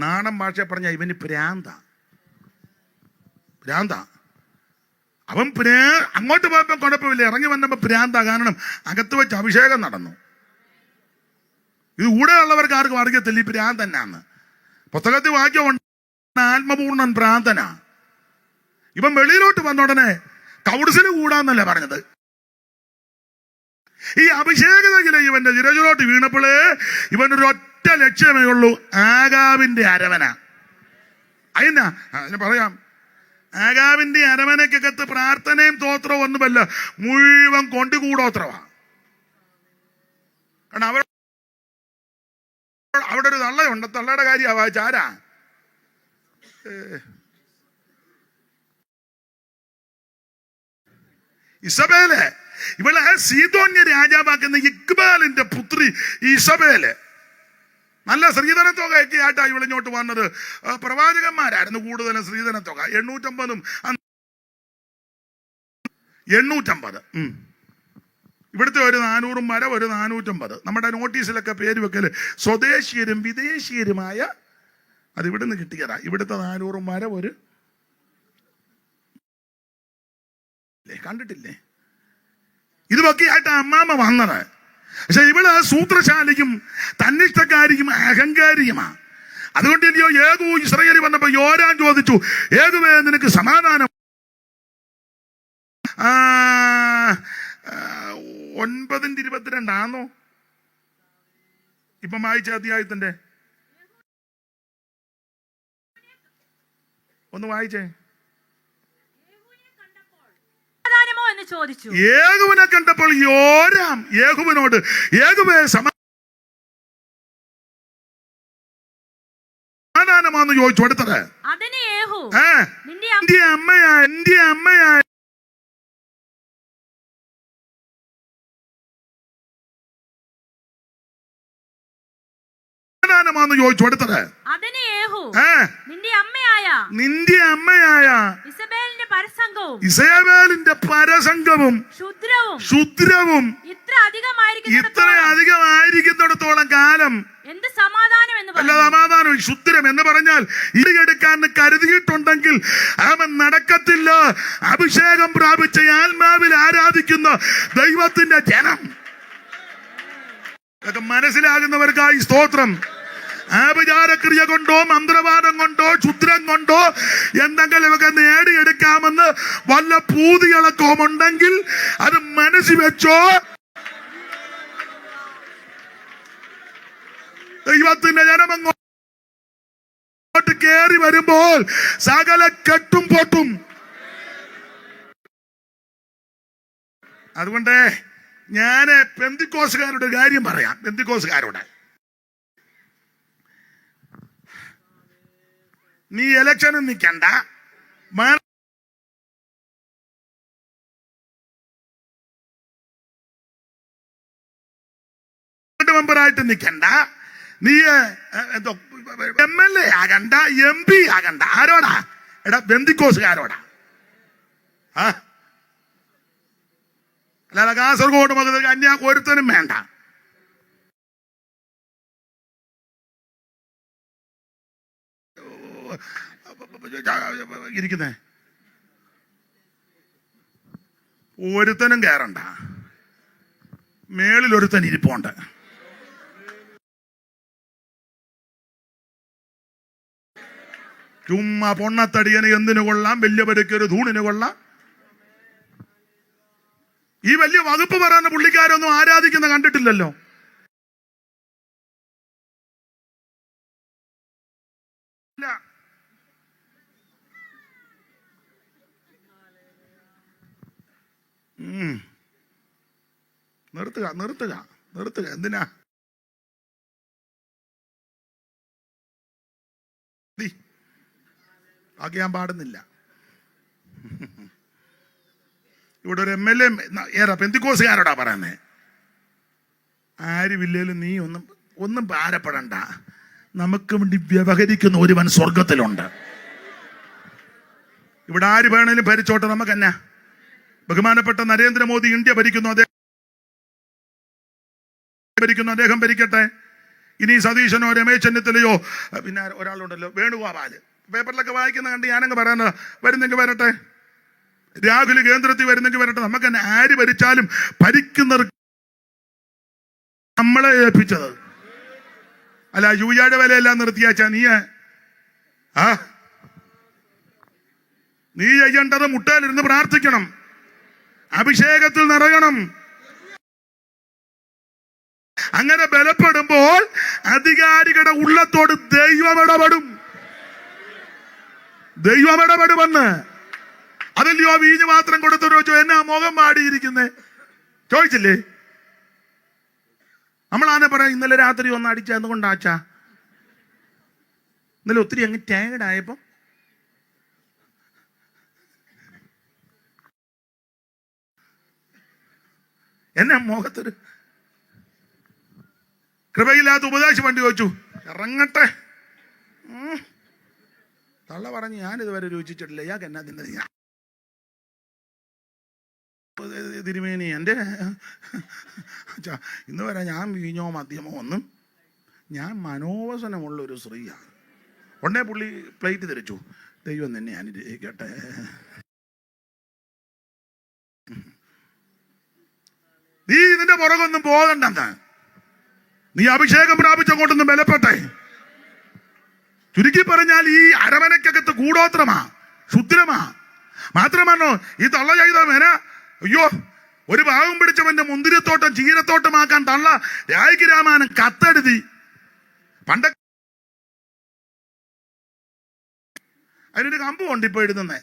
നാടൻ ഭാഷ പറഞ്ഞ ഇവന് ഭ്രാന്ത. അവൻ അങ്ങോട്ട് പോയപ്പോ കുഴപ്പമില്ല, ഇറങ്ങി വന്നപ്പോ ഭ്രാന്ത. കാരണം അകത്ത് വെച്ച് അഭിഷേകം നടന്നു. ഇത് കൂടെ ഉള്ളവർക്ക് ആർക്കും അറിയത്തില്ല ഈ ഭ്രാന്ത് തന്നെയാന്ന്. പുസ്തകത്തിൽ വാക്യമുണ്ട്, ആത്മപൂർണ്ണൻ ഭ്രാന്തനാ. ഇവൻ വെളിയിലോട്ട് വന്ന ഉടനെ കൗൺസിൽ കൂടാന്നല്ലേ പറഞ്ഞത്. ഈ അഭിഷേകതയിലെ ഇവന്റെ ചിരചിലോട്ട് വീണപ്പോഴേ ഇവനൊരു ഒറ്റ ലക്ഷ്യമേ ഉള്ളൂ, ആഗാവിന്റെ അരവന. അതിന് പറയാം, ആഗാവിന്റെ അരവനക്കകത്ത് പ്രാർത്ഥനയും തോത്രവും ഒന്നുമല്ല, മുഴുവൻ കൊണ്ടുകൂടോത്രവാ. കാരണം അവിടെ ഒരു തള്ളയുണ്ട്, തള്ളയുടെ കാര്യമാ വായിച്ചാരാ? ഇസബേല്. ഇവളെ സീതോന്യ രാജാവാക്കുന്ന ഇക്ബാലിന്റെ പുത്രി ഇസബേല്. നല്ല സ്ത്രീധനത്തുക ഒക്കെ ആയിട്ടാ ഇവളിങ്ങോട്ട് വന്നത്. പ്രവാചകന്മാരായിരുന്നു കൂടുതലും സ്ത്രീധനത്തുക. 850 ഇവിടുത്തെ ഒരു 400 മരം, ഒരു 450. നമ്മുടെ നോട്ടീസിലൊക്കെ പേര് വെക്കല് സ്വദേശീയരും വിദേശീയരുമായ, അത് ഇവിടുന്ന് കിട്ടിയതാ. ഇവിടുത്തെ 400 മരം ഒരു കണ്ടിട്ടില്ലേ? ഇതുമൊക്കെ ആയിട്ട് അമ്മാമ്മ വന്നത്. പക്ഷെ ഇവള് സൂത്രശാലിയും തന്നിഷ്ടക്കാരിയും അഹങ്കാരിയുമാ. അതുകൊണ്ട് ഇല്ലയോ ഏകു ഇസ്രായേലി വന്നപ്പോ യോരാൻ ചോദിച്ചു, ഏകുവേ നിനക്ക് സമാധാനം? 9:22 ഇപ്പം വായിച്ച അധ്യായത്തിന്റെ ഒന്ന് വായിച്ചേ. യേഹൂവിനെ കണ്ടപ്പോൾ യോരാം യേഹൂവിനോട്, യേഹൂവേ സമാധാനമാണെന്ന് ചോദിച്ചു. അടുത്തത് എന്റെ അമ്മയായ സമാധാനമാണെന്ന് ചോദിച്ചു. അടുത്തത് നിന്റെ അമ്മയായ ഇസബേലിന്റെ പരസംഗവും ശുദ്രവും ഇത്ര അധികമായിരിക്കുന്നിടത്തോളം കാലം എന്ത് സമാധാനം എന്ന് അല്ല, സമാധാനം ശുദ്രം എന്ന് പറഞ്ഞാൽ ഇടിയെടുക്കാൻ കരുതിയിട്ടുണ്ടെങ്കിൽ അവൻ നടക്കത്തില്ല. അഭിഷേകം പ്രാപിച്ച ആത്മാവിൽ ആരാധിക്കുന്ന ദൈവത്തിന്റെ ജനം. ഇതൊക്കെ മനസ്സിലാകുന്നവർക്കായി സ്തോത്രം. ആഭിചാരക്രിയ കൊണ്ടോ മന്ത്രവാദം കൊണ്ടോ ക്ഷുദ്രം കൊണ്ടോ എന്തെങ്കിലുമൊക്കെ നേടിയെടുക്കാമെന്ന് വല്ല പൂതികളൊക്കെ ഉണ്ടെങ്കിൽ അത് മനസ്സിൽ വെച്ചോ. ദൈവത്തിന്റെ ജനമങ്ങോട്ട് കേറി വരുമ്പോൾ സകല കെട്ടും പൊട്ടും. അതുകൊണ്ട് ഞാന് പെന്തിക്കോസുകാരുടെ കാര്യം പറയാം. പെന്തിക്കോസുകാരോട്, നീ ഇലക്ഷനും നിൽക്കണ്ട, മെമ്പറായിട്ട് നിൽക്കണ്ട, നീ MLA ആകണ്ട, MP ആകണ്ട. ആരോടാ? എടാ ബന്ധിക്കോസുകാരോടാ. അല്ലാതെ കാസർഗോഡ് മുതൽ ഒരുത്തനും വേണ്ട. ഇരിക്കുന്നേ ഒരുത്തനും കയറണ്ട. മേളിൽ ഒരുത്തൻ ഇരിപ്പുണ്ട്. ചുമ്മാ പൊണ്ണത്തടിയന് എന്തിനു കൊള്ളാം, വലിയ പരിക്കൊരു ധൂണിന് കൊള്ളാം. ഈ വലിയ വകുപ്പ് പറയുന്ന പുള്ളിക്കാരൊന്നും ആരാധിക്കുന്ന കണ്ടിട്ടില്ലല്ലോ. നിർത്തുക. എന്തിനാ ബാക്കി ഞാൻ പാടുന്നില്ല. ഇവിടെ ഒരു MLA പെന്തിക്കോസുകാരോടാ പറയുന്നേ. ആരുമില്ലേലും നീ ഒന്നും ഭാരപ്പെടണ്ട. നമുക്ക് വേണ്ടി വ്യവഹരിക്കുന്ന ഒരുവൻ സ്വർഗത്തിലുണ്ട്. ഇവിടെ ആര് വേണേലും ഭരിച്ചോട്ടെ, നമുക്ക് എന്നാ. ബഹുമാനപ്പെട്ട നരേന്ദ്രമോദി ഇന്ത്യ ഭരിക്കുന്നു, അദ്ദേഹം ഭരിക്കട്ടെ. ഇനി സതീശനോ രമേശ് ചെന്നിത്തലയോ പിന്നെ ഒരാളുണ്ടല്ലോ വേണുഗോപാല്, പേപ്പറിലൊക്കെ വായിക്കുന്ന കണ്ട് ഞാനങ്ങ് പറയാനതാ, വരുന്നെങ്കിൽ വരട്ടെ. രാഹുൽ കേന്ദ്രത്തിൽ വരുന്നെങ്കിൽ വരട്ടെ. നമുക്ക് തന്നെ ആര് ഭരിച്ചാലും ഭരിക്കുന്നവർ നമ്മളെ ഏൽപ്പിച്ചത്. അല്ല യൂയാടെ വിലയെല്ലാം നിർത്തിയാച്ചാ നീ ചെയ്യേണ്ടത് മുട്ടയിലിരുന്ന് പ്രാർത്ഥിക്കണം, അഭിഷേകത്തിൽ നിറയണം. അങ്ങനെ ബലപ്പെടുമ്പോൾ അധികാരികളുടെ ഉള്ളത്തോട് ദൈവമിടപെടുമെന്ന്. അതല്ലയോ വീഞ്ഞ് മാത്രം കൊടുത്തൊരു എന്നാ മുഖം പാടിയിരിക്കുന്നേ ചോദിച്ചില്ലേ? നമ്മളാനെ പറയാം ഇന്നലെ രാത്രി ഒന്ന് അടിച്ച എന്തുകൊണ്ടാച്ചാ, ഇന്നലെ ഒത്തിരി അങ്ങ് ടയർഡായപ്പോ എന്നാ മുഖത്തൊരു കൃപയില്ലാത്ത ഉപദേശം വണ്ടി ചോദിച്ചു, ഇറങ്ങട്ടെ. തള്ള പറഞ്ഞ് ഞാനിതുവരെ രുചിച്ചിട്ടില്ല, ഇയാൾക്ക് എന്നാ തിന്നത്? ഞാൻ തിരുമേനി എൻ്റെ ഇന്ന് വരെ ഞാൻ വീഞ്ഞോ മദ്യമോ ഒന്നും, ഞാൻ മനോവസനമുള്ള ഒരു സ്ത്രീയാണ്. ഉടനെ പുള്ളി പ്ലേറ്റ് തിരിച്ചു, ദൈവം തന്നെ അനുഗ്രഹിക്കട്ടെ. നീ ഇതിന്റെ പുറകൊന്നും പോകണ്ടെന്ന്, നീ അഭിഷേകം പ്രാപിച്ചങ്ങോട്ടൊന്നും ബലപ്പെട്ടെ. ചുരുക്കി പറഞ്ഞാൽ ഈ അരമനക്കകത്ത് കൂടോത്രമാ, ക്ഷുദ്രമാ. മാത്രമാണോ ഈ തള്ള ചെയ്ത മേന? അയ്യോ, ഒരു ഭാഗം പിടിച്ചവന്റെ മുന്തിരിത്തോട്ടം ചീരത്തോട്ടമാക്കാൻ തള്ള രായിക്ക് രാമായണം കത്തെഴുതി. പണ്ട അതിനൊരു കമ്പ് കൊണ്ട് ഇപ്പൊ എഴുതുന്നേ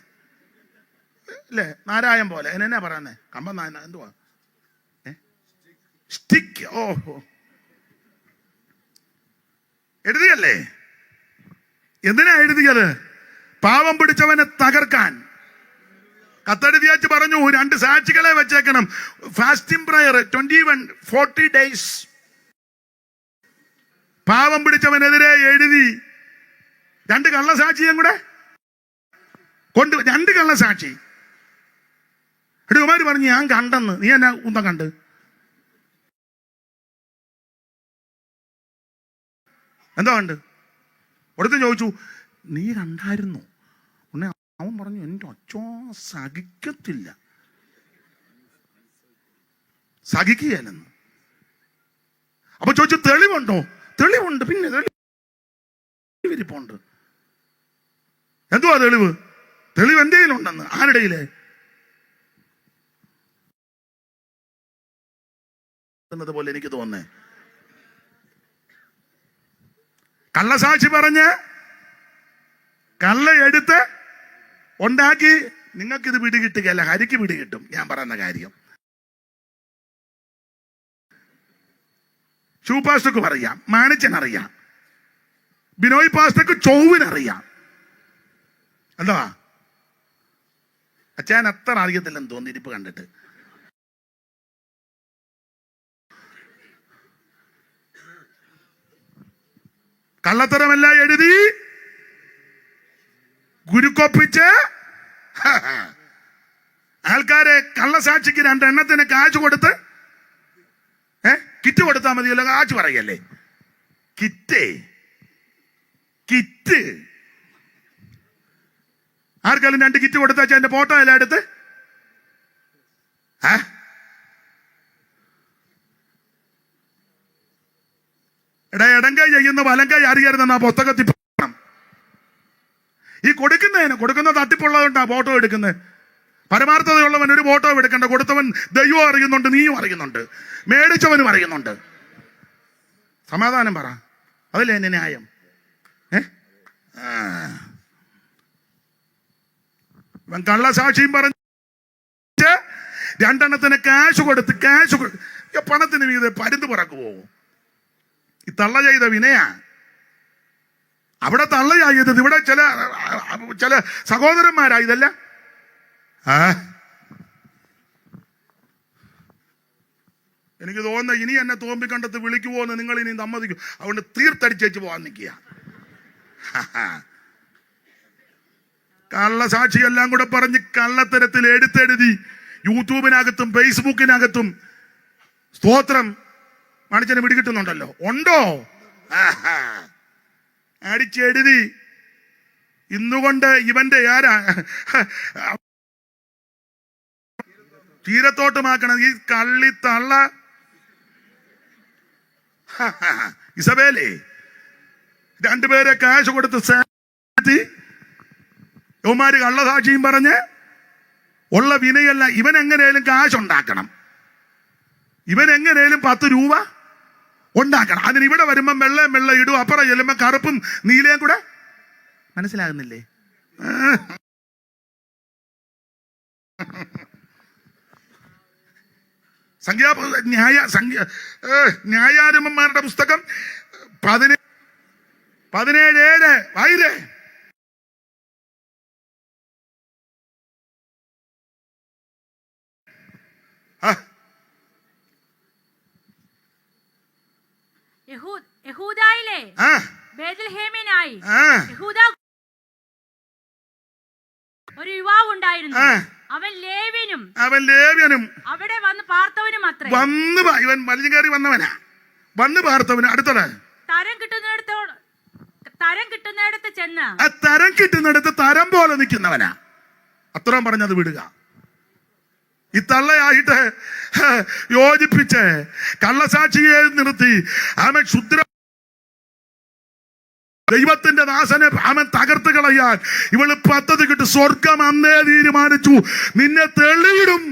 അല്ലേ, നാരായം പോലെ. അതിനെന്നാ പറയുന്നേ? കമ്പം എന്തുവാ? സ്റ്റിക്ക്. ഓഹോ, എഴുതിയല്ലേ? എന്തിനാ എഴുതിയത്? പാവം പിടിച്ചവനെ തകർക്കാൻ. കത്തെഴുതിയാച്ച് പറഞ്ഞു 2 സാക്ഷികളെ വെച്ചേക്കണം. Fasting prayer 40 days. പാവം പിടിച്ചവനെതിരെ എഴുതി 2 കള്ളസാക്ഷിയും കൂടെ കൊണ്ട് 2 കള്ളസാക്ഷി. ഇടുമാര് പറഞ്ഞു ഞാൻ കണ്ടെന്ന്. നീ എന്നാ ഉന്തം കണ്ട്? എന്താ കണ്ട്? ഒടുത്ത് ചോദിച്ചു നീ കണ്ടായിരുന്നു? ഉടനെ അവൻ പറഞ്ഞു എൻ്റെ അച്ഛോ സഹിക്കത്തില്ല, സഹിക്കുകയല്ലെന്ന്. അപ്പൊ ചോദിച്ചു തെളിവുണ്ടോ? തെളിവുണ്ട്, പിന്നെ തെളിവിരിപ്പുണ്ട്. എന്തുവാ തെളിവ്? തെളിവ് എൻ്റെ കയ്യിലുണ്ടെന്ന്. ആരുടെ കയ്യിലെ? പോലെ എനിക്ക് തോന്നേ. കള്ളസാക്ഷി പറഞ്ഞ് കള്ള എടുത്ത് ഉണ്ടാക്കി. നിങ്ങൾക്കിത് പിടികിട്ടുകയല്ല, ഹരിക്ക് പിടികിട്ടും ഞാൻ പറയുന്ന കാര്യം. ഷൂ പാസ്റ്റർക്ക് അറിയാം, മാണിച്ചനറിയാം, ബിനോയ് പാസ്റ്റർക്ക് ചൊവ്വിനറിയാം. എന്താ അച്ഛൻ അത്ര അറിയത്തില്ലെന്ന് തോന്നി ഇരിപ്പ് കണ്ടിട്ട്. കള്ളത്തരമെല്ലാം എഴുതി ഗുരുക്കൊപ്പിച്ച് ആൾക്കാരെ കള്ളസാക്ഷിക്ക് 2 എണ്ണത്തിന് കാശ് കൊടുത്ത് കിറ്റ് കൊടുത്താൽ മതിയല്ലോ. കാശ് പറയല്ലേ, കിറ്റ്. ആർക്കാലും 2 കിറ്റ് കൊടുത്താൽ എന്റെ ഫോട്ടോ എല്ലാം എടുത്ത് ഇടങ്കൈ ചെയ്യുന്ന വലങ്കൈ അറിയരുതെന്നാ പുസ്തകത്തിൽ. ഈ കൊടുക്കുന്ന തട്ടിപ്പുള്ളതുകൊണ്ടാ ഫോട്ടോ എടുക്കുന്നത്. പരമാർത്ഥതയുള്ളവൻ ഒരു ഫോട്ടോ എടുക്കണ്ട. കൊടുത്തവൻ ദൈവം അറിയുന്നുണ്ട്, നീയും അറിയുന്നുണ്ട്, മേടിച്ചവനും അറിയുന്നുണ്ട്. സമാധാനം പറ, അതല്ലേ എന്റെ ന്യായം? കള്ളസാക്ഷിയും പറഞ്ഞ് 2 എണ്ണത്തിന് കാശ് കൊടുത്ത് പണത്തിന് മീതെ പരുന്ത് പറക്കുവോ? ഈ തള്ള ചെയ്ത വിനയാ. അവിടെ തള്ളയായത്, ഇവിടെ ചില സഹോദരന്മാരാ ഇതല്ല. എനിക്ക് തോന്നുന്ന ഇനി എന്നെ തോമ്പിക്കണ്ടത്ത് വിളിക്കുവോ എന്ന് നിങ്ങൾ ഇനി സമ്മതിക്കും. അതുകൊണ്ട് തീർത്തടിച്ചേച്ച് പോകാൻ നിൽക്കുക. കള്ളസാക്ഷി എല്ലാം കൂടെ പറഞ്ഞ് കള്ളത്തരത്തിൽ എടുത്തെഴുതി യൂട്യൂബിനകത്തും ഫേസ്ബുക്കിനകത്തും സ്തോത്രം മനുഷ്യന് പിടികിട്ടുന്നുണ്ടല്ലോ. ഉണ്ടോ? അടിച്ചെഴുതി ഇന്നുകൊണ്ട് ഇവന്റെ ആരാ തീരത്തോട്ടുമാക്കണം ഈ കള്ളി തള്ള ഇസബേലേ. രണ്ടുപേരെ കാശ് കൊടുത്ത് യവന്മാര് കള്ളസാക്ഷിയും പറഞ്ഞ് ഉള്ള വിനയല്ല. ഇവൻ എങ്ങനെയാലും കാശുണ്ടാക്കണം, ഇവൻ എങ്ങനെയാലും 10 രൂപ ഉണ്ടാക്കണം. അതിന് ഇവിടെ വരുമ്പം വെള്ള ഇടും, അപ്പുറം ചെല്ലുമ്പോ കറുപ്പും നീലയും കൂടെ. മനസ്സിലാകുന്നില്ലേ? ന്യായാരംഭന്മാരുടെ പുസ്തകം 17:7 വായിരേ. യഹൂദയിലെ ബേത്ലഹേമിനായി യഹൂദ ഒരു യുവാവ് ഉണ്ടായിരുന്നു. അവൻ ലേവ്യനും അവിടെ വന്ന് പാർത്തവനും അത്രേ. ഇവൻ വലിഞ്ഞു കയറി വന്നവനാ, വന്ന് പാർത്തവന്. അടുത്തത് തരം കിട്ടുന്നിടത്ത് ചെന്ന് തരം കിട്ടുന്നിടത്ത് തരം പോലെ നിൽക്കുന്നവനാ. അത്രയും പറഞ്ഞത് വിടുക. ഈ തള്ളയായിട്ട് യോജിപ്പിച്ച് കള്ളസാക്ഷിയെ നിർത്തി അവൻ ശുദ്ര ദൈവത്തിന്റെ ദാസനെ അവൻ തകർത്ത് കളയാൻ ഇവള് പദ്ധതി കിട്ടി. സ്വർഗം അന്നേ തീരുമാനിച്ചു നിന്നെ തെളിയിടും.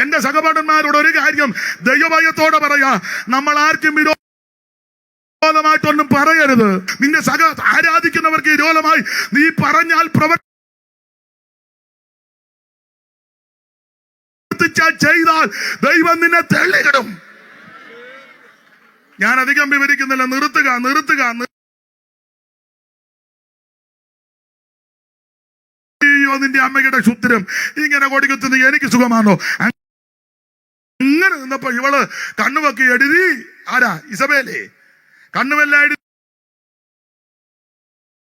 എന്റെ സഹപാഠന്മാരോട് ഒരു കാര്യം ദൈവഭയത്തോടെ പറയാ, നമ്മൾ ആർക്കും വിരോധമായിട്ടൊന്നും പറയരുത്. നിന്റെ ആരാധിക്കുന്നവർക്ക് വിരോധമായി നീ പറഞ്ഞാൽ ചെയ്താൽ ദൈവം നിന്നെ തെളിയിടും. ഞാൻ അധികം വിവരിക്കുന്നില്ല, നിർത്തുക. നിന്റെ അമ്മയുടെ ശുദ്രം ഇങ്ങനെ കൊടുക്കുന്നത് എനിക്ക് സുഖമാണോ? അങ്ങനെ നിന്നപ്പോ ഇവള് കണ്ണുവക്കി എഴുതി. ആരാ? ഇസബേലേ. കണ്ണുമെല്ലാം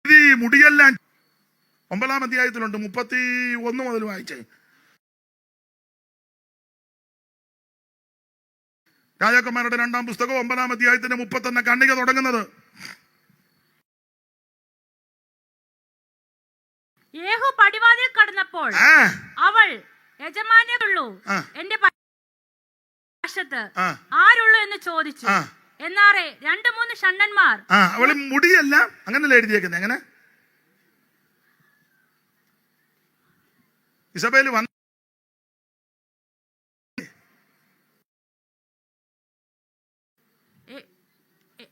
എഴുതി, മുടിയെല്ലാം. 9-ാം അധ്യായത്തിലുണ്ട്, 31 മുതൽ വായിച്ചേ. രാജാക്കന്മാരുടെ 2-ാം പുസ്തകം 9-ാം അധ്യായത്തിന്റെ 31 കണ്ണിക തുടങ്ങുന്നത്. യേഹൂ പടിവാതിൽ കടന്നപ്പോൾ അവൾ യജമാനേയുള്ളൂ എന്റെ വശത്ത് ആരുള്ളൂ എന്ന് ചോദിച്ചു. എന്നാറേ 2-3 ഷണ്ഡന്മാർ. അവള് മുടിയല്ല അങ്ങനല്ല എഴുതിയേക്കുന്നത്. എങ്ങനെ ഇസബേല് വന്ന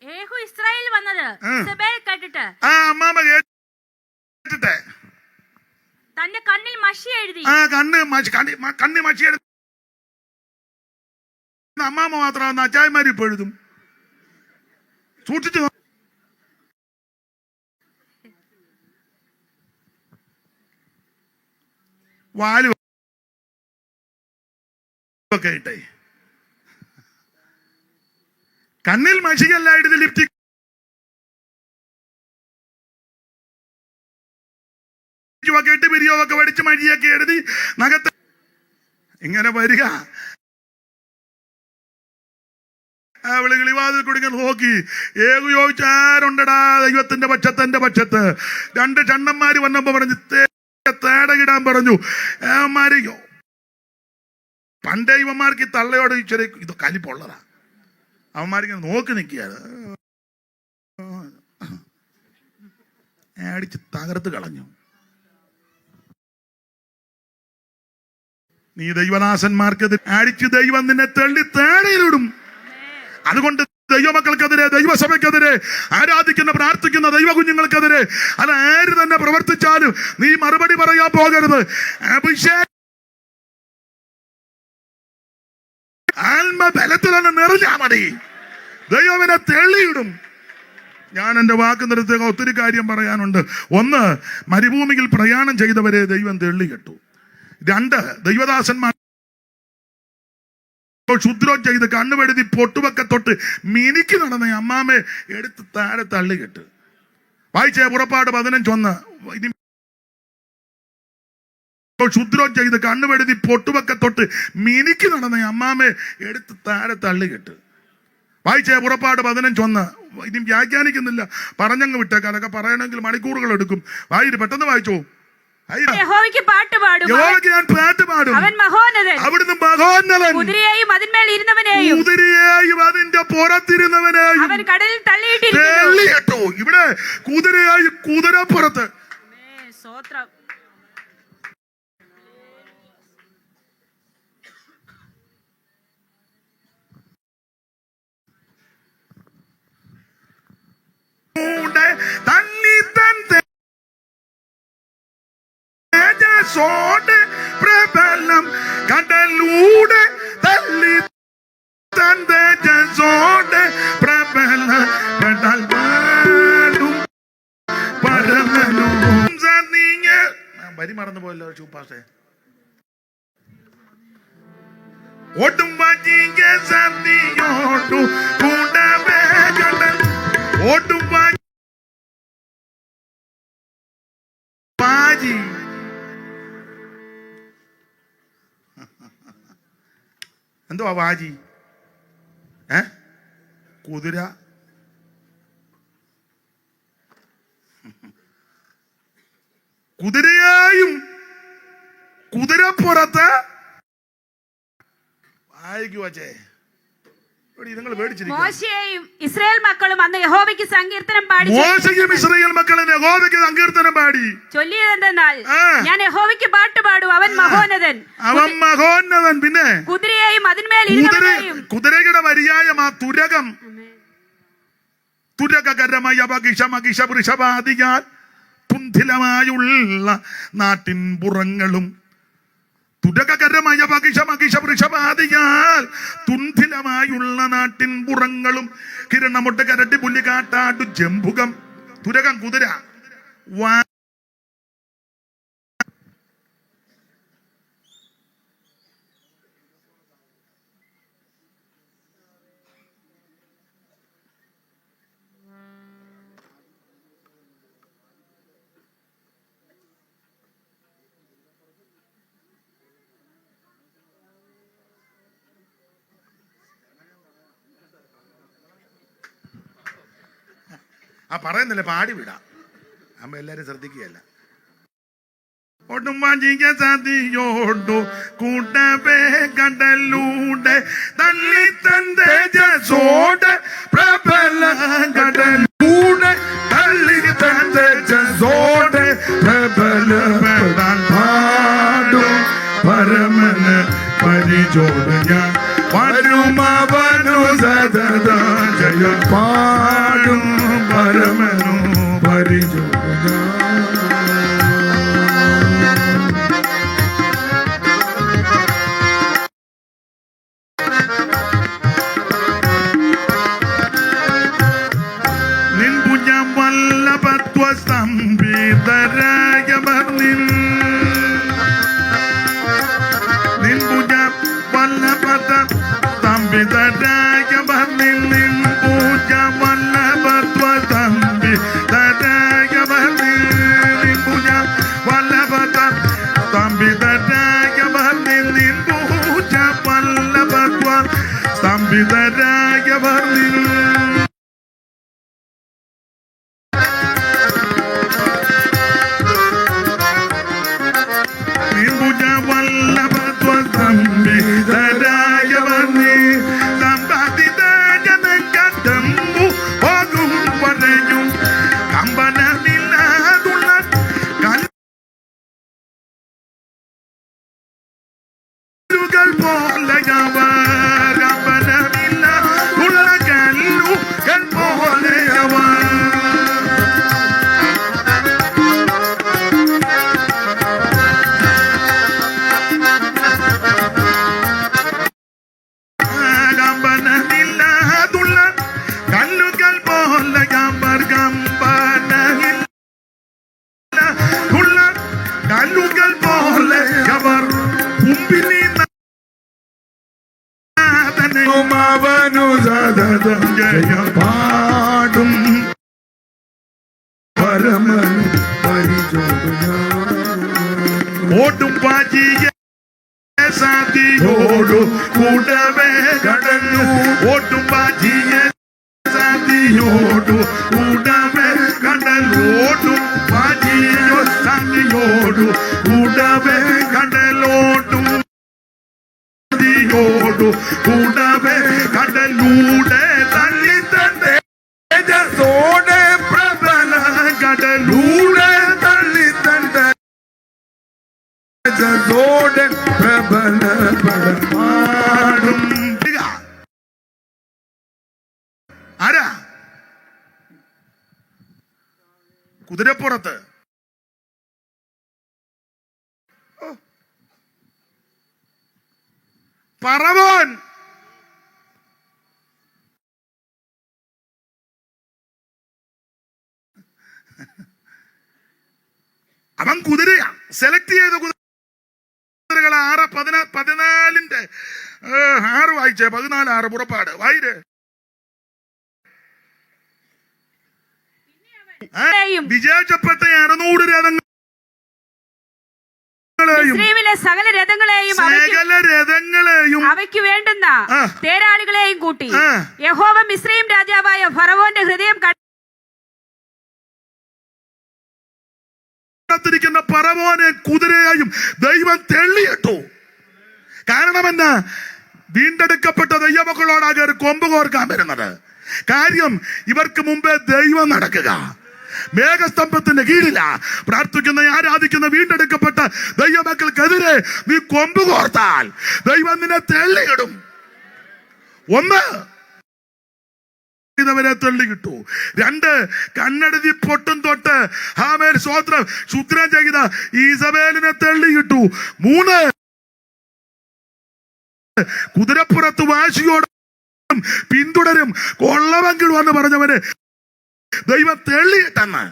യേഹൂ ഇസ്രായേൽ വന്നത് ഇസബേൽ കേട്ടിട്ട് അമ്മാമ കേട്ടിട്ട് തന്റെ കണ്ണിൽ മഷി എഴുതി. കണ്ണ് മഷി എഴുതി. അമ്മാമ മാത്രം അച്ചായന്മാർ ഇപ്പൊ എഴുതും. സൂക്ഷിച്ചു. വാല് ഒക്കെ ഇട്ടേ. കണ്ണിൽ മഷിയല്ല എഴുതി, ലിപ്റ്റിക് ഒക്കെ ഇട്ട് പിരിയൊക്കെ പഠിച്ച് മഴിയൊക്കെ എഴുതി നഖത്ത് ഇങ്ങനെ വരിക. അവള് കിളിവാതിൽ കൂടി ഇങ്ങനെ നോക്കി. ഏകു ചോദിച്ചാരുണ്ടടാ ദൈവത്തിന്റെ പക്ഷത്ത്? 2 ചണ്ണന്മാര് വന്നപ്പോ പറഞ്ഞു തേടകിടാൻ പറഞ്ഞു. ഏമാരിക്കോ പണ്ടേ ഇവന്മാർക്ക് ഈ തള്ളയോട് ചെറിയ ഇത് കലിപ്പുള്ളതാ. അവന്മാരിങ്ങനെ നോക്കി നിൽക്കുകയാണ്. അടിച്ച് തകർത്ത് കളഞ്ഞു. നീ ദൈവദാസന്മാർക്കെതിരെ അടിച്ച് ദൈവം നിന്നെ തള്ളി തേടയിലിടും. അതുകൊണ്ട് ദൈവമക്കൾക്കെതിരെ, ദൈവസഭയ്ക്കെതിരെ, ആരാധിക്കുന്ന പ്രാർത്ഥിക്കുന്ന ദൈവ കുഞ്ഞുങ്ങൾക്കെതിരെ അത് ആര് തന്നെ പ്രവർത്തിച്ചാലും നീ മറുപടി പറയാൻ പോകരുത്. അഭിഷേകം ആത്മബലത്തിൽ തന്നെ നിറഞ്ഞാ മതി. ദൈവമിനെ തെളിയിടും. ഞാൻ എന്റെ വാക്ക് നിർത്തുക. ഒത്തിരി കാര്യം പറയാനുണ്ട്. 1, മരുഭൂമിയിൽ പ്രയാണം ചെയ്തവരെ ദൈവം തെള്ളിയിട്ടു. 2, ദൈവദാസന്മാർ ക്ഷുദ്രം ചെയ്ത് കണ്ണുപെടുത്തി പൊട്ടുവൊക്കെ തൊട്ട് മിനിക്ക് നടന്ന അമ്മാമെ എടുത്ത് താഴെ തള്ളിക്കിട്ട്. വായിച്ചേ പുറപ്പാട് 15:1. ക്ഷുദ്രം ചെയ്ത് കണ്ണുപെടുത്തി പൊട്ടുവൊക്കെ തൊട്ട് മിനിക്ക് നടന്ന അമ്മാമ്മയെ എടുത്ത് താഴെ തള്ളിക്കിട്ട് വായിച്ചേ പുറപ്പാട് 15:1. ഇനി വ്യാഖ്യാനിക്കുന്നില്ല, പറഞ്ഞങ്ങ് വിട്ടേക്കാം. അതൊക്കെ പറയണമെങ്കിൽ മണിക്കൂറുകൾ എടുക്കും. വായിര് പെട്ടെന്ന് വായിച്ചോ. യഹോവയ്ക്ക് പാട്ട് പാടും, യഹോവയ്ക്ക് ഞാൻ പാട്ട് പാടും. അവൻ മഹോന്നതൻ, അവിടുന്ന് മഹോന്നതൻ. കുതിരയെയും അതിന്മേൽ ഇരുന്നവനെയും കുതിരയെയും അതിന്റെ പുറത്തിരുന്നവനെയും അവൻ കടലിൽ തള്ളിയിട്ടു. ഇവിടെ കുതിരയായി കുതിരപ്പുറത്ത്. സ്തോത്രം. തള്ളി തന്റെ തേജസ്സോടെ പ്രബലം കടലൂടെ തള്ളി തന്റെ തേജസ്സോടെ പ്രബലം കടൽ പാടും പരമനും. വരി മറന്നു പോയല്ലോ ചൂപ്പാസേ. ഓട്ടും വാജിയ സന്ധിയോട്ടു കൂടവേ കടൽ ഓട്ടും വാജി. എന്തുവാ വാജി? കുതിര. കുതിരയായും കുതിരപ്പുറത്ത് വായിക്കു വച്ചേ. നിങ്ങൾ മോശയും ഇസ്രായേൽ മക്കളും അന്ന് യഹോവയ്ക്ക് സങ്കീർത്തനം പാടി. മോശയും ഇസ്രായേൽ മക്കളും യഹോവയ്ക്ക് സങ്കീർത്തനം പാടി ചൊല്ലിയതെന്തെന്നാൽ, ഞാൻ യഹോവയ്ക്ക് പാട്ട് പാടും, അവൻ മഹോന്നതൻ, അവൻ മഹോന്നതൻ. പിന്നെ കുതിരയെയും അതിന്മേൽ ഇരുന്നവനെയും. കുതിരയുടെ വരിയായ ആ തുരകം, തുരകരമായ വൃഷഭാദിയാൽ തുന്തിലമായുള്ള നാട്ടിൻ പുറങ്ങളും, തുരകരമായ വൃഷഭാദിയാൽ തുന്തിലമായുള്ള നാട്ടിൻ പുറങ്ങളും, കിരണമൊട്ട് കരട്ടി പുല്ലി കാട്ടാടു ജംബുകം. തുരകം കുതിര. പറയുന്നില്ല, പാടി വിടാം. അമ്മ എല്ലാരും ശ്രദ്ധിക്കുകയല്ല. ഒടുമ്പാഞ്ചിക്ക സതിയോടു കൂട്ടവേ കടലൂടെ തള്ളി തേജസ്സോടെ പ്രബല കടലൂടെ തള്ളി തേജസ്സോടെ പ്രബല പാടും പരമന് പരിചോട് ഞാൻ വരുമവനു സദാ ജയ പാടും പരമനു പരിചോട് നിൻപുജം വല്ലഭത്വ സ്തംഭിതരായ ഭർണിൻ നിൻപുജം വല്ലഭത്വ സ്തംഭിതരായ ഭർണിൻ നിൻപുജം വല്ലഭത്വ സ്തംഭിതരായ ഭർണിൻ നിൻപുജം വല്ലഭത്വ സ്തംഭിതരായ ഭർണിൻ നിൻപുജം വല്ലഭത്വ സ്തംഭിതരായ ഭർണിൻ പാടും പരമൻ പരിചോദന ഓട്ടും ബാജിയെ സാധിയോടു കൂടവേ കടന്നു ഓട്ടും ബാജിയെ സാധിയോടു കൂടവേ കടലോട്ടും ബാജിയോ സാധിയോടു കൂടവേ കടലോട്ടും ോടു കൂടവേ കടലൂടെ തള്ളി തന്റെ തേജസ്സോടെ പ്രബല കടലൂടെ തള്ളി തന്റെ തേജസ്സോടെ പ്രബല പാടും. ആരാ കുതിരപ്പുറത്ത് പറവോൻ അവൻ കുതിരയാ സെലക്ട് ചെയ്ത കുതിരകൾ 14 വായിച്ചേ 14 പുറപ്പാട് വായിര്. വിജയിച്ചപ്പെട്ട 600 രഥങ്ങളെയും സകല രഥങ്ങളെയും അവയ്ക്ക് വേണ്ടുന്ന തേരാളികളെയും കൂട്ടി യഹോവ മിസ്രയീം രാജാവായ ഫറവോന്റെ ഹൃദയം ിരിക്കുന്ന പറവോനെ കുതിരയായും ദൈവം തെള്ളിയിട്ടു. കാരണം എന്നാ? വീണ്ടെടുക്കപ്പെട്ട ദൈവമക്കളോടാകെ കൊമ്പ് കോർക്കാൻ വരുന്നത്. കാര്യം ഇവർക്ക് മുമ്പേ ദൈവം നടക്കുക. മേഘസ്തംഭത്തിന്റെ കീഴില പ്രാർത്ഥിക്കുന്ന ആരാധിക്കുന്ന വീണ്ടെടുക്കപ്പെട്ട ദൈവമക്കൾക്കെതിരെ നീ കൊമ്പ് കോർത്താൽ ദൈവം നിന്നെ തെള്ളിയിടും. ഒന്ന്, വരെ തള്ളിക്കിട്ടു. 2, കണ്ണെടുതി പൊട്ടും തൊട്ട് ഹാമേൽ സ്വോത്രം ശുദ്രം ചെയ്ത ഈസബേലിനെ തള്ളിയിട്ടു. 3, കുതിരപ്പുറത്ത് വാശിയോടും പിന്തുടരും കൊള്ളവെങ്കിലും എന്ന് പറഞ്ഞവര് ദൈവം തെള്ളിയിട്ടെന്ന്.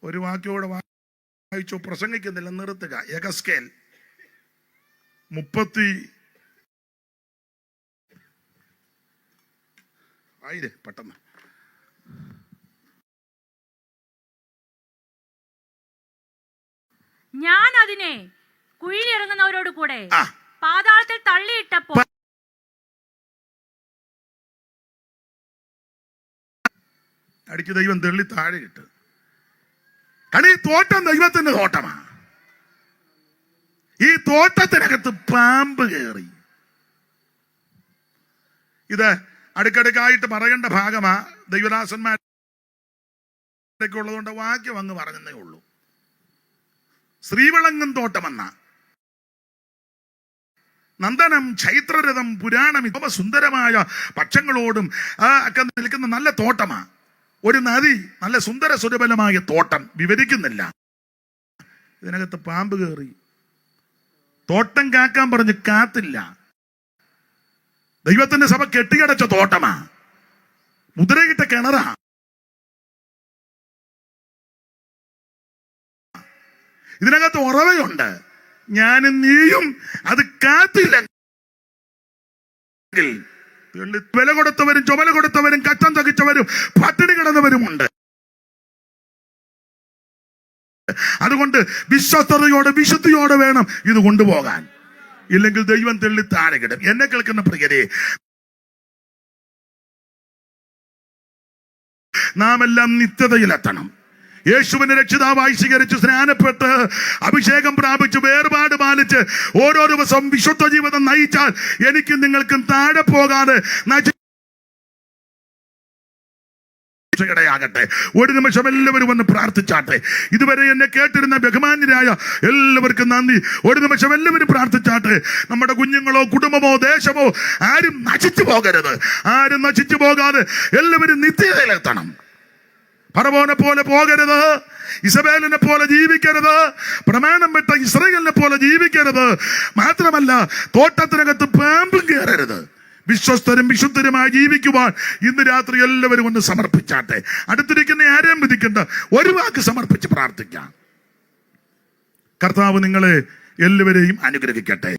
ഒരു വാക്യോടെ വായിച്ചു പ്രസംഗിക്കുന്നില്ല, നിർത്തുക. യഹസ്കേൽ 30 പെട്ടെന്ന്. ഞാൻ അതിനെ കുഴിയിലിറങ്ങുന്നവരോട് കൂടെ പാതാളത്തിൽ തള്ളിയിട്ടപ്പോൾ അടിക്ക് ദൈവം തെള്ളി താഴെ ഇട്ട്. കാരണം ഈ തോട്ടം ദൈവത്തിന്റെ തോട്ടമാ. ഈ തോട്ടത്തിനകത്ത് പാമ്പ് കയറി. ഇത് അടുക്കടുക്കായിട്ട് പറയേണ്ട ഭാഗമാ. ദൈവദാസന്മാരൊക്കെ ഉള്ളതുകൊണ്ട് വാക്യം അങ്ങ് പറഞ്ഞതേ ഉള്ളൂ. ശ്രീവിളങ്ങും തോട്ടമെന്ന നന്ദനം, ചൈത്രരഥം, പുരാണം, ഇവ സുന്ദരമായ പക്ഷങ്ങളോടും ഒക്കെ നിൽക്കുന്ന നല്ല തോട്ടമാ. ഒരു നദി, നല്ല സുന്ദര സുരബലമായ തോട്ടം. വിവരിക്കുന്നില്ല. ഇതിനകത്ത് പാമ്പ് കയറി. തോട്ടം കാക്കാൻ പറഞ്ഞ് കാത്തില്ല. ദൈവത്തിന്റെ സഭ കെട്ടിയടച്ച തോട്ടമാ. മുദ്രയിട്ട കിണറാ. ഇതിനകത്ത് ഉറവയുണ്ട്. ഞാനും നീയും അത് കാത്തില്ലെങ്കിൽ വില കൊടുത്തവരും ചുമല കൊടുത്തവരും കഷ്ടം തകിച്ചവരും പട്ടിണി കിടന്നവരുമുണ്ട്. അതുകൊണ്ട് വിശ്വസ്തയോടെ വിശുദ്ധിയോടെ വേണം ഇത് കൊണ്ടുപോകാൻ. ഇല്ലെങ്കിൽ ദൈവം തെള്ളി താഴെ കിടും. എന്നെ കേൾക്കുന്ന പ്രിയരെ, നാം എല്ലാം നിത്യതയിലെത്തണം. യേശുവിനെ രക്ഷിതാവായി സ്വീകരിച്ച് സ്നാനപ്പെട്ട് അഭിഷേകം പ്രാപിച്ച് വേർപാട് പാലിച്ച് ഓരോ ദിവസവും വിശുദ്ധ ജീവിതം നയിച്ചാൽ എനിക്കും നിങ്ങൾക്കും താഴെ പോകാതെ ഇടയാകട്ടെ. ഒരു നിമിഷം എല്ലാവരും ഒന്ന് പ്രാർത്ഥിച്ചാട്ടെ. ഇതുവരെ എന്നെ കേട്ടിരുന്ന ബഹുമാന്യരായ എല്ലാവർക്കും നന്ദി. ഒരു നിമിഷം എല്ലാവരും പ്രാർത്ഥിച്ചാട്ടെ. നമ്മുടെ കുഞ്ഞുങ്ങളോ കുടുംബമോ ദേശമോ ആരും നശിച്ചു പോകരുത്. ആരും നശിച്ചു പോകാതെ എല്ലാവരും നിത്യതയിലെത്തണം. ഫറവോനെ പോലെ പോകരുത്. ഇസബേലിനെ പോലെ ജീവിക്കരുത്. പ്രമാണം വിട്ട ഇസ്രായേലിനെ പോലെ ജീവിക്കരുത്. മാത്രമല്ല തോട്ടത്തിനകത്ത് പാമ്പും കയറരുത്. വിശ്വസ്തരും വിശുദ്ധരുമായി ജീവിക്കുവാൻ ഇന്ന് രാത്രി എല്ലാവരും ഒന്ന് സമർപ്പിച്ചാട്ടെ. അടുത്തിരിക്കുന്ന ആരെയും വിധിക്കണ്ട, ഒരു വാക്ക് സമർപ്പിച്ച് പ്രാർത്ഥിക്കാം. കർത്താവ് നിങ്ങളെ എല്ലാവരെയും അനുഗ്രഹിക്കട്ടെ.